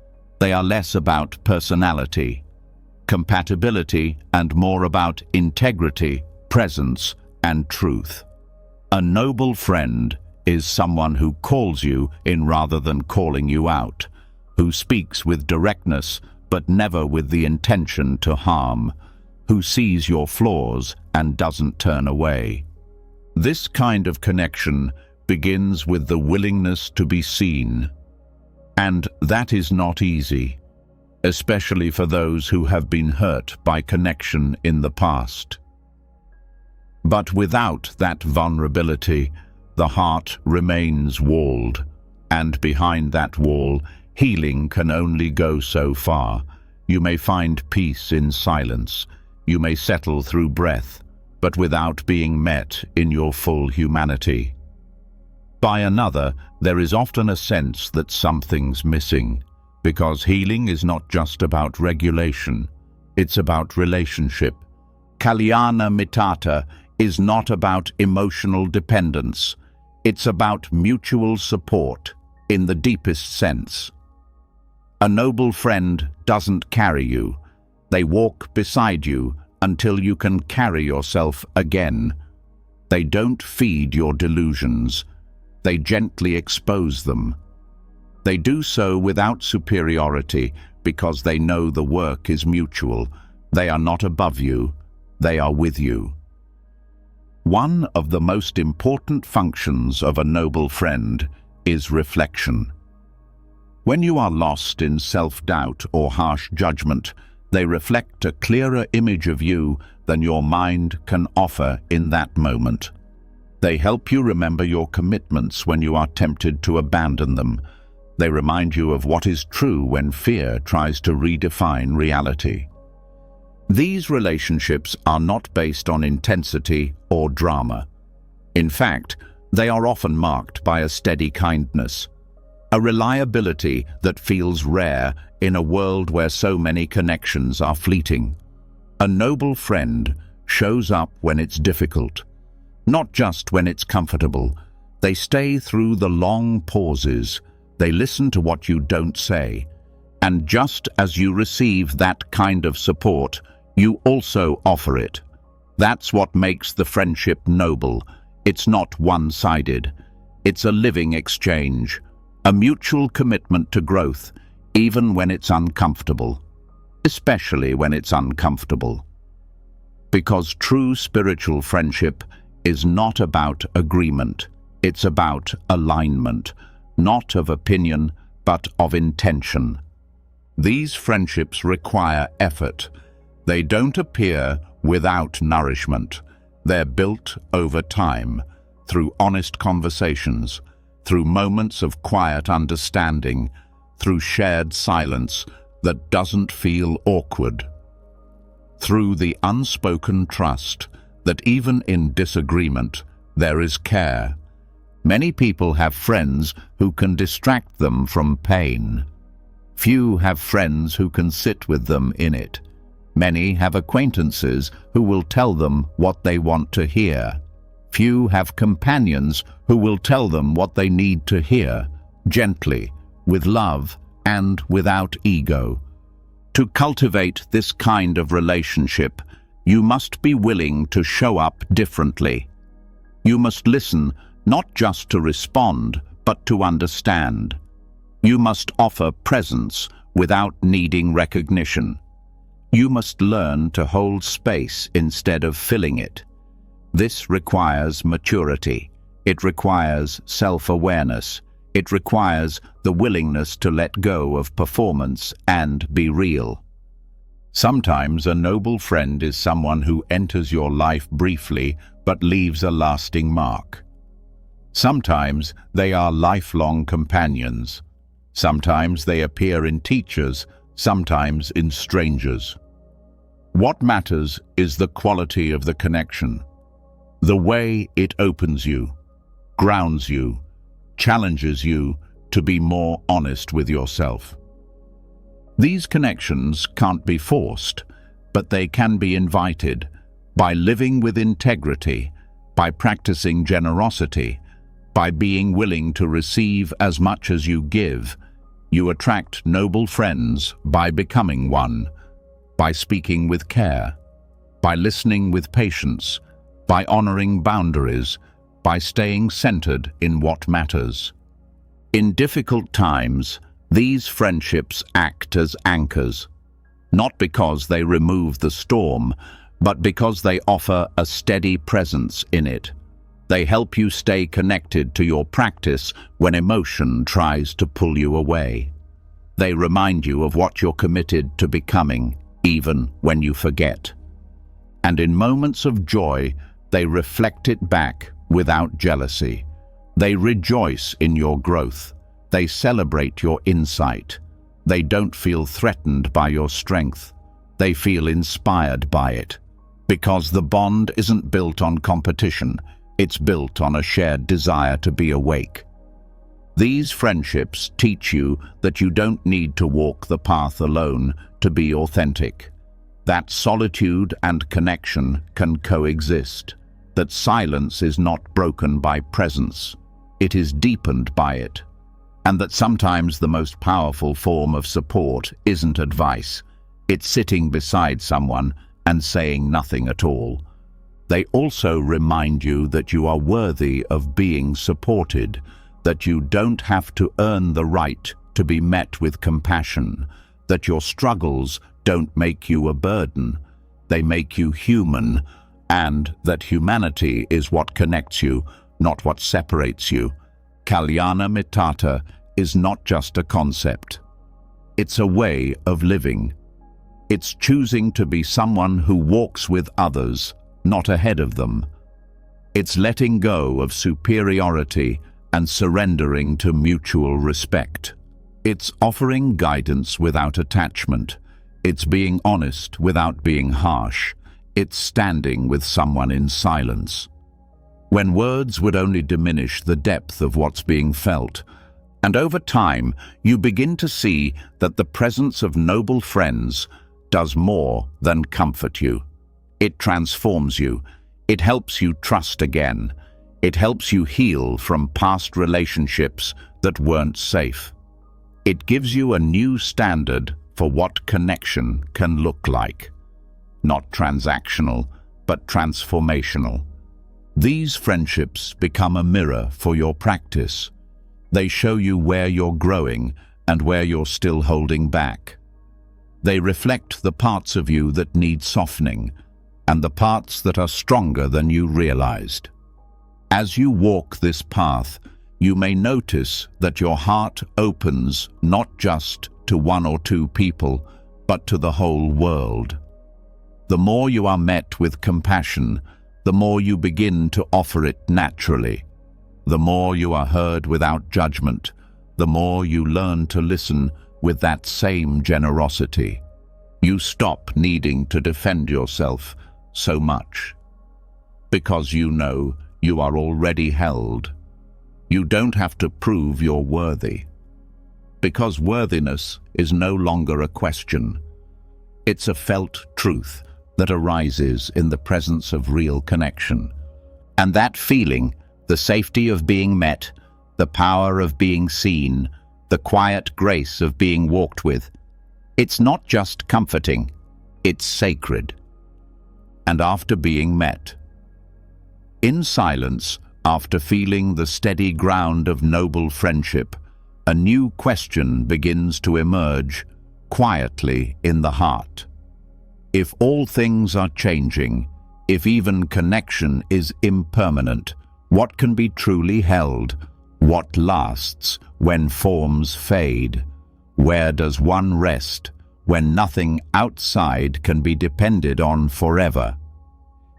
They are less about personality, compatibility, and more about integrity, presence, and truth. A noble friend is someone who calls you in rather than calling you out, who speaks with directness but never with the intention to harm, who sees your flaws and doesn't turn away. This kind of connection begins with the willingness to be seen. And that is not easy, especially for those who have been hurt by connection in the past. But without that vulnerability, the heart remains walled, and behind that wall, healing can only go so far. You may find peace in silence, you may settle through breath, but without being met in your full humanity. By another, there is often a sense that something's missing, because healing is not just about regulation, it's about relationship. Kalyana Mitata is not about emotional dependence, it's about mutual support in the deepest sense. A noble friend doesn't carry you, they walk beside you until you can carry yourself again. They don't feed your delusions, they gently expose them. They do so without superiority because they know the work is mutual. They are not above you, they are with you. One of the most important functions of a noble friend is reflection. When you are lost in self-doubt or harsh judgment, they reflect a clearer image of you than your mind can offer in that moment. They help you remember your commitments when you are tempted to abandon them. They remind you of what is true when fear tries to redefine reality. These relationships are not based on intensity or drama. In fact, they are often marked by a steady kindness, a reliability that feels rare in a world where so many connections are fleeting. A noble friend shows up when it's difficult, not just when it's comfortable. They stay through the long pauses. They listen to what you don't say. And just as you receive that kind of support, you also offer it. That's what makes the friendship noble. It's not one-sided. It's a living exchange, a mutual commitment to growth, even when it's uncomfortable, especially when it's uncomfortable. Because true spiritual friendship is not about agreement, it's about alignment, not of opinion, but of intention. These friendships require effort. They don't appear without nourishment. They're built over time, through honest conversations, through moments of quiet understanding, through shared silence that doesn't feel awkward, through the unspoken trust that even in disagreement there is care. Many people have friends who can distract them from pain. Few have friends who can sit with them in it. Many have acquaintances who will tell them what they want to hear. Few have companions who will tell them what they need to hear, gently, with love, and without ego. To cultivate this kind of relationship, you must be willing to show up differently. You must listen not just to respond, but to understand. You must offer presence without needing recognition. You must learn to hold space instead of filling it. This requires maturity. It requires self-awareness. It requires the willingness to let go of performance and be real. Sometimes a noble friend is someone who enters your life briefly but leaves a lasting mark. Sometimes they are lifelong companions. Sometimes they appear in teachers, sometimes in strangers. What matters is the quality of the connection, the way it opens you, grounds you, challenges you to be more honest with yourself. These connections can't be forced, but they can be invited by living with integrity, by practicing generosity, by being willing to receive as much as you give. You attract noble friends by becoming one, by speaking with care, by listening with patience, by honoring boundaries, by staying centered in what matters. In difficult times, these friendships act as anchors, not because they remove the storm, but because they offer a steady presence in it. They help you stay connected to your practice when emotion tries to pull you away. They remind you of what you're committed to becoming, even when you forget. And in moments of joy, they reflect it back without jealousy. They rejoice in your growth. They celebrate your insight. They don't feel threatened by your strength. They feel inspired by it. Because the bond isn't built on competition, it's built on a shared desire to be awake. These friendships teach you that you don't need to walk the path alone to be authentic. That solitude and connection can coexist. That silence is not broken by presence. It is deepened by it. And that sometimes the most powerful form of support isn't advice. It's sitting beside someone and saying nothing at all. They also remind you that you are worthy of being supported, that you don't have to earn the right to be met with compassion, that your struggles don't make you a burden, they make you human, and that humanity is what connects you, not what separates you. Kalyana Mittata is not just a concept. It's a way of living. It's choosing to be someone who walks with others, not ahead of them. It's letting go of superiority and surrendering to mutual respect. It's offering guidance without attachment. It's being honest without being harsh. It's standing with someone in silence. When words would only diminish the depth of what's being felt. And over time, you begin to see that the presence of noble friends does more than comfort you. It transforms you. It helps you trust again. It helps you heal from past relationships that weren't safe. It gives you a new standard for what connection can look like. Not transactional, but transformational. These friendships become a mirror for your practice. They show you where you're growing and where you're still holding back. They reflect the parts of you that need softening and the parts that are stronger than you realized. As you walk this path, you may notice that your heart opens not just to one or two people, but to the whole world. The more you are met with compassion, the more you begin to offer it naturally. The more you are heard without judgment, the more you learn to listen with that same generosity. You stop needing to defend yourself so much, because you know you are already held. You don't have to prove you're worthy, because worthiness is no longer a question. It's a felt truth that arises in the presence of real connection. And that feeling, the safety of being met, the power of being seen, the quiet grace of being walked with, it's not just comforting, it's sacred. And after being met, in silence, after feeling the steady ground of noble friendship, a new question begins to emerge quietly in the heart. If all things are changing, if even connection is impermanent, what can be truly held? What lasts when forms fade? Where does one rest when nothing outside can be depended on forever?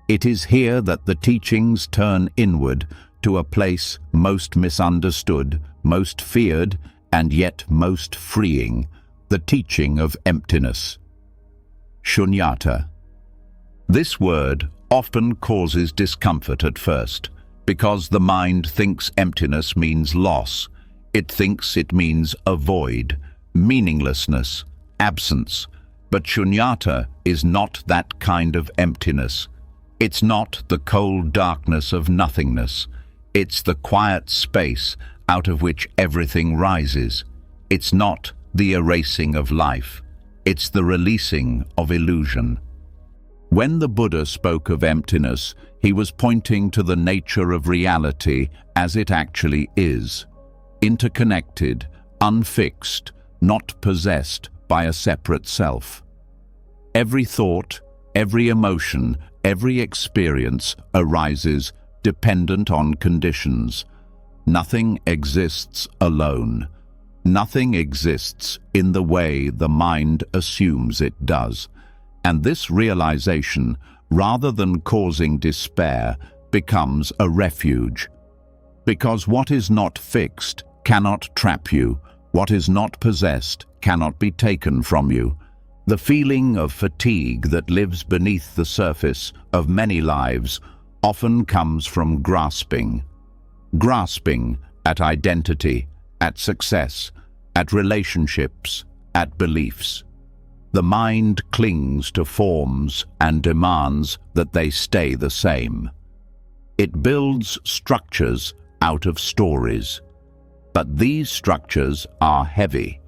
It is here that the teachings turn inward to a place most misunderstood, most feared, and yet most freeing, the teaching of emptiness. Shunyata. This word often causes discomfort at first, because the mind thinks emptiness means loss. It thinks it means a void, meaninglessness, absence. But shunyata is not that kind of emptiness. It's not the cold darkness of nothingness. It's the quiet space out of which everything rises. It's not the erasing of life. It's the releasing of illusion. When the Buddha spoke of emptiness, he was pointing to the nature of reality as it actually is, interconnected, unfixed, not possessed by a separate self. Every thought, every emotion, every experience arises dependent on conditions. Nothing exists alone. Nothing exists in the way the mind assumes it does, and this realization, rather than causing despair, becomes a refuge. Because what is not fixed cannot trap you, what is not possessed cannot be taken from you. The feeling of fatigue that lives beneath the surface of many lives often comes from grasping. Grasping at identity, at success, at relationships, at beliefs. The mind clings to forms and demands that they stay the same. It builds structures out of stories. But these structures are heavy,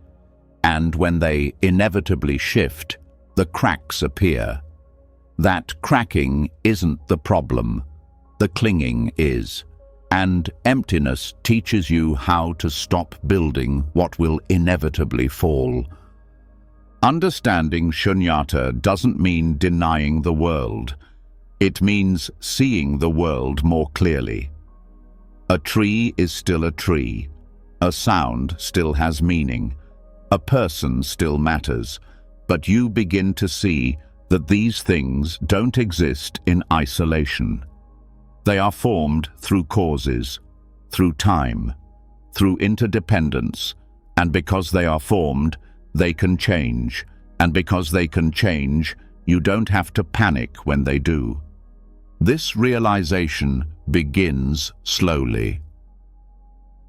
and when they inevitably shift, the cracks appear. That cracking isn't the problem, the clinging is. And emptiness teaches you how to stop building what will inevitably fall. Understanding shunyata doesn't mean denying the world. It means seeing the world more clearly. A tree is still a tree. A sound still has meaning. A person still matters. But you begin to see that these things don't exist in isolation. They are formed through causes, through time, through interdependence, and because they are formed, they can change, and because they can change, you don't have to panic when they do. This realization begins slowly.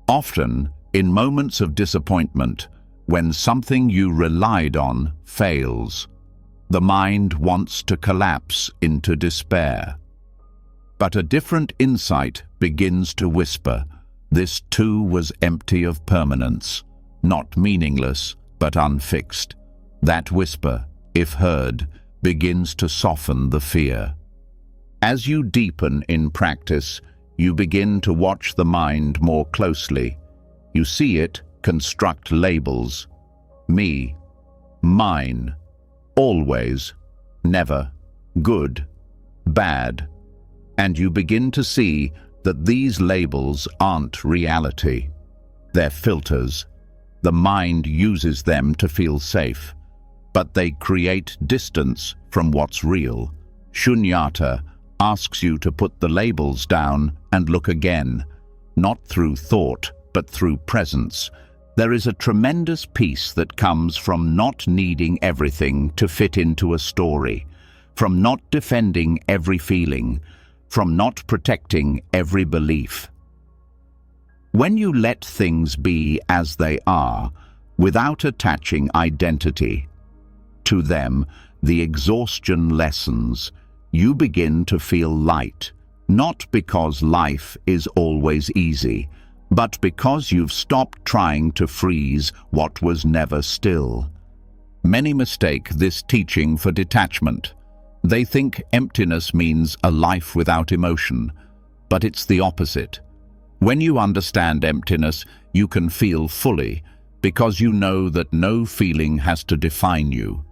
Often, in moments of disappointment, when something you relied on fails, the mind wants to collapse into despair. But a different insight begins to whisper, this too was empty of permanence, not meaningless, but unfixed. That whisper, if heard, begins to soften the fear. As you deepen in practice, you begin to watch the mind more closely. You see it construct labels. Me, mine, always, never, good, bad. And you begin to see that these labels aren't reality. They're filters. The mind uses them to feel safe, but they create distance from what's real. Shunyata asks you to put the labels down and look again, not through thought, but through presence. There is a tremendous peace that comes from not needing everything to fit into a story, from not defending every feeling, from not protecting every belief. When you let things be as they are, without attaching identity to them, the exhaustion lessens. You begin to feel light, not because life is always easy, but because you've stopped trying to freeze what was never still. Many mistake this teaching for detachment. They think emptiness means a life without emotion, but it's the opposite. When you understand emptiness, you can feel fully, because you know that no feeling has to define you.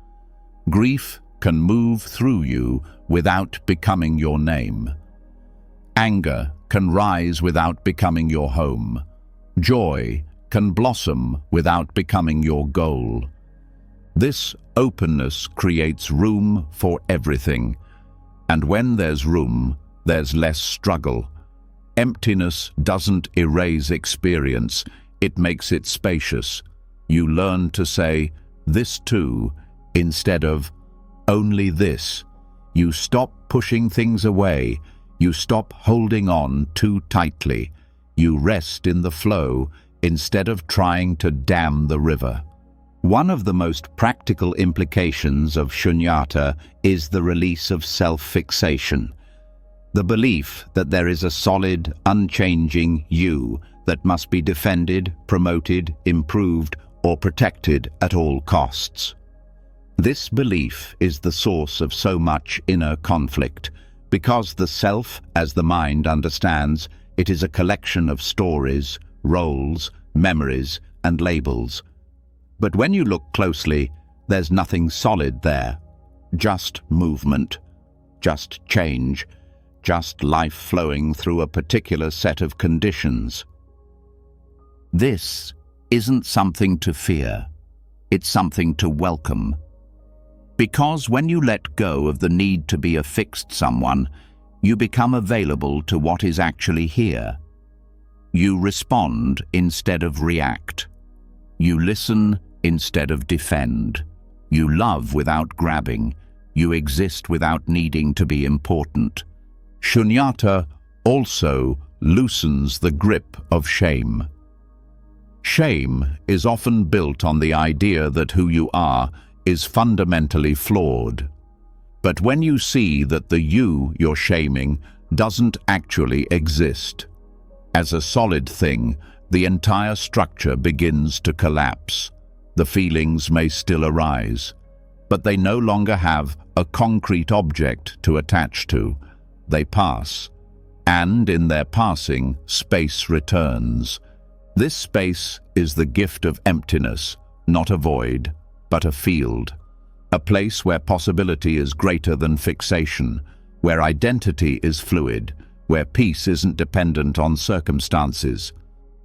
Grief can move through you without becoming your name. Anger can rise without becoming your home. Joy can blossom without becoming your goal. This openness creates room for everything, and when there's room, there's less struggle. Emptiness doesn't erase experience, it makes it spacious. You learn to say, this too, instead of only this. You stop pushing things away, you stop holding on too tightly. You rest in the flow instead of trying to dam the river. One of the most practical implications of shunyata is the release of self-fixation. The belief that there is a solid, unchanging you that must be defended, promoted, improved, or protected at all costs. This belief is the source of so much inner conflict, because the self, as the mind understands, it is a collection of stories, roles, memories, and labels. But when you look closely, there's nothing solid there. Just movement, just change, just life flowing through a particular set of conditions. This isn't something to fear. It's something to welcome. Because when you let go of the need to be a fixed someone, you become available to what is actually here. You respond instead of react. You listen instead of defend. You love without grabbing. You exist without needing to be important. Shunyata also loosens the grip of shame. Shame is often built on the idea that who you are is fundamentally flawed. But when you see that the you you're shaming doesn't actually exist, as a solid thing, the entire structure begins to collapse. The feelings may still arise, but they no longer have a concrete object to attach to. They pass, and in their passing, space returns. This space is the gift of emptiness, not a void, but a field. A place where possibility is greater than fixation, where identity is fluid, where peace isn't dependent on circumstances.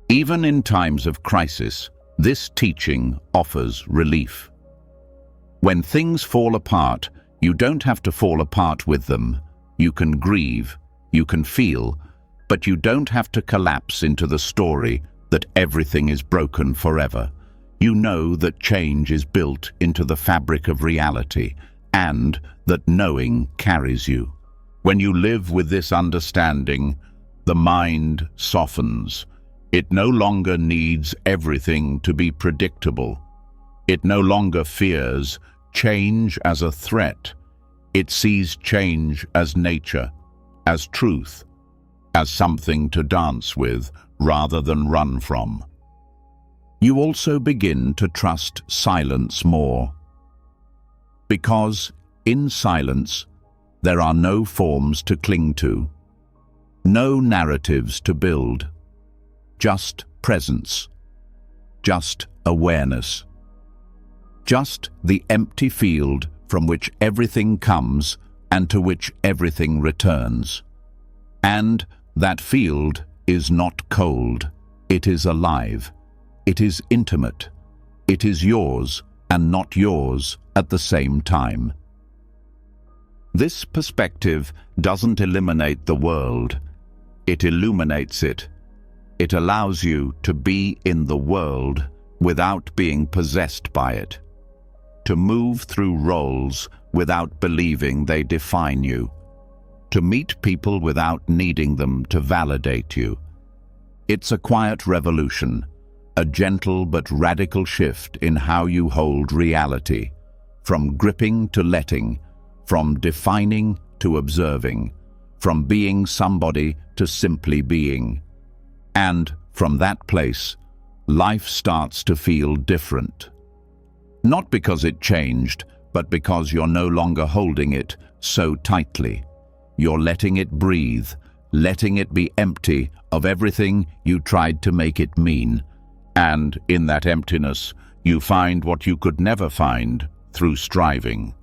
Even in times of crisis, this teaching offers relief. When things fall apart, you don't have to fall apart with them. You can grieve, you can feel, but you don't have to collapse into the story that everything is broken forever. You know that change is built into the fabric of reality, and that knowing carries you. When you live with this understanding, the mind softens. It no longer needs everything to be predictable. It no longer fears change as a threat. It sees change as nature, as truth, as something to dance with rather than run from. You also begin to trust silence more. Because in silence, there are no forms to cling to, no narratives to build, just presence, just awareness, just the empty field from which everything comes and to which everything returns. And that field is not cold, it is alive, it is intimate, it is yours and not yours at the same time. This perspective doesn't eliminate the world, it illuminates it. It allows you to be in the world without being possessed by it, to move through roles without believing they define you, to meet people without needing them to validate you. It's a quiet revolution, a gentle but radical shift in how you hold reality, from gripping to letting, from defining to observing, from being somebody to simply being. And from that place, life starts to feel different. Not because it changed, but because you're no longer holding it so tightly. You're letting it breathe, letting it be empty of everything you tried to make it mean. And in that emptiness, you find what you could never find through striving.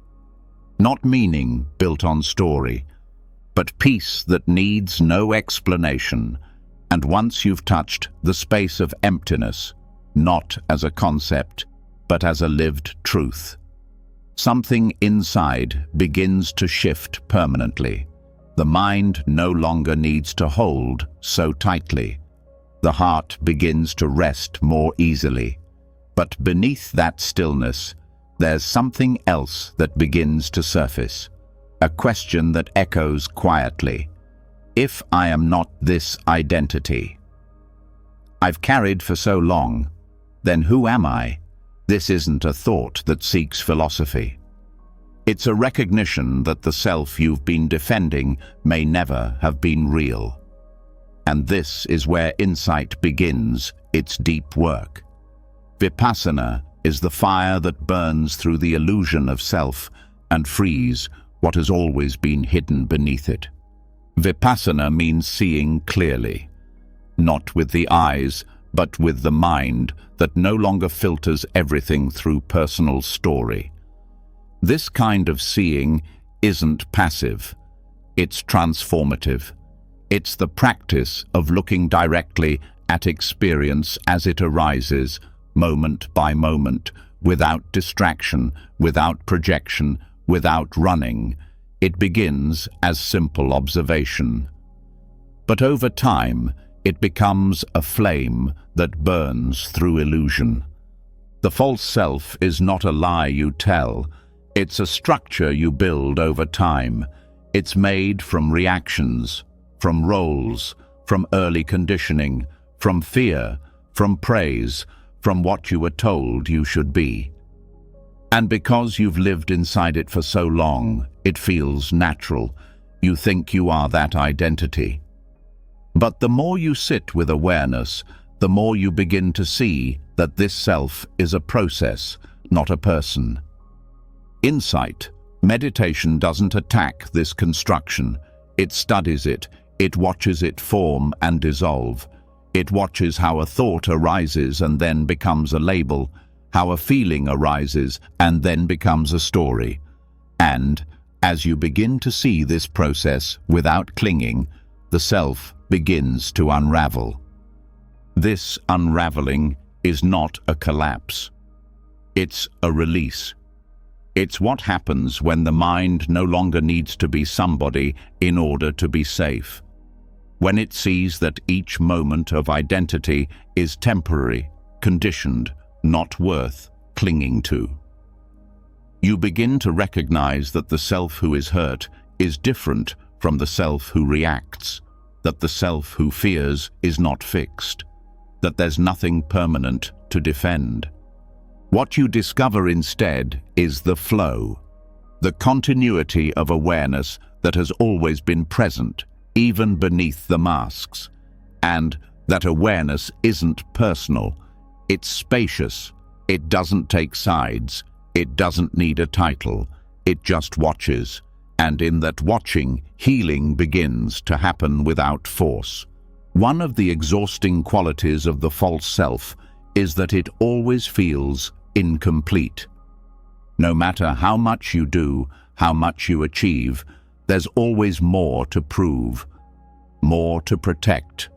Not meaning built on story, but peace that needs no explanation. And once you've touched the space of emptiness, not as a concept, but as a lived truth, something inside begins to shift permanently. The mind no longer needs to hold so tightly. The heart begins to rest more easily. But beneath that stillness, there's something else that begins to surface. A question that echoes quietly. If I am not this identity I've carried for so long, then who am I? This isn't a thought that seeks philosophy. It's a recognition that the self you've been defending may never have been real. And this is where insight begins its deep work. Vipassana is the fire that burns through the illusion of self and frees what has always been hidden beneath it. Vipassana means seeing clearly, not with the eyes, but with the mind that no longer filters everything through personal story. This kind of seeing isn't passive, it's transformative. It's the practice of looking directly at experience as it arises, moment by moment, without distraction, without projection, without running. It begins as simple observation. But over time, it becomes a flame that burns through illusion. The false self is not a lie you tell. It's a structure you build over time. It's made from reactions, from roles, from early conditioning, from fear, from praise, from what you were told you should be. And because you've lived inside it for so long, it feels natural. You think you are that identity. But the more you sit with awareness, the more you begin to see that this self is a process, not a person. Insight, meditation doesn't attack this construction. It studies it. It watches it form and dissolve. It watches how a thought arises and then becomes a label, how a feeling arises and then becomes a story. And as you begin to see this process without clinging, the self begins to unravel. This unraveling is not a collapse. It's a release. It's what happens when the mind no longer needs to be somebody in order to be safe. When it sees that each moment of identity is temporary, conditioned, not worth clinging to. You begin to recognize that the self who is hurt is different from the self who reacts, that the self who fears is not fixed, that there's nothing permanent to defend. What you discover instead is the flow, the continuity of awareness that has always been present, even beneath the masks, and that awareness isn't personal. It's spacious. It doesn't take sides. It doesn't need a title. It just watches. And in that watching, healing begins to happen without force. One of the exhausting qualities of the false self is that it always feels incomplete. No matter how much you do, how much you achieve, there's always more to prove, more to protect,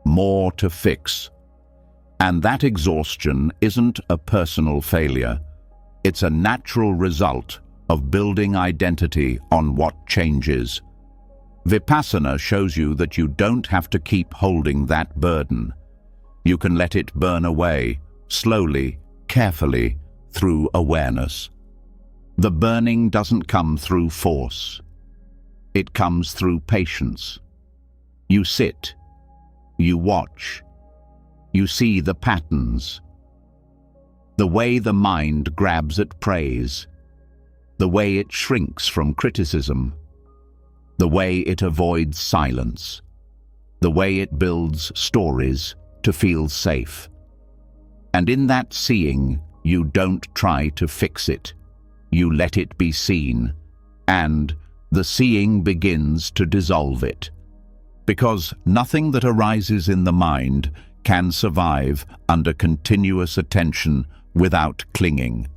more to fix. And that exhaustion isn't a personal failure. It's a natural result of building identity on what changes. Vipassana shows you that you don't have to keep holding that burden. You can let it burn away, slowly, carefully, through awareness. The burning doesn't come through force. It comes through patience. You sit, you watch, you see the patterns, the way the mind grabs at praise, the way it shrinks from criticism, the way it avoids silence, the way it builds stories to feel safe. And in that seeing, you don't try to fix it. You let it be seen, and the seeing begins to dissolve it. Because nothing that arises in the mind can survive under continuous attention without clinging.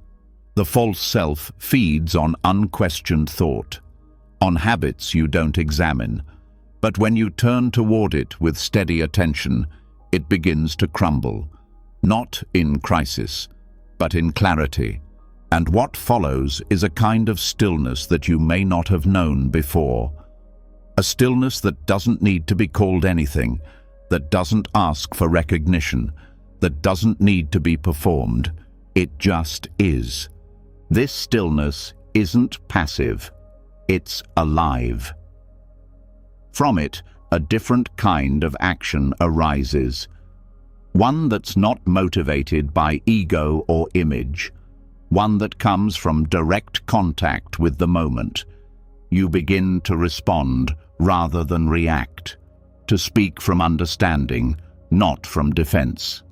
The false self feeds on unquestioned thought, on habits you don't examine. But when you turn toward it with steady attention, it begins to crumble, not in crisis, but in clarity. And what follows is a kind of stillness that you may not have known before. A stillness that doesn't need to be called anything, that doesn't ask for recognition, that doesn't need to be performed. It just is. This stillness isn't passive. It's alive. From it, a different kind of action arises. One that's not motivated by ego or image. One that comes from direct contact with the moment. You begin to respond rather than react, to speak from understanding, not from defense.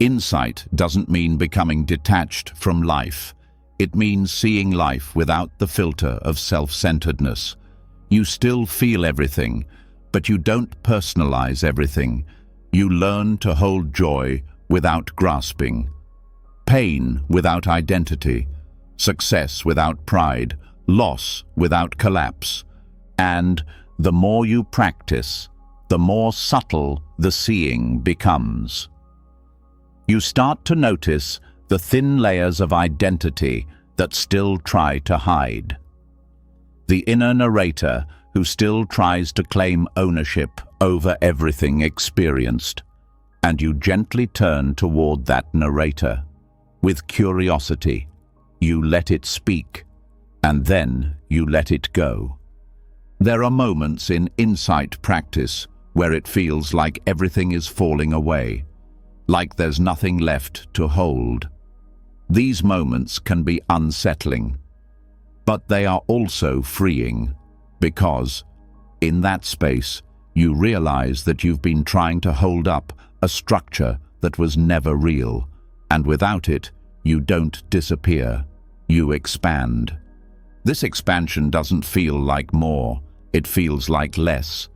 Insight doesn't mean becoming detached from life. It means seeing life without the filter of self-centeredness. You still feel everything, but you don't personalize everything. You learn to hold joy without grasping, pain without identity, success without pride, loss without collapse. And the more you practice, the more subtle the seeing becomes. You start to notice the thin layers of identity that still try to hide. The inner narrator who still tries to claim ownership over everything experienced, and you gently turn toward that narrator. With curiosity, you let it speak, and then you let it go. There are moments in insight practice where it feels like everything is falling away, like there's nothing left to hold. These moments can be unsettling, but they are also freeing, because in that space you realize that you've been trying to hold up a structure that was never real, and without it, you don't disappear, you expand. This expansion doesn't feel like more, it feels like less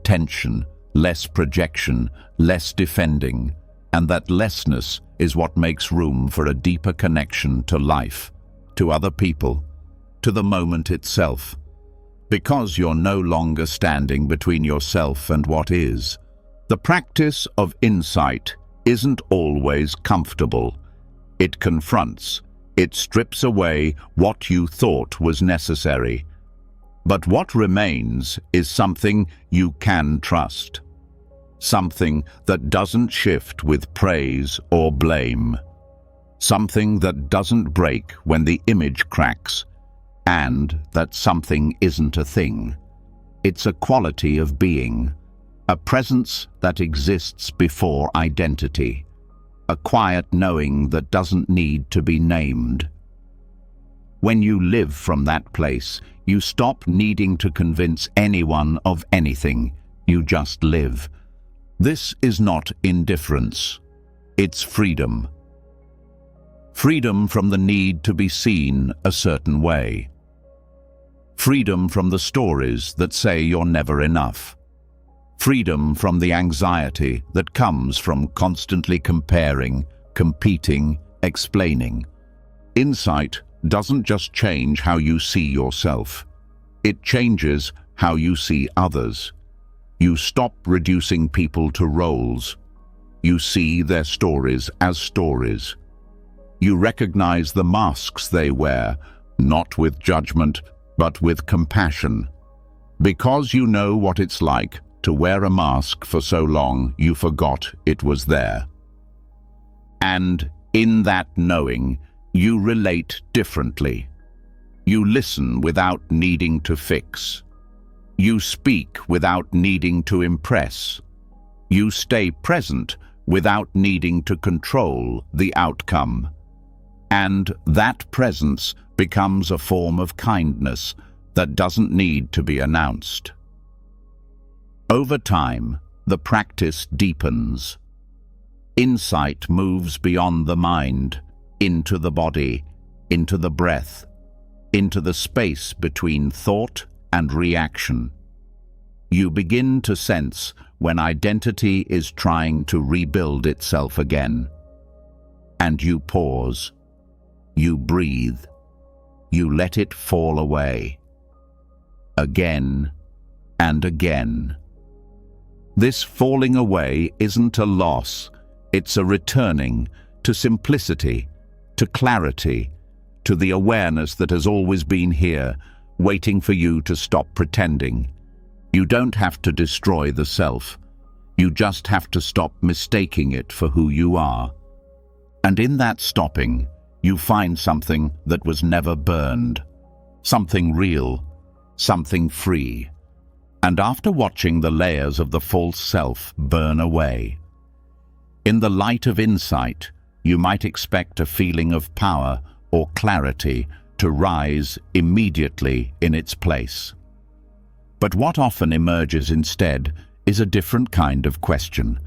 tension, less projection, less defending, and that lessness is what makes room for a deeper connection to life, to other people, to the moment itself. Because you're no longer standing between yourself and what is. The practice of insight isn't always comfortable. It confronts, it strips away what you thought was necessary. But what remains is something you can trust. Something that doesn't shift with praise or blame. Something that doesn't break when the image cracks, and that something isn't a thing. It's a quality of being, a presence that exists before identity, a quiet knowing that doesn't need to be named. When you live from that place, you stop needing to convince anyone of anything. You just live. This is not indifference. It's freedom. Freedom from the need to be seen a certain way. Freedom from the stories that say you're never enough. Freedom from the anxiety that comes from constantly comparing, competing, explaining. Insight doesn't just change how you see yourself. It changes how you see others. You stop reducing people to roles. You see their stories as stories. You recognize the masks they wear, not with judgment, but with compassion. Because you know what it's like to wear a mask for so long you forgot it was there. And in that knowing, you relate differently. You listen without needing to fix. You speak without needing to impress. You stay present without needing to control the outcome. And that presence becomes a form of kindness that doesn't need to be announced. Over time, the practice deepens. Insight moves beyond the mind, into the body, into the breath, into the space between thought and reaction. You begin to sense when identity is trying to rebuild itself again. And you pause. You breathe. You let it fall away. Again and again. This falling away isn't a loss, it's a returning to simplicity, to clarity, to the awareness that has always been here, waiting for you to stop pretending. You don't have to destroy the self. You just have to stop mistaking it for who you are. And in that stopping, you find something that was never burned, something real, something free. And after watching the layers of the false self burn away, in the light of insight, you might expect a feeling of power or clarity to rise immediately in its place. But what often emerges instead is a different kind of question.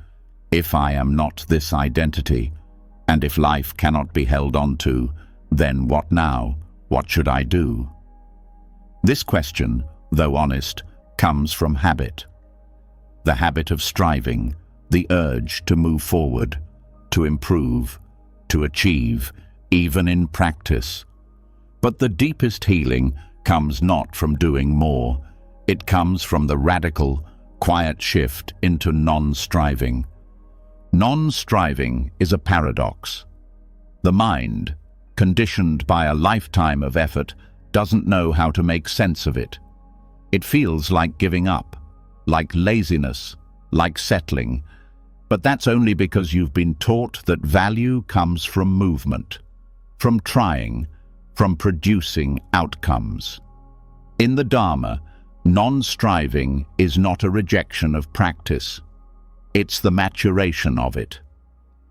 If I am not this identity, and if life cannot be held on to, then what now? What should I do? This question, though honest, comes from habit. The habit of striving, the urge to move forward, to improve, to achieve, even in practice. But the deepest healing comes not from doing more. It comes from the radical, quiet shift into non-striving. Non-striving is a paradox. The mind, conditioned by a lifetime of effort, doesn't know how to make sense of it. It feels like giving up, like laziness, like settling. But that's only because you've been taught that value comes from movement, from trying, from producing outcomes. In the Dharma, non-striving is not a rejection of practice. It's the maturation of it.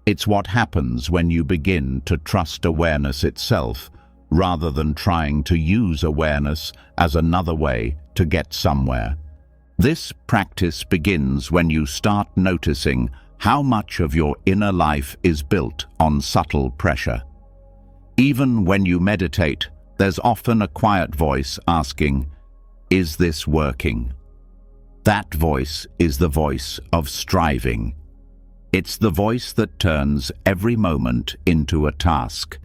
It's what happens when you begin to trust awareness itself, rather than trying to use awareness as another way to get somewhere. This practice begins when you start noticing how much of your inner life is built on subtle pressure. Even when you meditate, there's often a quiet voice asking, "Is this working?" That voice is the voice of striving. It's the voice that turns every moment into a task,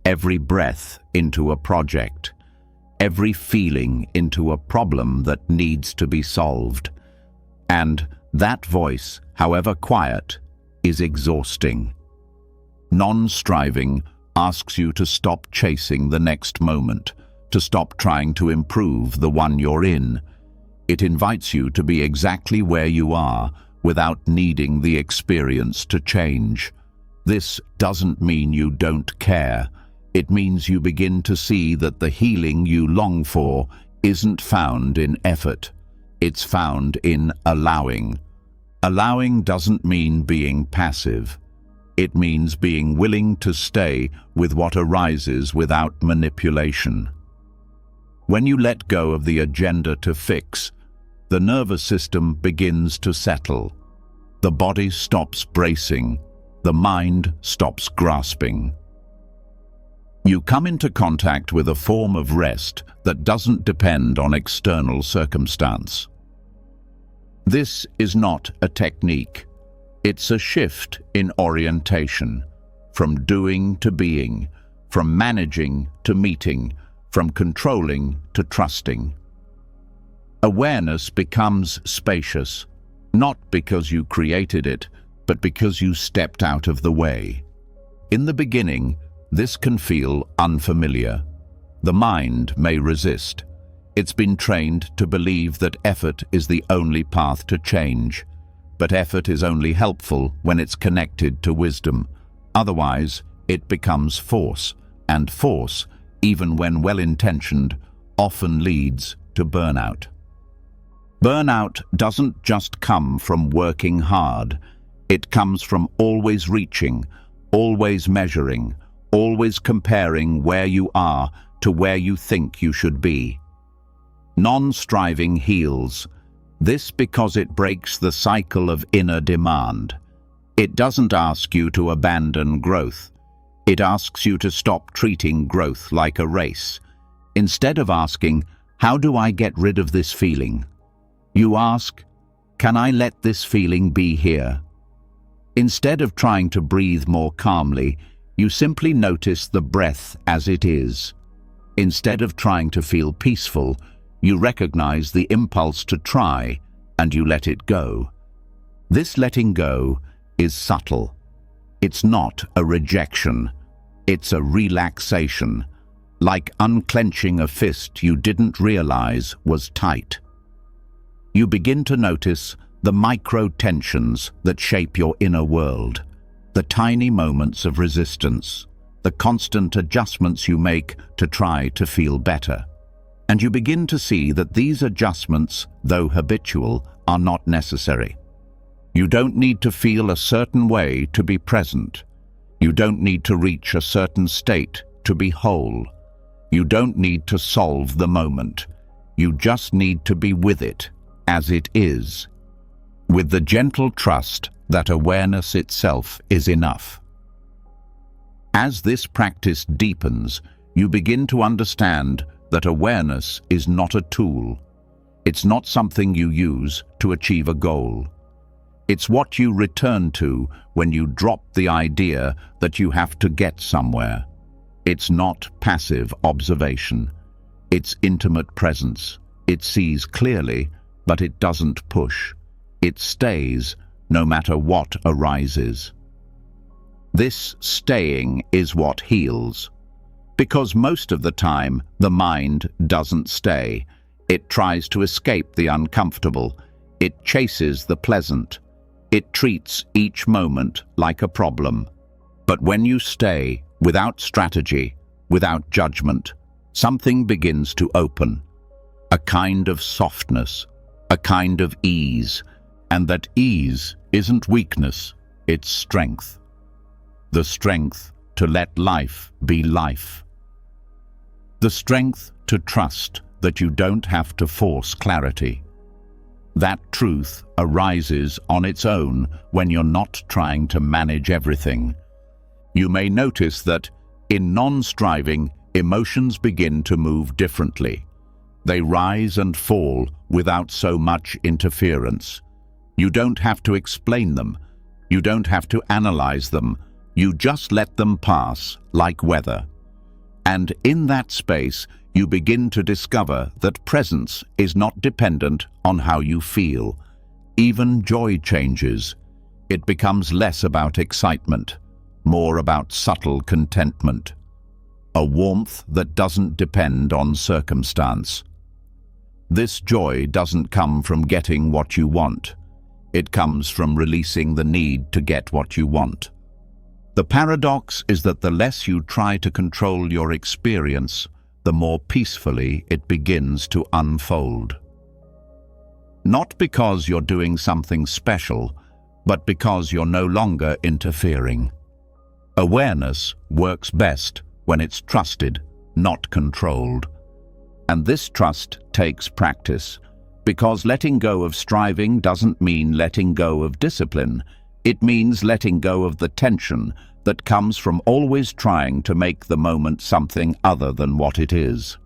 every breath into a project, every feeling into a problem that needs to be solved. And that voice, however quiet, is exhausting. Non-striving asks you to stop chasing the next moment, to stop trying to improve the one you're in. It invites you to be exactly where you are without needing the experience to change. This doesn't mean you don't care. It means you begin to see that the healing you long for isn't found in effort. It's found in allowing. Allowing doesn't mean being passive. It means being willing to stay with what arises without manipulation. When you let go of the agenda to fix, the nervous system begins to settle. The body stops bracing. The mind stops grasping. You come into contact with a form of rest that doesn't depend on external circumstance. This is not a technique. It's a shift in orientation, from doing to being, from managing to meeting, from controlling to trusting. Awareness becomes spacious, not because you created it, but because you stepped out of the way. In the beginning, this can feel unfamiliar. The mind may resist. It's been trained to believe that effort is the only path to change. But effort is only helpful when it's connected to wisdom. Otherwise, it becomes force, and force, even when well-intentioned, often leads to burnout. Burnout doesn't just come from working hard. It comes from always reaching, always measuring, always comparing where you are to where you think you should be. Non-striving heals. This because it breaks the cycle of inner demand. It doesn't ask you to abandon growth. It asks you to stop treating growth like a race. Instead of asking, "How do I get rid of this feeling?" you ask, "Can I let this feeling be here?" Instead of trying to breathe more calmly, you simply notice the breath as it is. Instead of trying to feel peaceful, you recognize the impulse to try, and you let it go. This letting go is subtle. It's not a rejection. It's a relaxation, like unclenching a fist you didn't realize was tight. You begin to notice the micro-tensions that shape your inner world, the tiny moments of resistance, the constant adjustments you make to try to feel better. And you begin to see that these adjustments, though habitual, are not necessary. You don't need to feel a certain way to be present. You don't need to reach a certain state to be whole. You don't need to solve the moment. You just need to be with it as it is, with the gentle trust that awareness itself is enough. As this practice deepens, you begin to understand that awareness is not a tool. It's not something you use to achieve a goal. It's what you return to when you drop the idea that you have to get somewhere. It's not passive observation. It's intimate presence. It sees clearly, but it doesn't push. It stays, no matter what arises. This staying is what heals. Because most of the time, the mind doesn't stay. It tries to escape the uncomfortable. It chases the pleasant. It treats each moment like a problem. But when you stay, without strategy, without judgment, something begins to open. A kind of softness, a kind of ease. And that ease isn't weakness, it's strength. The strength to let life be life. The strength to trust that you don't have to force clarity. That truth arises on its own when you're not trying to manage everything. You may notice that, in non-striving, emotions begin to move differently. They rise and fall without so much interference. You don't have to explain them. You don't have to analyze them. You just let them pass like weather. And in that space, you begin to discover that presence is not dependent on how you feel. Even joy changes. It becomes less about excitement, more about subtle contentment. A warmth that doesn't depend on circumstance. This joy doesn't come from getting what you want. It comes from releasing the need to get what you want. The paradox is that the less you try to control your experience, the more peacefully it begins to unfold. Not because you're doing something special, but because you're no longer interfering. Awareness works best when it's trusted, not controlled. And this trust takes practice, because letting go of striving doesn't mean letting go of discipline. It means letting go of the tension that comes from always trying to make the moment something other than what it is.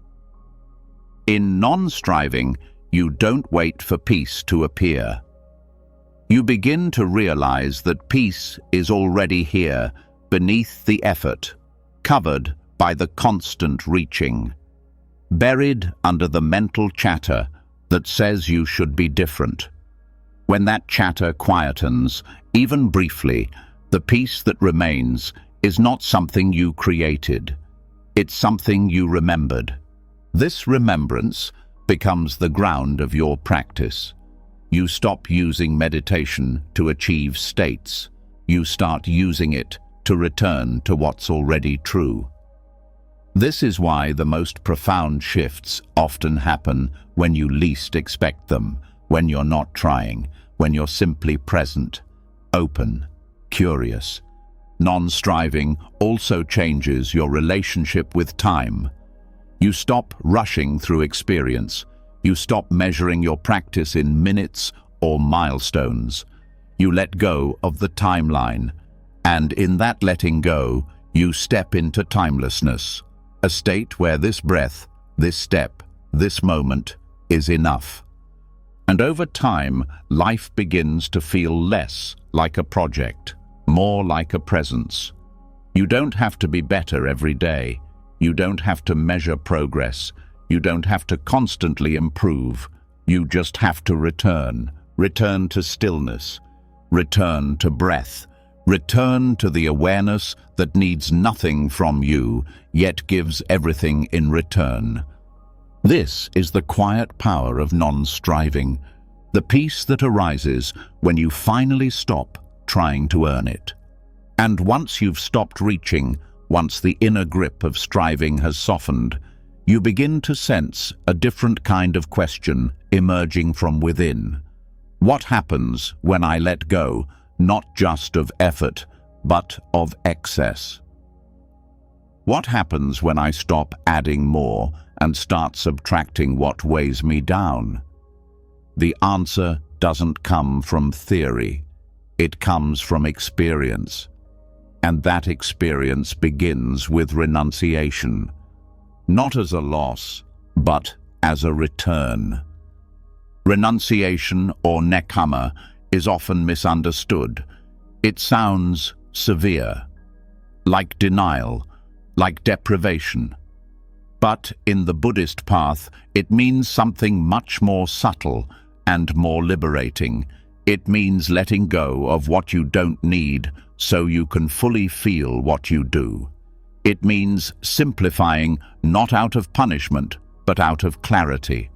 In non-striving, you don't wait for peace to appear. You begin to realize that peace is already here, beneath the effort, covered by the constant reaching, buried under the mental chatter that says you should be different. When that chatter quietens, even briefly, the peace that remains is not something you created. It's something you remembered. This remembrance becomes the ground of your practice. You stop using meditation to achieve states. You start using it to return to what's already true. This is why the most profound shifts often happen when you least expect them, when you're not trying, when you're simply present, open, curious. Non-striving also changes your relationship with time. You stop rushing through experience. You stop measuring your practice in minutes or milestones. You let go of the timeline. And in that letting go, you step into timelessness, a state where this breath, this step, this moment is enough. And over time, life begins to feel less like a project, more like a presence. You don't have to be better every day. You don't have to measure progress. You don't have to constantly improve. You just have to return to stillness, return to breath, return to the awareness that needs nothing from you, yet gives everything in return. This is the quiet power of non-striving, the peace that arises when you finally stop trying to earn it. And once you've stopped reaching, once the inner grip of striving has softened, you begin to sense a different kind of question emerging from within. What happens when I let go, not just of effort, but of excess? What happens when I stop adding more and start subtracting what weighs me down? The answer doesn't come from theory. It comes from experience. And that experience begins with renunciation, not as a loss, but as a return. Renunciation, or nekkhamma, is often misunderstood. It sounds severe, like denial, like deprivation. But in the Buddhist path, it means something much more subtle and more liberating. It means letting go of what you don't need so you can fully feel what you do. It means simplifying not out of punishment, but out of clarity.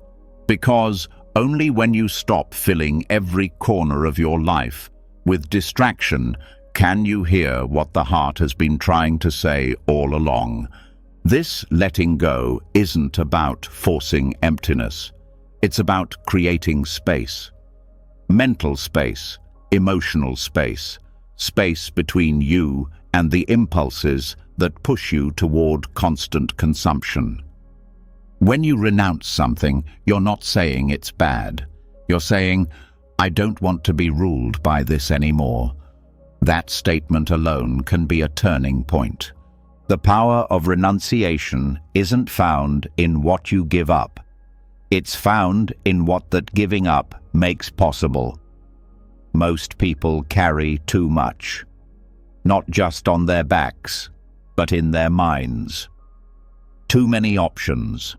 Because only when you stop filling every corner of your life with distraction can you hear what the heart has been trying to say all along. This letting go isn't about forcing emptiness. It's about creating space. Mental space, emotional space, space between you and the impulses that push you toward constant consumption. When you renounce something, you're not saying it's bad. You're saying, I don't want to be ruled by this anymore. That statement alone can be a turning point. The power of renunciation isn't found in what you give up. It's found in what that giving up makes possible. Most people carry too much, not just on their backs, but in their minds. Too many options,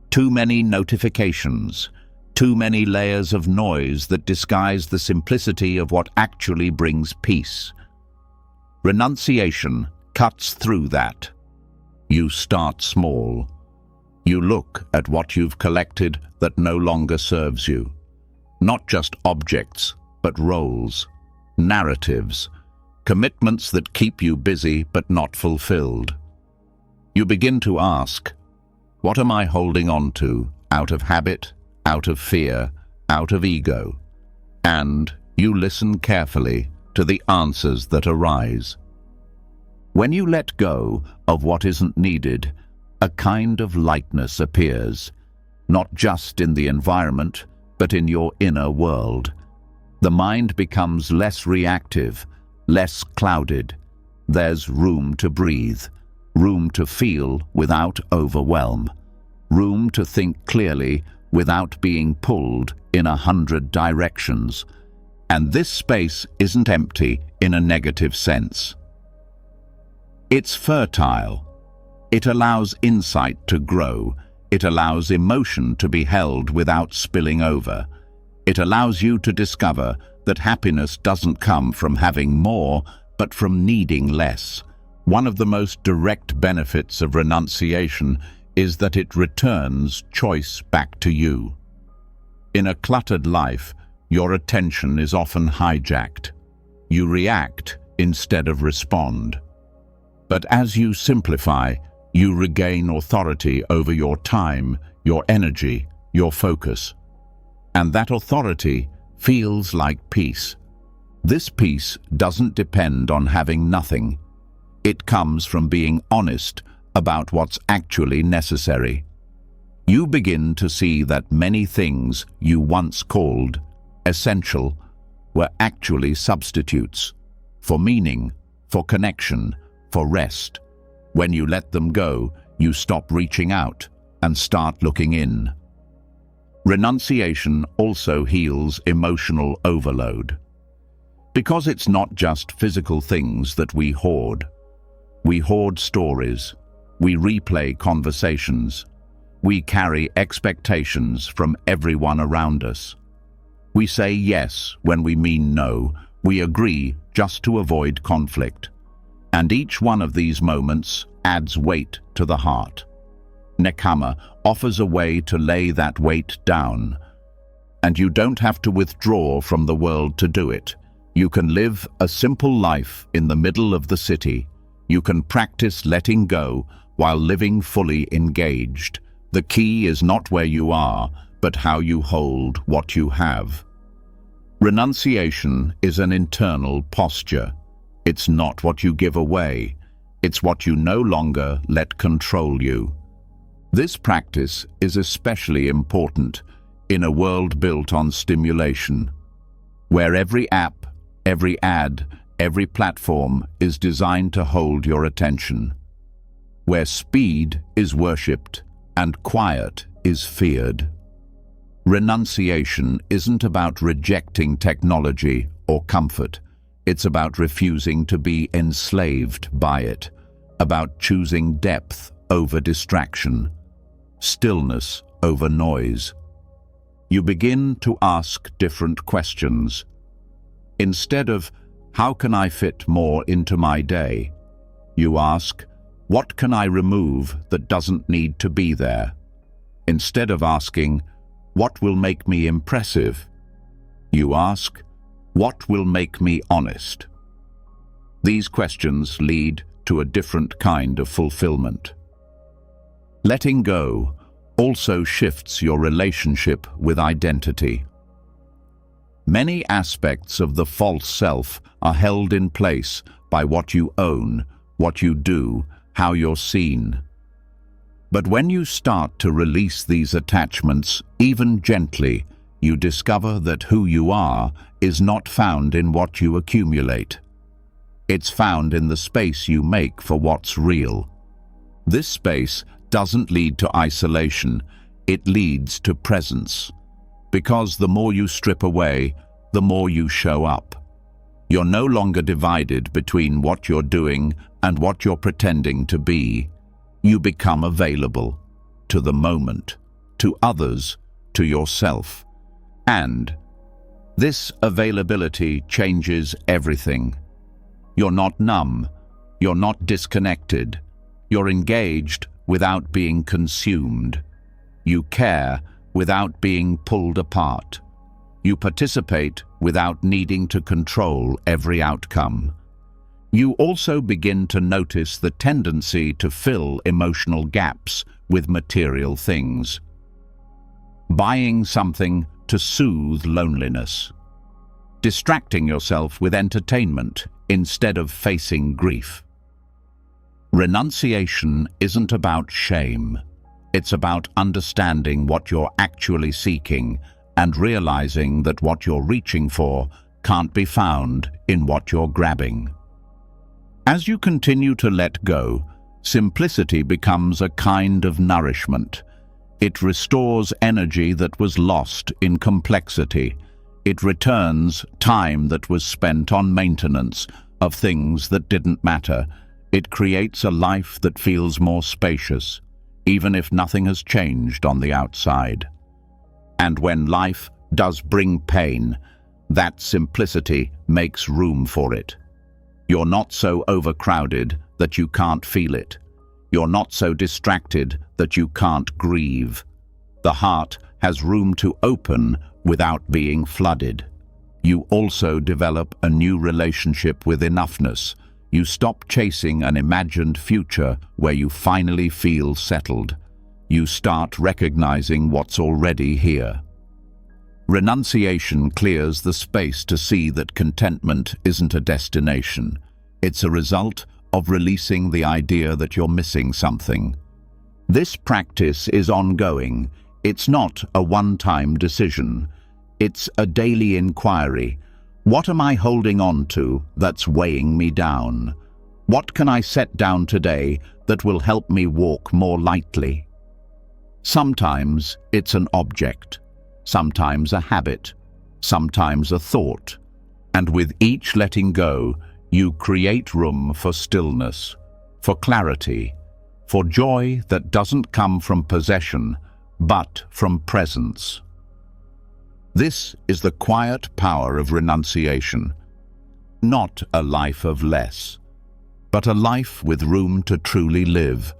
too many notifications, too many layers of noise that disguise the simplicity of what actually brings peace. Renunciation cuts through that. You start small. You look at what you've collected that no longer serves you. Not just objects, but roles, narratives, commitments that keep you busy but not fulfilled. You begin to ask, what am I holding on to out of habit, out of fear, out of ego? And you listen carefully to the answers that arise. When you let go of what isn't needed, a kind of lightness appears, not just in the environment, but in your inner world. The mind becomes less reactive, less clouded. There's room to breathe, room to feel without overwhelm, room to think clearly without being pulled in 100 directions. And this space isn't empty in a negative sense. It's fertile. It allows insight to grow. It allows emotion to be held without spilling over. It allows you to discover that happiness doesn't come from having more, but from needing less. One of the most direct benefits of renunciation is that it returns choice back to you. In a cluttered life, your attention is often hijacked. You react instead of respond. But as you simplify, you regain authority over your time, your energy, your focus. And that authority feels like peace. This peace doesn't depend on having nothing. It comes from being honest about what's actually necessary. You begin to see that many things you once called essential were actually substitutes for meaning, for connection, for rest. When you let them go, you stop reaching out and start looking in. Renunciation also heals emotional overload. Because it's not just physical things that we hoard. We hoard stories. We replay conversations. We carry expectations from everyone around us. We say yes when we mean no. We agree just to avoid conflict. And each one of these moments adds weight to the heart. Nekama offers a way to lay that weight down. And you don't have to withdraw from the world to do it. You can live a simple life in the middle of the city. You can practice letting go while living fully engaged. The key is not where you are, but how you hold what you have. Renunciation is an internal posture. It's not what you give away. It's what you no longer let control you. This practice is especially important in a world built on stimulation, where every app, every ad, every platform is designed to hold your attention, where speed is worshipped and quiet is feared. Renunciation isn't about rejecting technology or comfort. It's about refusing to be enslaved by it, about choosing depth over distraction, stillness over noise. You begin to ask different questions. Instead of, how can I fit more into my day? You ask, what can I remove that doesn't need to be there? Instead of asking, what will make me impressive? You ask, what will make me honest? These questions lead to a different kind of fulfillment. Letting go also shifts your relationship with identity. Many aspects of the false self are held in place by what you own, what you do, how you're seen. But when you start to release these attachments, even gently, you discover that who you are is not found in what you accumulate. It's found in the space you make for what's real. This space doesn't lead to isolation, it leads to presence. Because the more you strip away, the more you show up. You're no longer divided between what you're doing and what you're pretending to be. You become available to the moment, to others, to yourself. And this availability changes everything. You're not numb, you're not disconnected, you're engaged without being consumed. You care without being pulled apart. You participate without needing to control every outcome. You also begin to notice the tendency to fill emotional gaps with material things. Buying something to soothe loneliness. Distracting yourself with entertainment instead of facing grief. Renunciation isn't about shame. It's about understanding what you're actually seeking and realizing that what you're reaching for can't be found in what you're grabbing. As you continue to let go, simplicity becomes a kind of nourishment. It restores energy that was lost in complexity. It returns time that was spent on maintenance of things that didn't matter. It creates a life that feels more spacious, even if nothing has changed on the outside. And when life does bring pain, that simplicity makes room for it. You're not so overcrowded that you can't feel it. You're not so distracted that you can't grieve. The heart has room to open without being flooded. You also develop a new relationship with enoughness. You stop chasing an imagined future where you finally feel settled. You start recognizing what's already here. Renunciation clears the space to see that contentment isn't a destination. It's a result of releasing the idea that you're missing something. This practice is ongoing. It's not a one-time decision. It's a daily inquiry. What am I holding on to that's weighing me down? What can I set down today that will help me walk more lightly? Sometimes it's an object, sometimes a habit, sometimes a thought. And with each letting go, you create room for stillness, for clarity, for joy that doesn't come from possession, but from presence. This is the quiet power of renunciation. Not a life of less, but a life with room to truly live.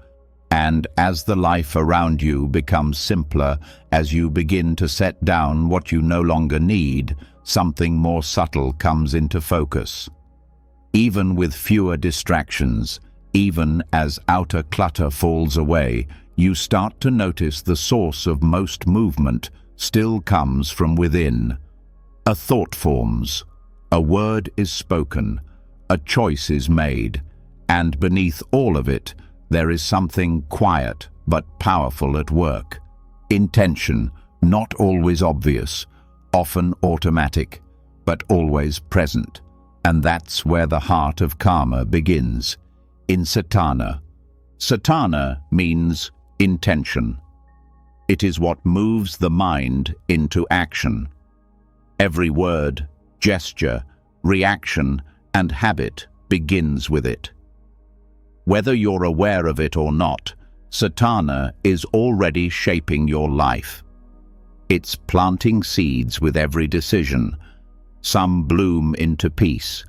And as the life around you becomes simpler, as you begin to set down what you no longer need, something more subtle comes into focus. Even with fewer distractions, even as outer clutter falls away, you start to notice the source of most movement still comes from within. A thought forms, a word is spoken, a choice is made, and beneath all of it, there is something quiet but powerful at work. Intention, not always obvious, often automatic, but always present. And that's where the heart of karma begins, in satana. Satana means intention. It is what moves the mind into action. Every word, gesture, reaction, and habit begins with it. Whether you're aware of it or not, satana is already shaping your life. It's planting seeds with every decision. Some bloom into peace,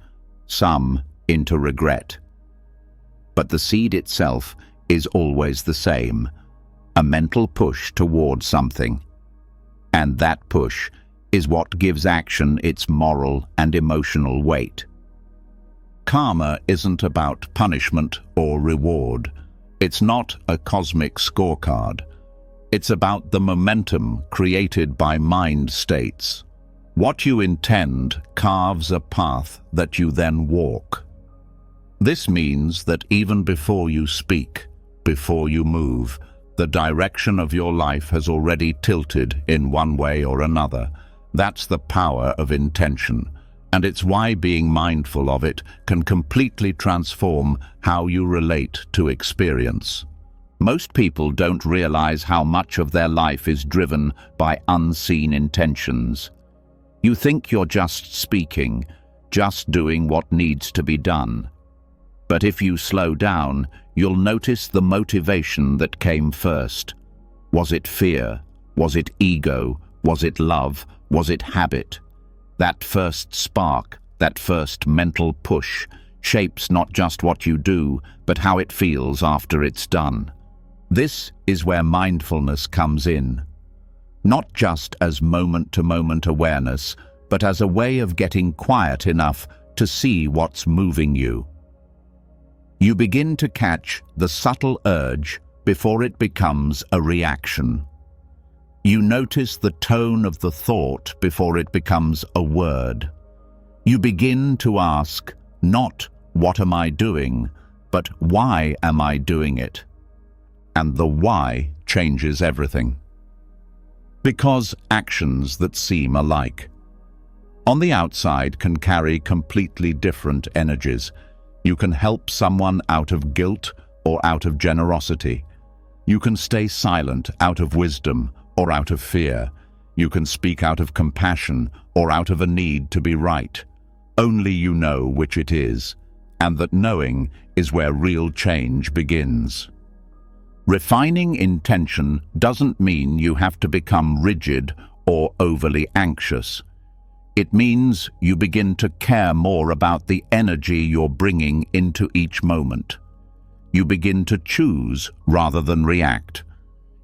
some into regret. But the seed itself is always the same, a mental push toward something. And that push is what gives action its moral and emotional weight. Karma isn't about punishment or reward. It's not a cosmic scorecard. It's about the momentum created by mind states. What you intend carves a path that you then walk. This means that even before you speak, before you move, the direction of your life has already tilted in one way or another. That's the power of intention, and it's why being mindful of it can completely transform how you relate to experience. Most people don't realize how much of their life is driven by unseen intentions. You think you're just speaking, just doing what needs to be done. But if you slow down, you'll notice the motivation that came first. Was it fear? Was it ego? Was it love? Was it habit? That first spark, that first mental push, shapes not just what you do, but how it feels after it's done. This is where mindfulness comes in. Not just as moment-to-moment awareness, but as a way of getting quiet enough to see what's moving you. You begin to catch the subtle urge before it becomes a reaction. You notice the tone of the thought before it becomes a word. You begin to ask, not what am I doing, but why am I doing it? And the why changes everything. Because actions that seem alike on the outside can carry completely different energies. You can help someone out of guilt or out of generosity. You can stay silent out of wisdom or out of fear. You can speak out of compassion or out of a need to be right. Only you know which it is, and that knowing is where real change begins. Refining intention doesn't mean you have to become rigid or overly anxious. It means you begin to care more about the energy you're bringing into each moment. You begin to choose rather than react.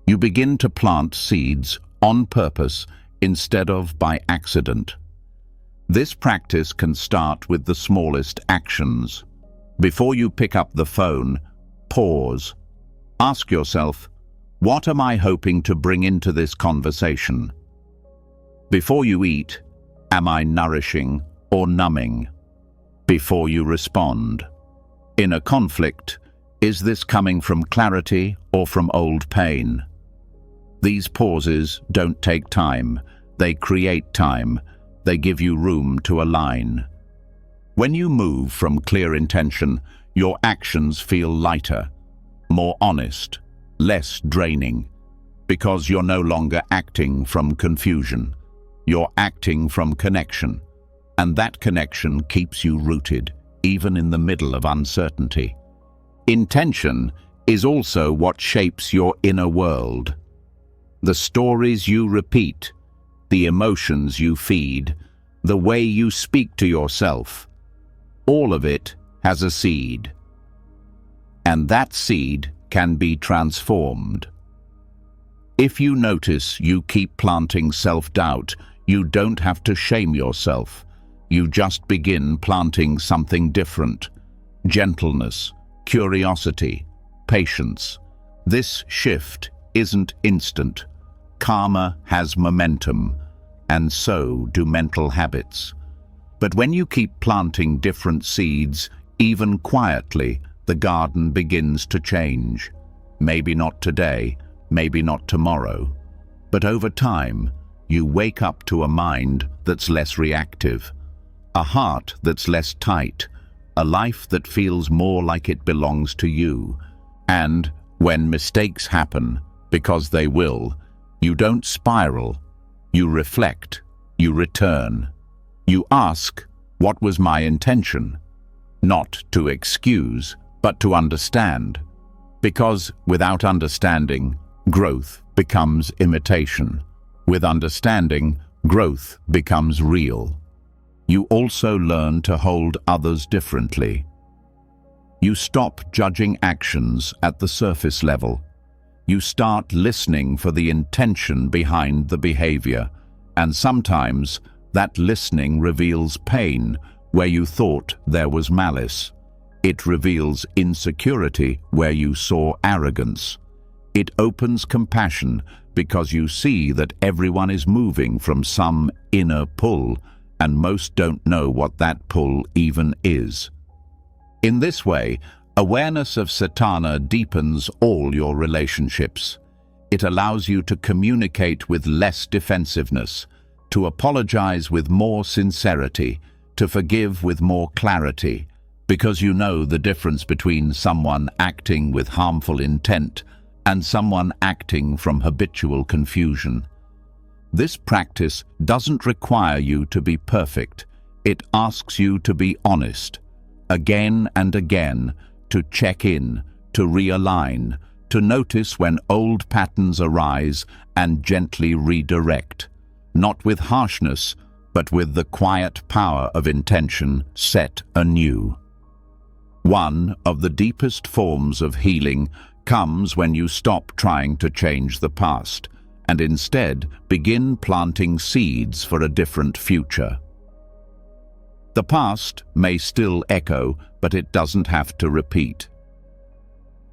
You begin to plant seeds on purpose instead of by accident. This practice can start with the smallest actions. Before you pick up the phone, pause. Ask yourself, what am I hoping to bring into this conversation? Before you eat, am I nourishing or numbing? Before you respond, in a conflict, is this coming from clarity or from old pain? These pauses don't take time. They create time. They give you room to align. When you move from clear intention, your actions feel lighter, more honest, less draining, because you're no longer acting from confusion. You're acting from connection, and that connection keeps you rooted, even in the middle of uncertainty. Intention is also what shapes your inner world. The stories you repeat, the emotions you feed, the way you speak to yourself, all of it has a seed. And that seed can be transformed. If you notice you keep planting self-doubt, you don't have to shame yourself. You just begin planting something different. Gentleness, curiosity, patience. This shift isn't instant. Karma has momentum, and so do mental habits. But when you keep planting different seeds, even quietly, the garden begins to change. Maybe not today, maybe not tomorrow, but over time, you wake up to a mind that's less reactive, a heart that's less tight, a life that feels more like it belongs to you. And when mistakes happen, because they will, you don't spiral, you reflect, you return. You ask, what was my intention? Not to excuse, but to understand. Because without understanding, growth becomes imitation. With understanding, growth becomes real. You also learn to hold others differently. You stop judging actions at the surface level. You start listening for the intention behind the behavior, and sometimes that listening reveals pain where you thought there was malice. It reveals insecurity where you saw arrogance. It opens compassion because you see that everyone is moving from some inner pull, and most don't know what that pull even is. In this way, awareness of Satana deepens all your relationships. It allows you to communicate with less defensiveness, to apologize with more sincerity, to forgive with more clarity, because you know the difference between someone acting with harmful intent and someone acting from habitual confusion. This practice doesn't require you to be perfect. It asks you to be honest, again and again, to check in, to realign, to notice when old patterns arise and gently redirect, not with harshness, but with the quiet power of intention set anew. One of the deepest forms of healing comes when you stop trying to change the past and instead begin planting seeds for a different future. The past may still echo, but it doesn't have to repeat.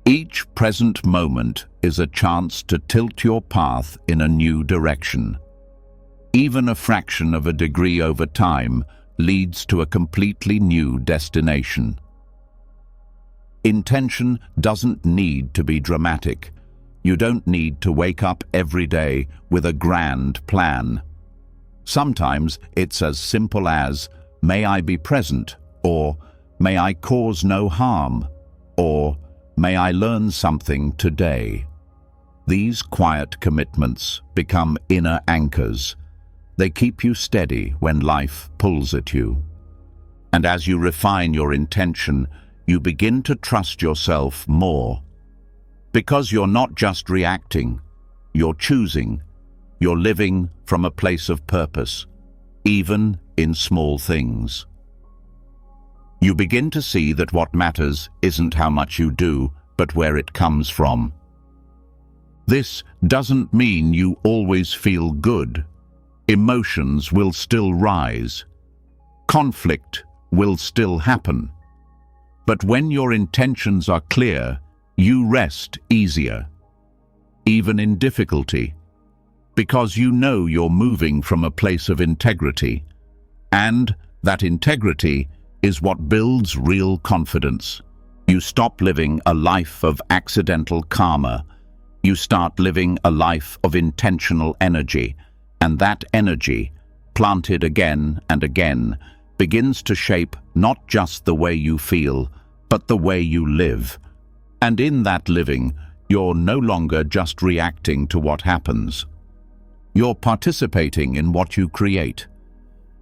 Each present moment is a chance to tilt your path in a new direction. Even a fraction of a degree over time leads to a completely new destination. Intention doesn't need to be dramatic. You don't need to wake up every day with a grand plan. Sometimes it's as simple as, "May I be present," or "May I cause no harm," or "May I learn something today." These quiet commitments become inner anchors. They keep you steady when life pulls at you. And as you refine your intention, you begin to trust yourself more. Because you're not just reacting, you're choosing. You're living from a place of purpose, even in small things. You begin to see that what matters isn't how much you do, but where it comes from. This doesn't mean you always feel good. Emotions will still rise. Conflict will still happen. But when your intentions are clear, you rest easier, even in difficulty, because you know you're moving from a place of integrity, and that integrity is what builds real confidence. You stop living a life of accidental karma. You start living a life of intentional energy, and that energy, planted again and again, begins to shape not just the way you feel, but the way you live. And in that living, you're no longer just reacting to what happens. You're participating in what you create.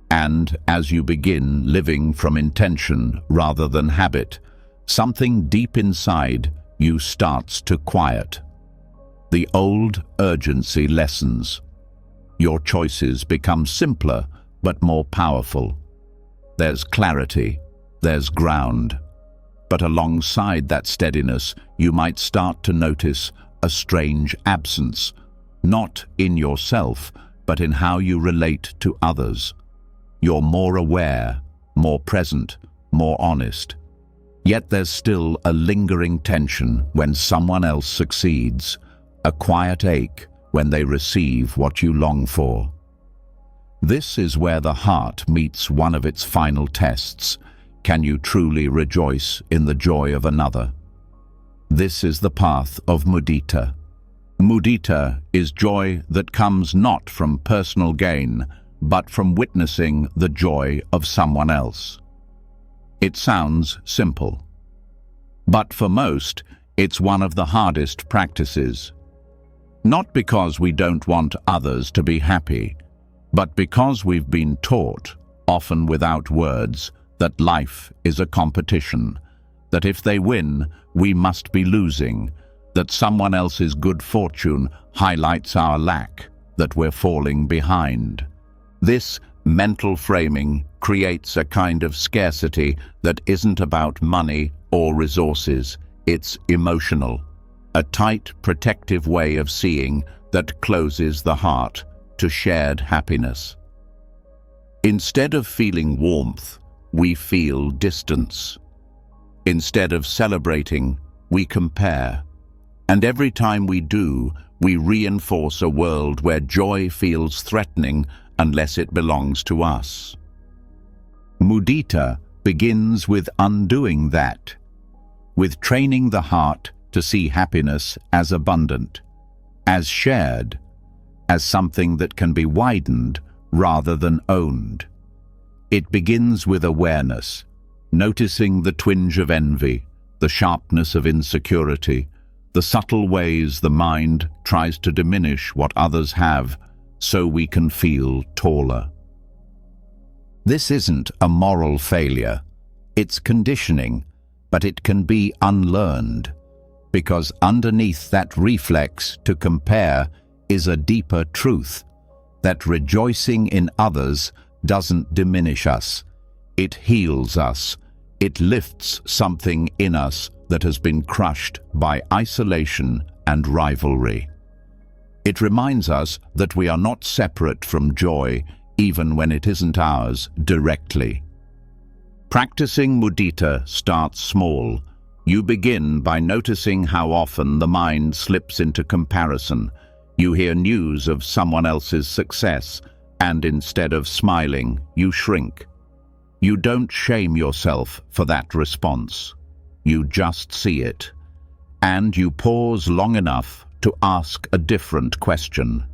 And as you begin living from intention rather than habit, something deep inside you starts to quiet. The old urgency lessens. Your choices become simpler but more powerful. There's clarity, there's ground. But alongside that steadiness, you might start to notice a strange absence, not in yourself, but in how you relate to others. You're more aware, more present, more honest. Yet there's still a lingering tension when someone else succeeds, a quiet ache when they receive what you long for. This is where the heart meets one of its final tests. Can you truly rejoice in the joy of another? This is the path of mudita. Mudita is joy that comes not from personal gain, but from witnessing the joy of someone else. It sounds simple, but for most, it's one of the hardest practices. Not because we don't want others to be happy, but because we've been taught, often without words, that life is a competition, that if they win, we must be losing, that someone else's good fortune highlights our lack, that we're falling behind. This mental framing creates a kind of scarcity that isn't about money or resources. It's emotional, a tight, protective way of seeing that closes the heart to shared happiness. Instead of feeling warmth, we feel distance. Instead of celebrating, we compare. And every time we do, we reinforce a world where joy feels threatening unless it belongs to us. Mudita begins with undoing that, with training the heart to see happiness as abundant, as shared, as something that can be widened rather than owned. It begins with awareness, noticing the twinge of envy, the sharpness of insecurity, the subtle ways the mind tries to diminish what others have so we can feel taller. This isn't a moral failure. It's conditioning, but it can be unlearned, because underneath that reflex to compare is a deeper truth, that rejoicing in others doesn't diminish us. It heals us. It lifts something in us that has been crushed by isolation and rivalry. It reminds us that we are not separate from joy, even when it isn't ours directly. Practicing mudita starts small. You begin by noticing how often the mind slips into comparison. You hear news of someone else's success, and instead of smiling, you shrink. You don't shame yourself for that response. You just see it. And you pause long enough to ask a different question.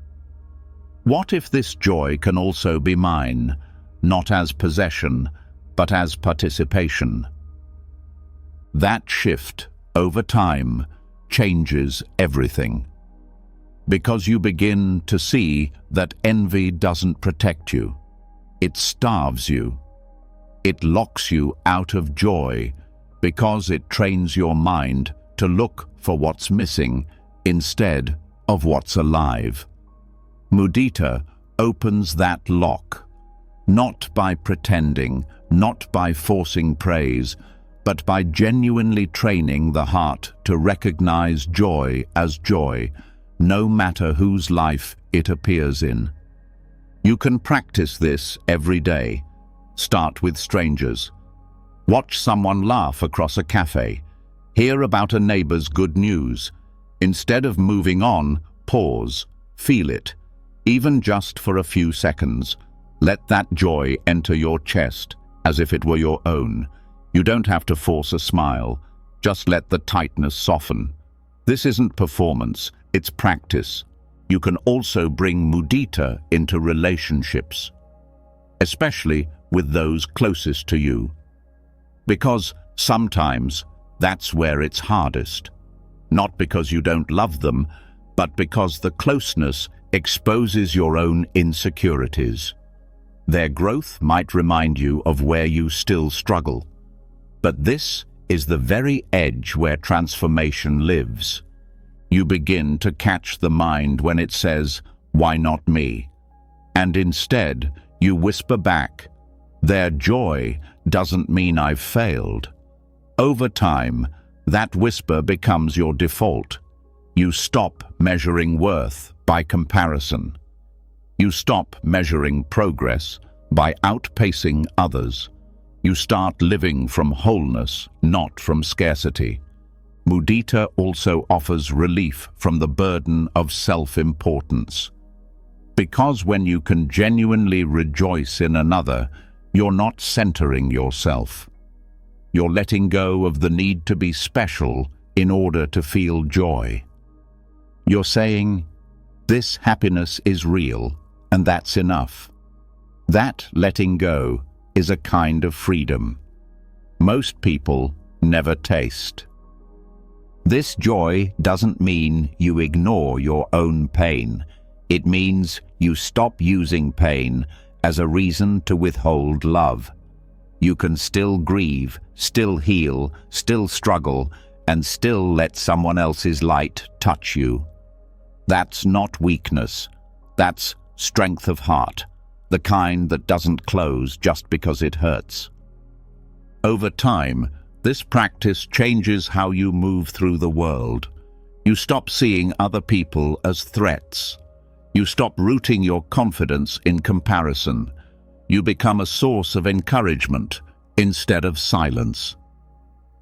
What if this joy can also be mine, not as possession, but as participation? That shift, over time, changes everything. Because you begin to see that envy doesn't protect you. It starves you. It locks you out of joy because it trains your mind to look for what's missing instead of what's alive. Mudita opens that lock, not by pretending, not by forcing praise, but by genuinely training the heart to recognize joy as joy, no matter whose life it appears in. You can practice this every day. Start with strangers. Watch someone laugh across a cafe. Hear about a neighbor's good news. Instead of moving on, pause, feel it. Even just for a few seconds, let that joy enter your chest as if it were your own. You don't have to force a smile. Just let the tightness soften. This isn't performance, it's practice. You can also bring mudita into relationships, especially with those closest to you. Because sometimes that's where it's hardest. Not because you don't love them, but because the closeness exposes your own insecurities. Their growth might remind you of where you still struggle. But this is the very edge where transformation lives. You begin to catch the mind when it says, "Why not me?" And instead, you whisper back, "Their joy doesn't mean I've failed." Over time, that whisper becomes your default. You stop measuring worth by comparison. You stop measuring progress by outpacing others. You start living from wholeness, not from scarcity. Mudita also offers relief from the burden of self-importance. Because when you can genuinely rejoice in another, you're not centering yourself. You're letting go of the need to be special in order to feel joy. You're saying, "This happiness is real, and that's enough." That letting go is a kind of freedom most people never taste. This joy doesn't mean you ignore your own pain. It means you stop using pain as a reason to withhold love. You can still grieve, still heal, still struggle, and still let someone else's light touch you. That's not weakness. That's strength of heart, the kind that doesn't close just because it hurts. Over time, this practice changes how you move through the world. You stop seeing other people as threats. You stop rooting your confidence in comparison. You become a source of encouragement instead of silence.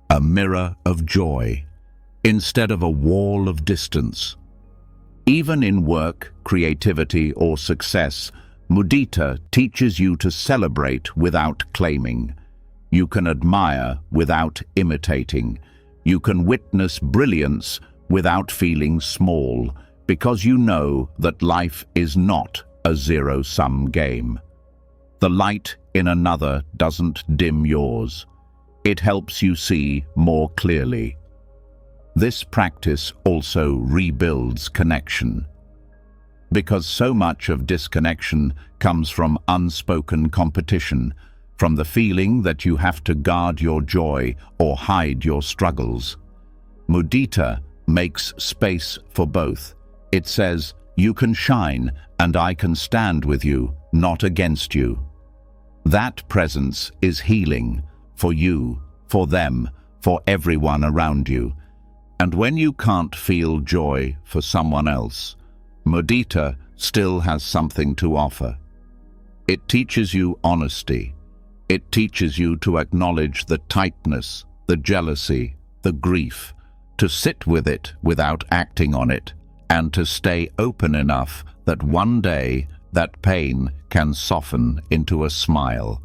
A mirror of joy instead of a wall of distance. Even in work, creativity, or success, mudita teaches you to celebrate without claiming. You can admire without imitating. You can witness brilliance without feeling small, because you know that life is not a zero-sum game. The light in another doesn't dim yours. It helps you see more clearly. This practice also rebuilds connection. Because so much of disconnection comes from unspoken competition, from the feeling that you have to guard your joy or hide your struggles. Mudita makes space for both. It says, you can shine and I can stand with you, not against you. That presence is healing for you, for them, for everyone around you. And when you can't feel joy for someone else, mudita still has something to offer. It teaches you honesty. It teaches you to acknowledge the tightness, the jealousy, the grief, to sit with it without acting on it, and to stay open enough that one day that pain can soften into a smile.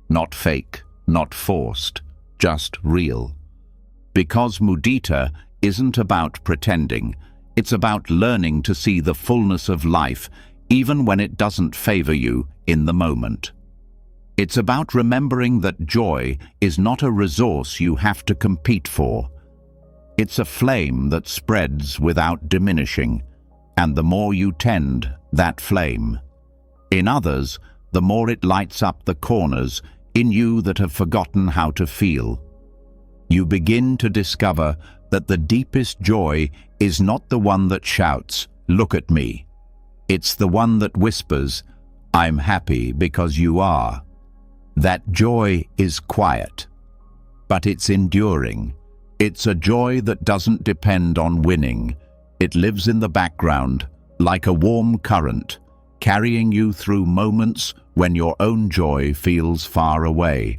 Not fake, not forced, just real. Because mudita isn't about pretending, it's about learning to see the fullness of life even when it doesn't favor you in the moment. It's about remembering that joy is not a resource you have to compete for. It's a flame that spreads without diminishing, and the more you tend that flame in others, the more it lights up the corners in you that have forgotten how to feel. You begin to discover that the deepest joy is not the one that shouts, "Look at me." It's the one that whispers, "I'm happy because you are." That joy is quiet, but it's enduring. It's a joy that doesn't depend on winning. It lives in the background, like a warm current, carrying you through moments when your own joy feels far away.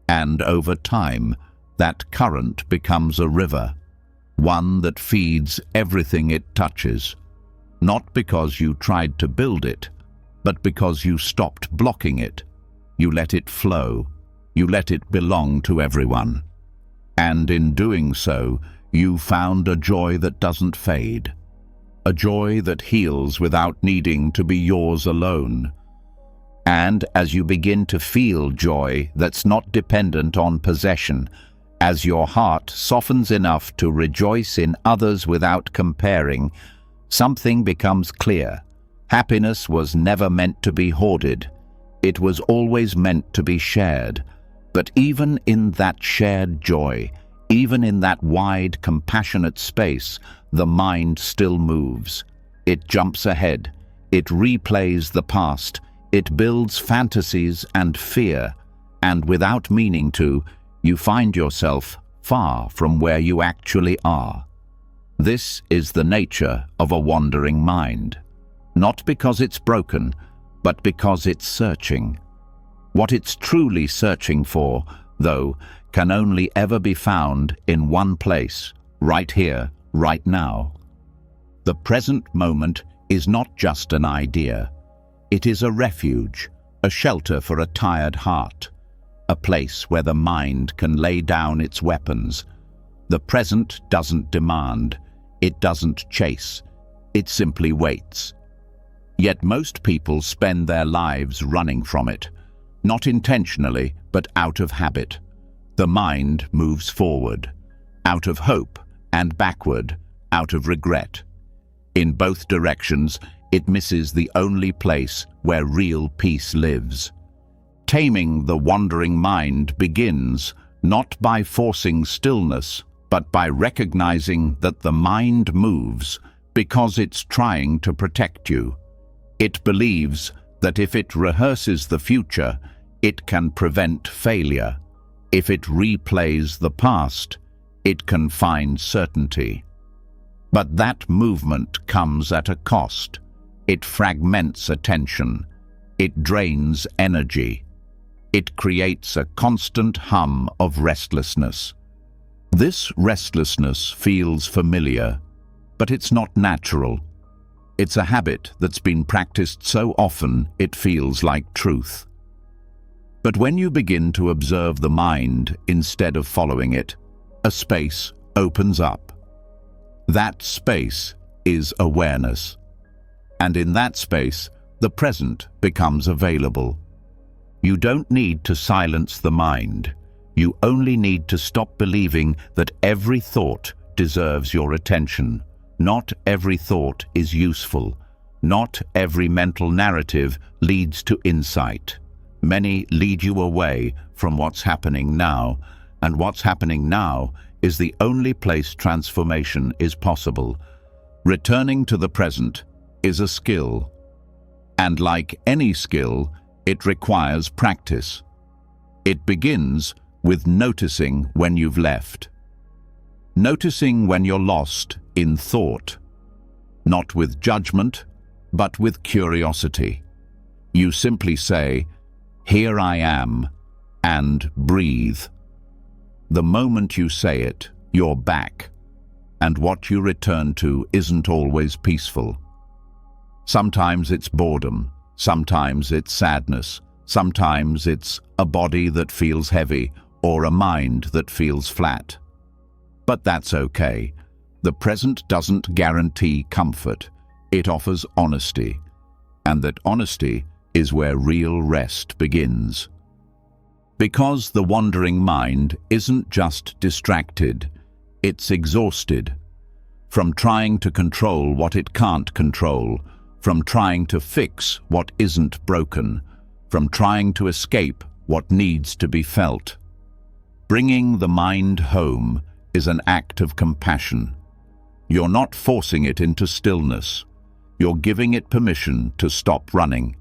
And over time, that current becomes a river, one that feeds everything it touches. Not because you tried to build it, but because you stopped blocking it. You let it flow. You let it belong to everyone. And in doing so, you found a joy that doesn't fade. A joy that heals without needing to be yours alone. And as you begin to feel joy that's not dependent on possession, as your heart softens enough to rejoice in others without comparing, something becomes clear. Happiness was never meant to be hoarded. It was always meant to be shared. But even in that shared joy, even in that wide, compassionate space, the mind still moves. It jumps ahead. It replays the past. It builds fantasies and fear. And without meaning to, you find yourself far from where you actually are. This is the nature of a wandering mind. Not because it's broken, but because it's searching. What it's truly searching for, though, can only ever be found in one place, right here, right now. The present moment is not just an idea. It is a refuge, a shelter for a tired heart, a place where the mind can lay down its weapons. The present doesn't demand, it doesn't chase, it simply waits. Yet most people spend their lives running from it, not intentionally, but out of habit. The mind moves forward, out of hope, and backward, out of regret. In both directions, it misses the only place where real peace lives. Taming the wandering mind begins not by forcing stillness, but by recognizing that the mind moves because it's trying to protect you. It believes that if it rehearses the future, it can prevent failure. If it replays the past, it can find certainty. But that movement comes at a cost. It fragments attention. It drains energy. It creates a constant hum of restlessness. This restlessness feels familiar, but it's not natural. It's a habit that's been practiced so often it feels like truth. But when you begin to observe the mind instead of following it, a space opens up. That space is awareness. And in that space, the present becomes available. You don't need to silence the mind. You only need to stop believing that every thought deserves your attention. Not every thought is useful. Not every mental narrative leads to insight. Many lead you away from what's happening now, and what's happening now is the only place transformation is possible. Returning to the present is a skill, and like any skill, it requires practice. It begins with noticing when you've left. Noticing when you're lost in thought, not with judgment, but with curiosity. You simply say, "Here I am," and breathe. The moment you say it, you're back, and what you return to isn't always peaceful. Sometimes it's boredom, sometimes it's sadness, sometimes it's a body that feels heavy or a mind that feels flat. But that's okay. The present doesn't guarantee comfort. It offers honesty, and that honesty is where real rest begins. Because the wandering mind isn't just distracted, it's exhausted. From trying to control what it can't control, from trying to fix what isn't broken, from trying to escape what needs to be felt. Bringing the mind home is an act of compassion. You're not forcing it into stillness. You're giving it permission to stop running.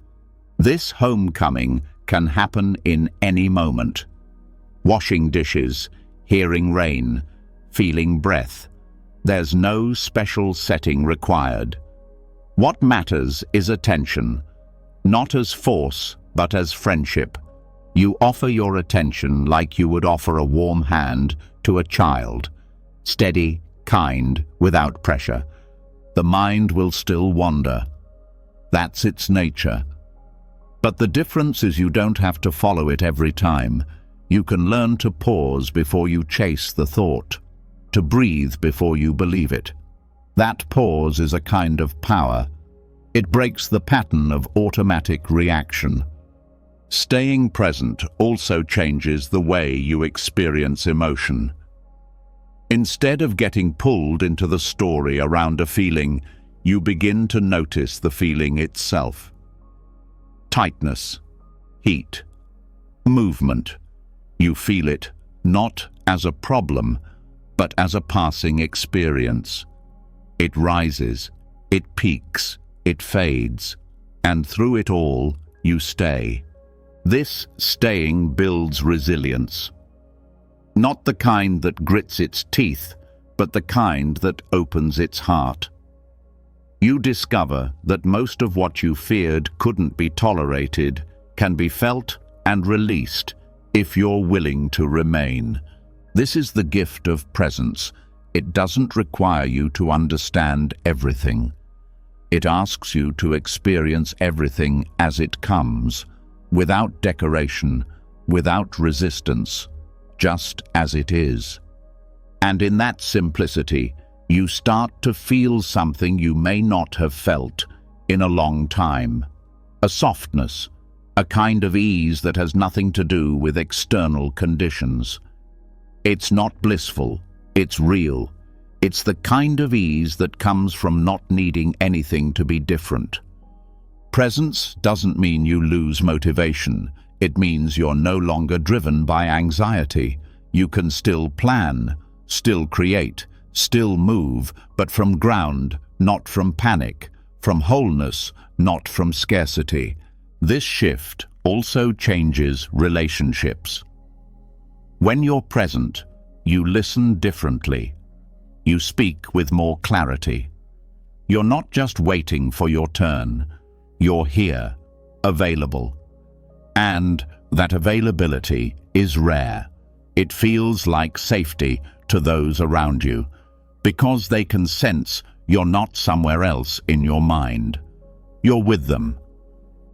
This homecoming can happen in any moment. Washing dishes, hearing rain, feeling breath. There's no special setting required. What matters is attention, not as force, but as friendship. You offer your attention like you would offer a warm hand to a child. Steady, kind, without pressure. The mind will still wander. That's its nature. But the difference is you don't have to follow it every time. You can learn to pause before you chase the thought, to breathe before you believe it. That pause is a kind of power. It breaks the pattern of automatic reaction. Staying present also changes the way you experience emotion. Instead of getting pulled into the story around a feeling, you begin to notice the feeling itself. Tightness, heat, movement. You feel it not as a problem, but as a passing experience. It rises, it peaks, it fades, and through it all, you stay. This staying builds resilience. Not the kind that grits its teeth, but the kind that opens its heart. You discover that most of what you feared couldn't be tolerated can be felt and released if you're willing to remain. This is the gift of presence. It doesn't require you to understand everything. It asks you to experience everything as it comes, without decoration, without resistance, just as it is. And in that simplicity, you start to feel something you may not have felt in a long time. A softness, a kind of ease that has nothing to do with external conditions. It's not blissful, it's real. It's the kind of ease that comes from not needing anything to be different. Presence doesn't mean you lose motivation. It means you're no longer driven by anxiety. You can still plan, still create, still move, but from ground, not from panic, from wholeness, not from scarcity. This shift also changes relationships. When you're present, you listen differently. You speak with more clarity. You're not just waiting for your turn. You're here, available. And that availability is rare. It feels like safety to those around you, because they can sense you're not somewhere else in your mind. You're with them.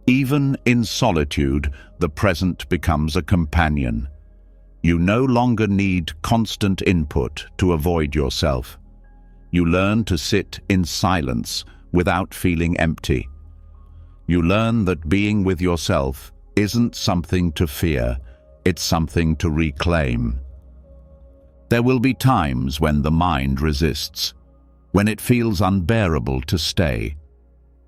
Even in solitude, the present becomes a companion. You no longer need constant input to avoid yourself. You learn to sit in silence without feeling empty. You learn that being with yourself isn't something to fear, it's something to reclaim. There will be times when the mind resists, when it feels unbearable to stay.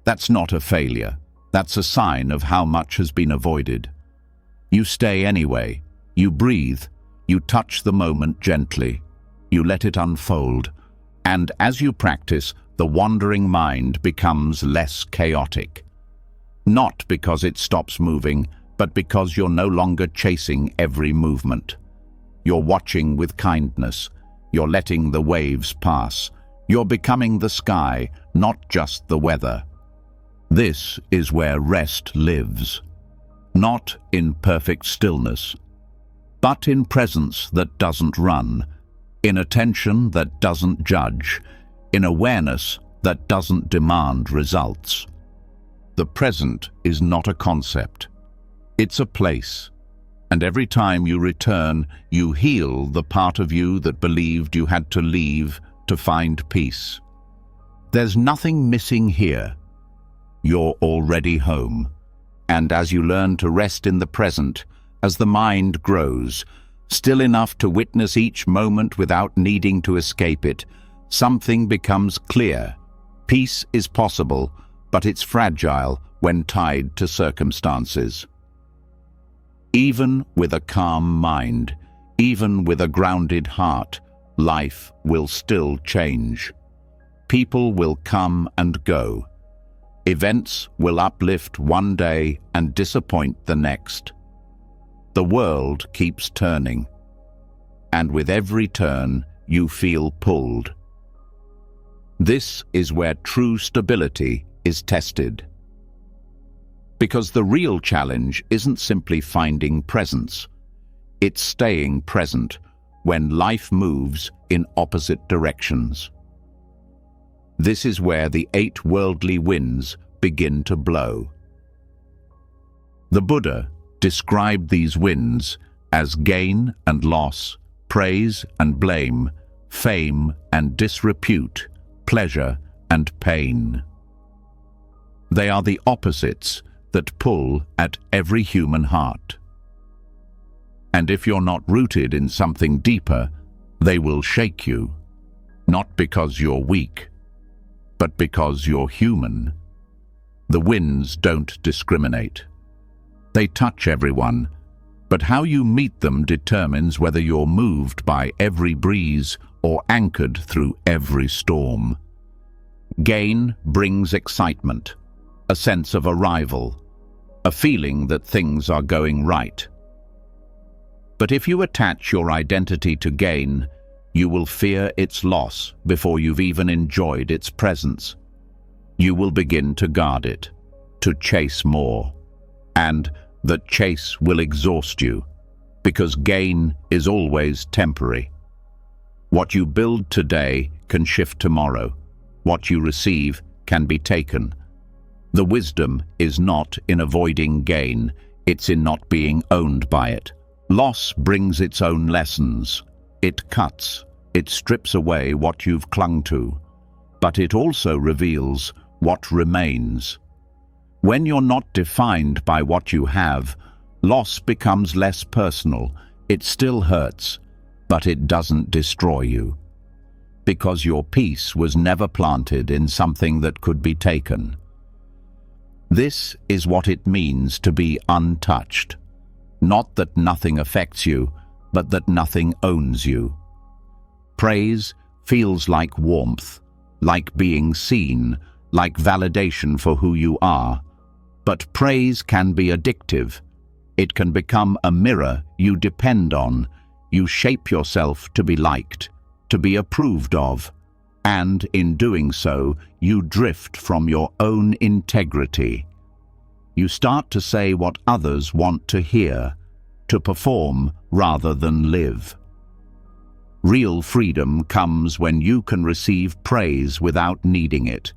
That's not a failure. That's a sign of how much has been avoided. You stay anyway. You breathe. You touch the moment gently. You let it unfold. And as you practice, the wandering mind becomes less chaotic. Not because it stops moving, but because you're no longer chasing every movement. You're watching with kindness. You're letting the waves pass. You're becoming the sky, not just the weather. This is where rest lives. Not in perfect stillness, but in presence that doesn't run, in attention that doesn't judge, in awareness that doesn't demand results. The present is not a concept. It's a place. And every time you return, you heal the part of you that believed you had to leave to find peace. There's nothing missing here. You're already home. And as you learn to rest in the present, as the mind grows, still enough to witness each moment without needing to escape it, something becomes clear. Peace is possible, but it's fragile when tied to circumstances. Even with a calm mind, even with a grounded heart, life will still change. People will come and go. Events will uplift one day and disappoint the next. The world keeps turning, and with every turn, you feel pulled. This is where true stability is tested. Because the real challenge isn't simply finding presence. It's staying present when life moves in opposite directions. This is where the 8 worldly winds begin to blow. The Buddha described these winds as gain and loss, praise and blame, fame and disrepute, pleasure and pain. They are the opposites that pull at every human heart. And if you're not rooted in something deeper, they will shake you, not because you're weak, but because you're human. The winds don't discriminate. They touch everyone, but how you meet them determines whether you're moved by every breeze or anchored through every storm. Gain brings excitement, a sense of arrival, a feeling that things are going right. But if you attach your identity to gain, you will fear its loss before you've even enjoyed its presence. You will begin to guard it, to chase more. And that chase will exhaust you, because gain is always temporary. What you build today can shift tomorrow. What you receive can be taken. The wisdom is not in avoiding gain, it's in not being owned by it. Loss brings its own lessons. It cuts, it strips away what you've clung to, but it also reveals what remains. When you're not defined by what you have, loss becomes less personal. It still hurts, but it doesn't destroy you. Because your peace was never planted in something that could be taken. This is what it means to be untouched. Not that nothing affects you, but that nothing owns you. Praise feels like warmth, like being seen, like validation for who you are. But praise can be addictive. It can become a mirror you depend on. You shape yourself to be liked, to be approved of, and in doing so, you drift from your own integrity. You start to say what others want to hear, to perform rather than live. Real freedom comes when you can receive praise without needing it.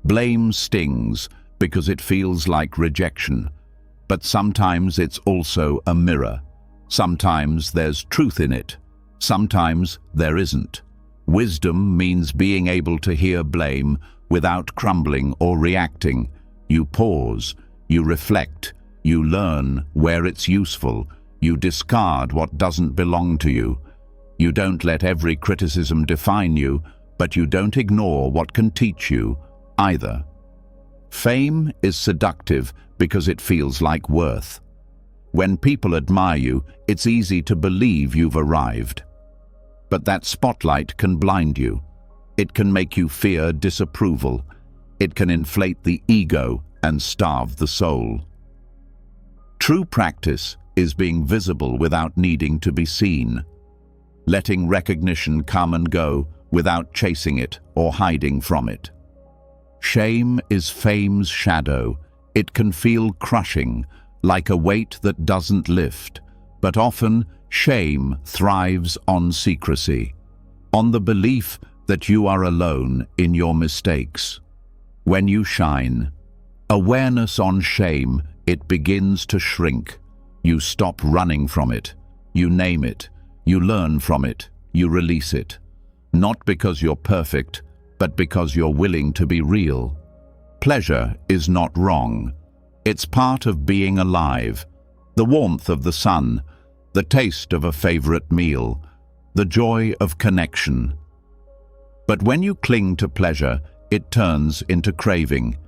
Blame stings because it feels like rejection, but sometimes it's also a mirror. Sometimes there's truth in it, sometimes there isn't. Wisdom means being able to hear blame without crumbling or reacting. You pause, you reflect, you learn where it's useful, you discard what doesn't belong to you. You don't let every criticism define you, but you don't ignore what can teach you either. Fame is seductive because it feels like worth. When people admire you, it's easy to believe you've arrived. But that spotlight can blind you. It can make you fear disapproval. It can inflate the ego and starve the soul. True practice is being visible without needing to be seen, letting recognition come and go without chasing it or hiding from it. Shame is fame's shadow. It can feel crushing, like a weight that doesn't lift, but often shame thrives on secrecy, on the belief that you are alone in your mistakes. When you shine, awareness on shame, it begins to shrink. You stop running from it. You name it. You learn from it. You release it. Not because you're perfect, but because you're willing to be real. Pleasure is not wrong. It's part of being alive. The warmth of the sun, the taste of a favorite meal, the joy of connection. But when you cling to pleasure, it turns into craving.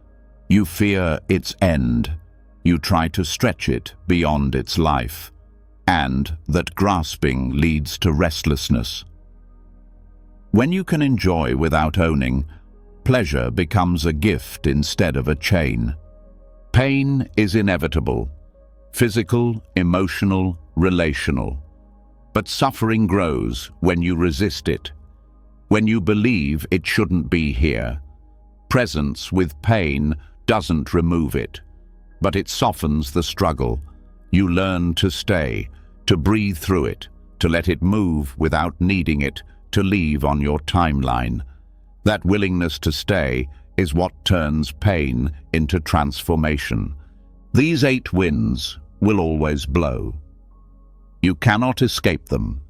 You fear its end. You try to stretch it beyond its life. And that grasping leads to restlessness. When you can enjoy without owning, pleasure becomes a gift instead of a chain. Pain is inevitable. Physical, emotional, relational. But suffering grows when you resist it, when you believe it shouldn't be here. Presence with pain doesn't remove it, but it softens the struggle. You learn to stay, to breathe through it, to let it move without needing it to leave on your timeline. That willingness to stay is what turns pain into transformation. These 8 winds will always blow. You cannot escape them,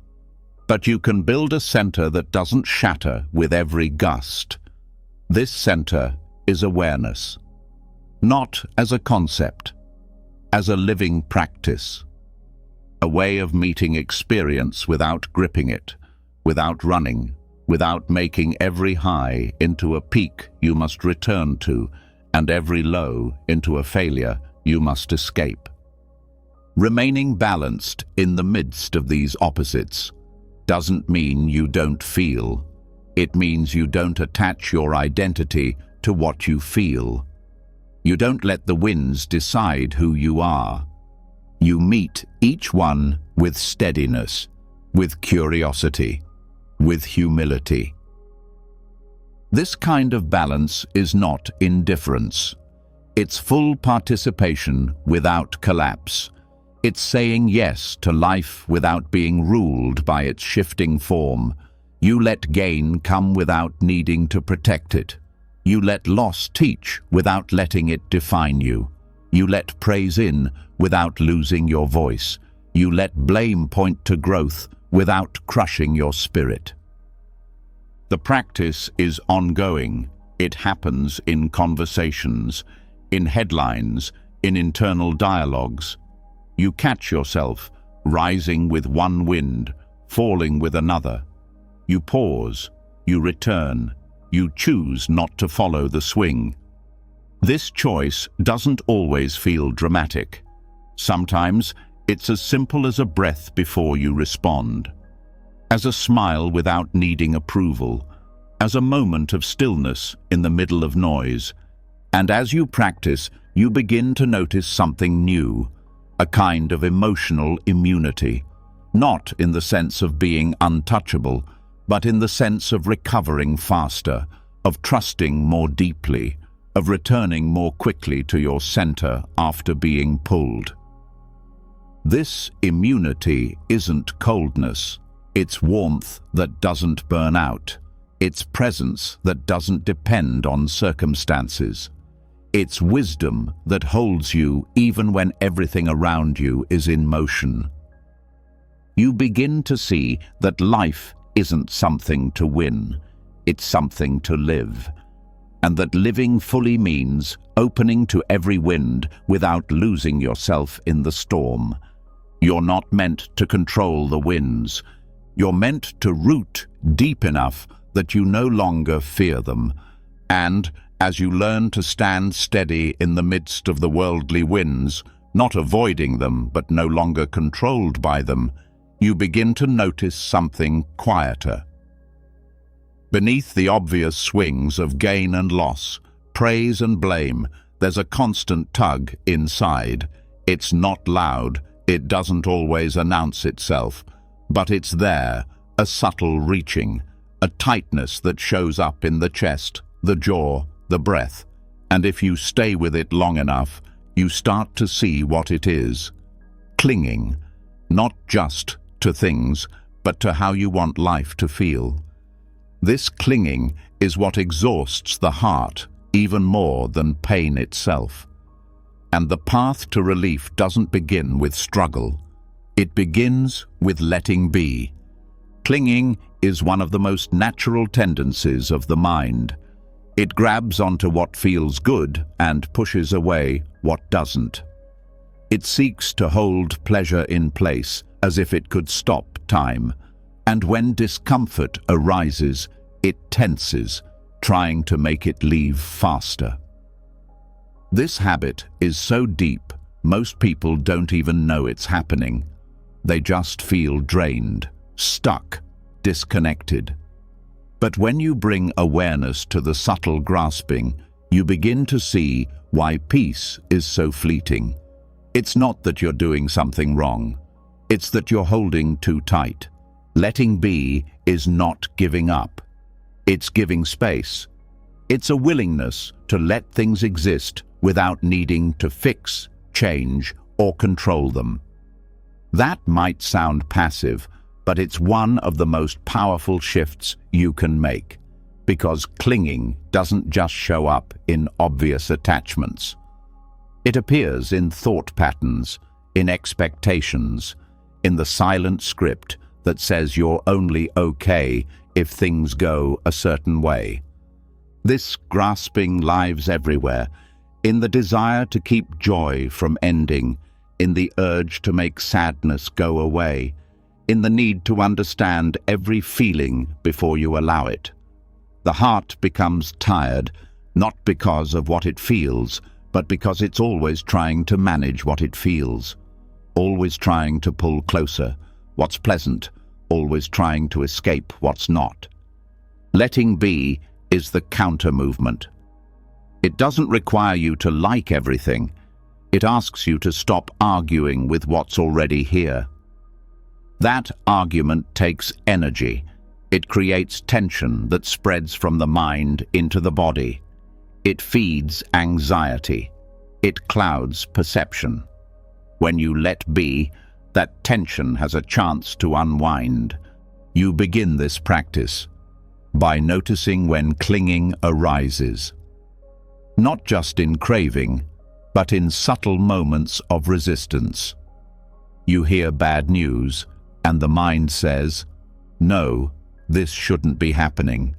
but you can build a center that doesn't shatter with every gust. This center is awareness, not as a concept, as a living practice, a way of meeting experience without gripping it, without running, without making every high into a peak you must return to, and every low into a failure you must escape. Remaining balanced in the midst of these opposites doesn't mean you don't feel. It means you don't attach your identity to what you feel. You don't let the winds decide who you are. You meet each one with steadiness, with curiosity, with humility. This kind of balance is not indifference. It's full participation without collapse. It's saying yes to life without being ruled by its shifting form. You let gain come without needing to protect it. You let loss teach without letting it define you. You let praise in without losing your voice. You let blame point to growth without crushing your spirit. The practice is ongoing. It happens in conversations, in headlines, in internal dialogues. You catch yourself rising with one wind, falling with another. You pause, you return, you choose not to follow the swing. This choice doesn't always feel dramatic. Sometimes it's as simple as a breath before you respond, as a smile without needing approval, as a moment of stillness in the middle of noise. And as you practice, you begin to notice something new, a kind of emotional immunity, not in the sense of being untouchable, but in the sense of recovering faster, of trusting more deeply, of returning more quickly to your center after being pulled. This immunity isn't coldness, it's warmth that doesn't burn out, it's presence that doesn't depend on circumstances. It's wisdom that holds you even when everything around you is in motion. You begin to see that life isn't something to win, it's something to live, and that living fully means opening to every wind without losing yourself in the storm. You're not meant to control the winds. You're meant to root deep enough that you no longer fear them, and as you learn to stand steady in the midst of the worldly winds, not avoiding them but no longer controlled by them, you begin to notice something quieter. Beneath the obvious swings of gain and loss, praise and blame, there's a constant tug inside. It's not loud, it doesn't always announce itself, but it's there, a subtle reaching, a tightness that shows up in the chest, the jaw, the breath, and if you stay with it long enough, you start to see what it is. Clinging, not just to things, but to how you want life to feel. This clinging is what exhausts the heart even more than pain itself. And the path to relief doesn't begin with struggle. It begins with letting be. Clinging is one of the most natural tendencies of the mind. It grabs onto what feels good and pushes away what doesn't. It seeks to hold pleasure in place as if it could stop time, and when discomfort arises, it tenses, trying to make it leave faster. This habit is so deep, most people don't even know it's happening. They just feel drained, stuck, disconnected. But when you bring awareness to the subtle grasping, you begin to see why peace is so fleeting. It's not that you're doing something wrong. It's that you're holding too tight. Letting be is not giving up. It's giving space. It's a willingness to let things exist without needing to fix, change, or control them. That might sound passive, but it's one of the most powerful shifts you can make, because clinging doesn't just show up in obvious attachments. It appears in thought patterns, in expectations, in the silent script that says you're only okay if things go a certain way. This grasping lives everywhere, in the desire to keep joy from ending, in the urge to make sadness go away, in the need to understand every feeling before you allow it. The heart becomes tired, not because of what it feels, but because it's always trying to manage what it feels, always trying to pull closer what's pleasant, always trying to escape what's not. Letting be is the counter-movement. It doesn't require you to like everything. It asks you to stop arguing with what's already here. That argument takes energy. It creates tension that spreads from the mind into the body. It feeds anxiety. It clouds perception. When you let be, that tension has a chance to unwind. You begin this practice by noticing when clinging arises. Not just in craving, but in subtle moments of resistance. You hear bad news, and the mind says, "No, this shouldn't be happening."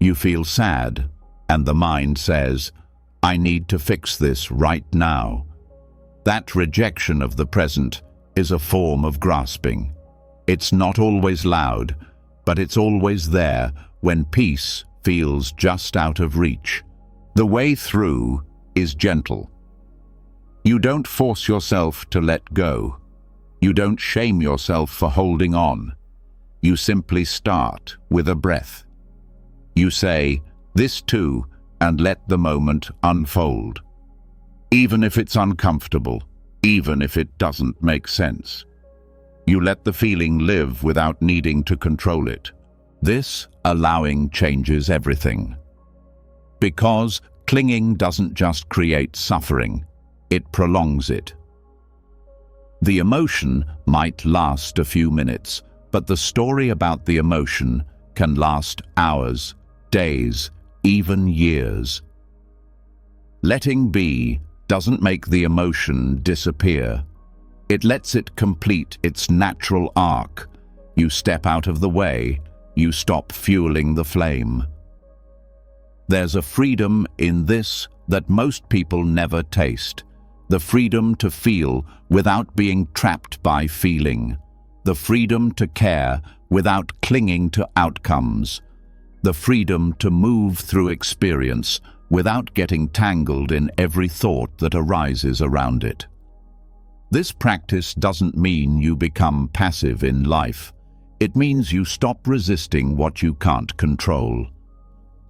You feel sad, and the mind says, "I need to fix this right now." That rejection of the present is a form of grasping. It's not always loud, but it's always there when peace feels just out of reach. The way through is gentle. You don't force yourself to let go. You don't shame yourself for holding on. You simply start with a breath. You say, "This too," and let the moment unfold. Even if it's uncomfortable, even if it doesn't make sense. You let the feeling live without needing to control it. This allowing changes everything. Because clinging doesn't just create suffering, it prolongs it. The emotion might last a few minutes, but the story about the emotion can last hours, days, even years. Letting be doesn't make the emotion disappear. It lets it complete its natural arc. You step out of the way, you stop fueling the flame. There's a freedom in this that most people never taste. The freedom to feel without being trapped by feeling. The freedom to care without clinging to outcomes. The freedom to move through experience without getting tangled in every thought that arises around it. This practice doesn't mean you become passive in life. It means you stop resisting what you can't control.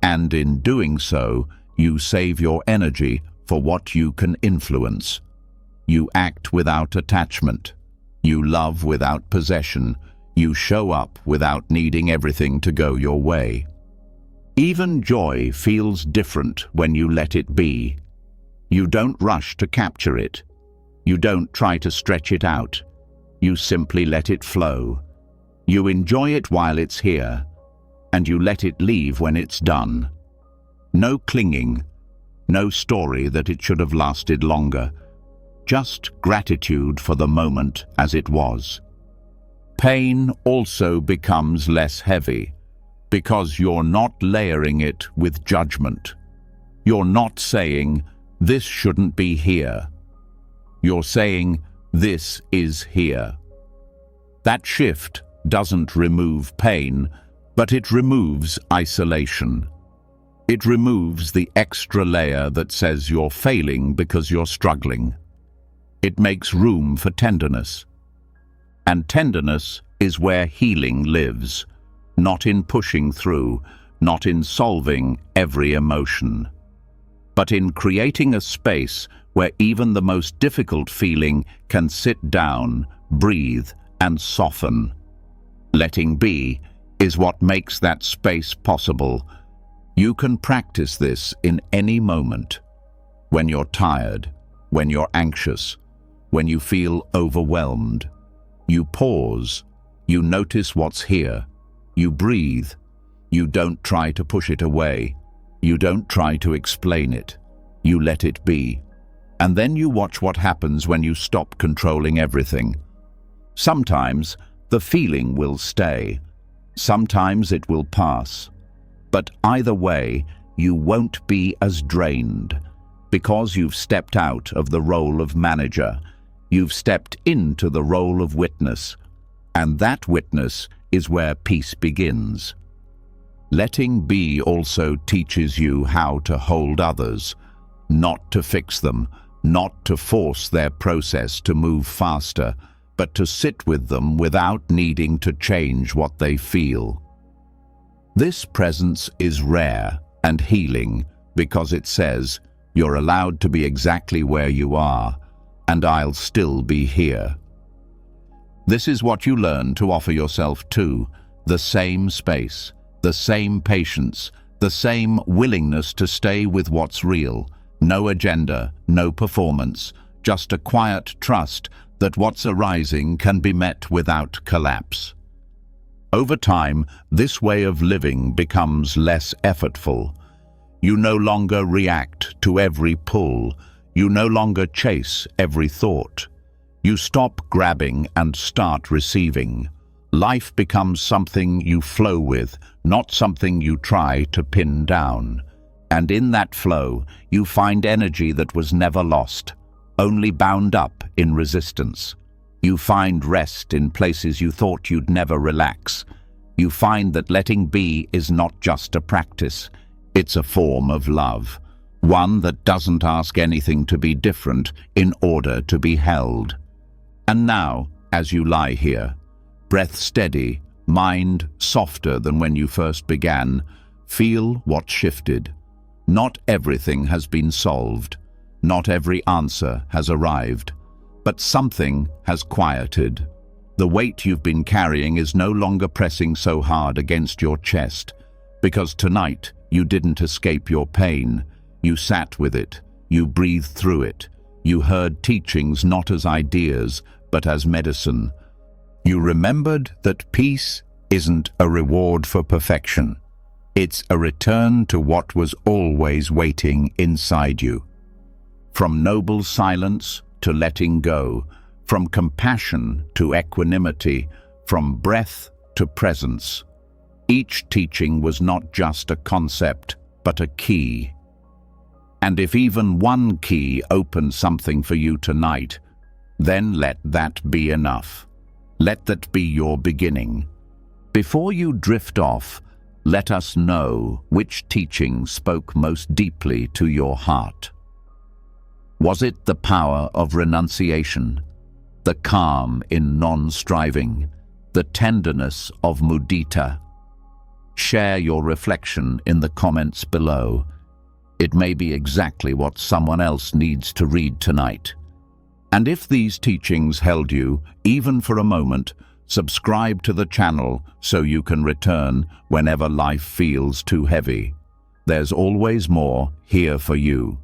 And in doing so, you save your energy for what you can influence. You act without attachment. You love without possession. You show up without needing everything to go your way. Even joy feels different when you let it be. You don't rush to capture it. You don't try to stretch it out. You simply let it flow. You enjoy it while it's here, and you let it leave when it's done. No clinging, no story that it should have lasted longer. Just gratitude for the moment as it was. Pain also becomes less heavy, because you're not layering it with judgment. You're not saying, "This shouldn't be here." You're saying, "This is here." That shift doesn't remove pain, but it removes isolation. It removes the extra layer that says you're failing because you're struggling. It makes room for tenderness. And tenderness is where healing lives, not in pushing through, not in solving every emotion, but in creating a space where even the most difficult feeling can sit down, breathe, and soften. Letting be is what makes that space possible. You can practice this in any moment. When you're tired, when you're anxious, when you feel overwhelmed. You pause, you notice what's here, you breathe. You don't try to push it away. You don't try to explain it. You let it be. And then you watch what happens when you stop controlling everything. Sometimes the feeling will stay. Sometimes it will pass. But either way, you won't be as drained, because you've stepped out of the role of manager. You've stepped into the role of witness. And that witness is where peace begins. Letting be also teaches you how to hold others, not to fix them, not to force their process to move faster, but to sit with them without needing to change what they feel. This presence is rare and healing because it says, "You're allowed to be exactly where you are, and I'll still be here." This is what you learn to offer yourself too, the same space, the same patience, the same willingness to stay with what's real. No agenda, no performance, just a quiet trust that what's arising can be met without collapse. Over time, this way of living becomes less effortful. You no longer react to every pull. You no longer chase every thought. You stop grabbing and start receiving. Life becomes something you flow with, not something you try to pin down. And in that flow, you find energy that was never lost, only bound up in resistance. You find rest in places you thought you'd never relax. You find that letting be is not just a practice, it's a form of love, one that doesn't ask anything to be different in order to be held. And now, as you lie here, breath steady, mind softer than when you first began, Feel what shifted. Not everything has been solved. Not every answer has arrived. But something has quieted. The weight you've been carrying is no longer pressing so hard against your chest, because tonight you didn't escape your pain. You sat with it. You breathed through it. You heard teachings not as ideas, but as medicine. You remembered that peace isn't a reward for perfection. It's a return to what was always waiting inside you. From noble silence to letting go, from compassion to equanimity, from breath to presence. Each teaching was not just a concept, but a key. And if even one key opened something for you tonight, then let that be enough. Let that be your beginning. Before you drift off, let us know which teaching spoke most deeply to your heart. Was it the power of renunciation, the calm in non-striving, the tenderness of mudita? Share your reflection in the comments below. It may be exactly what someone else needs to read tonight. And if these teachings held you, even for a moment, subscribe to the channel so you can return whenever life feels too heavy. There's always more here for you.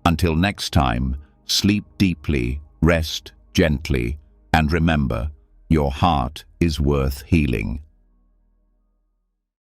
Until next time, sleep deeply, rest gently, and remember, your heart is worth healing.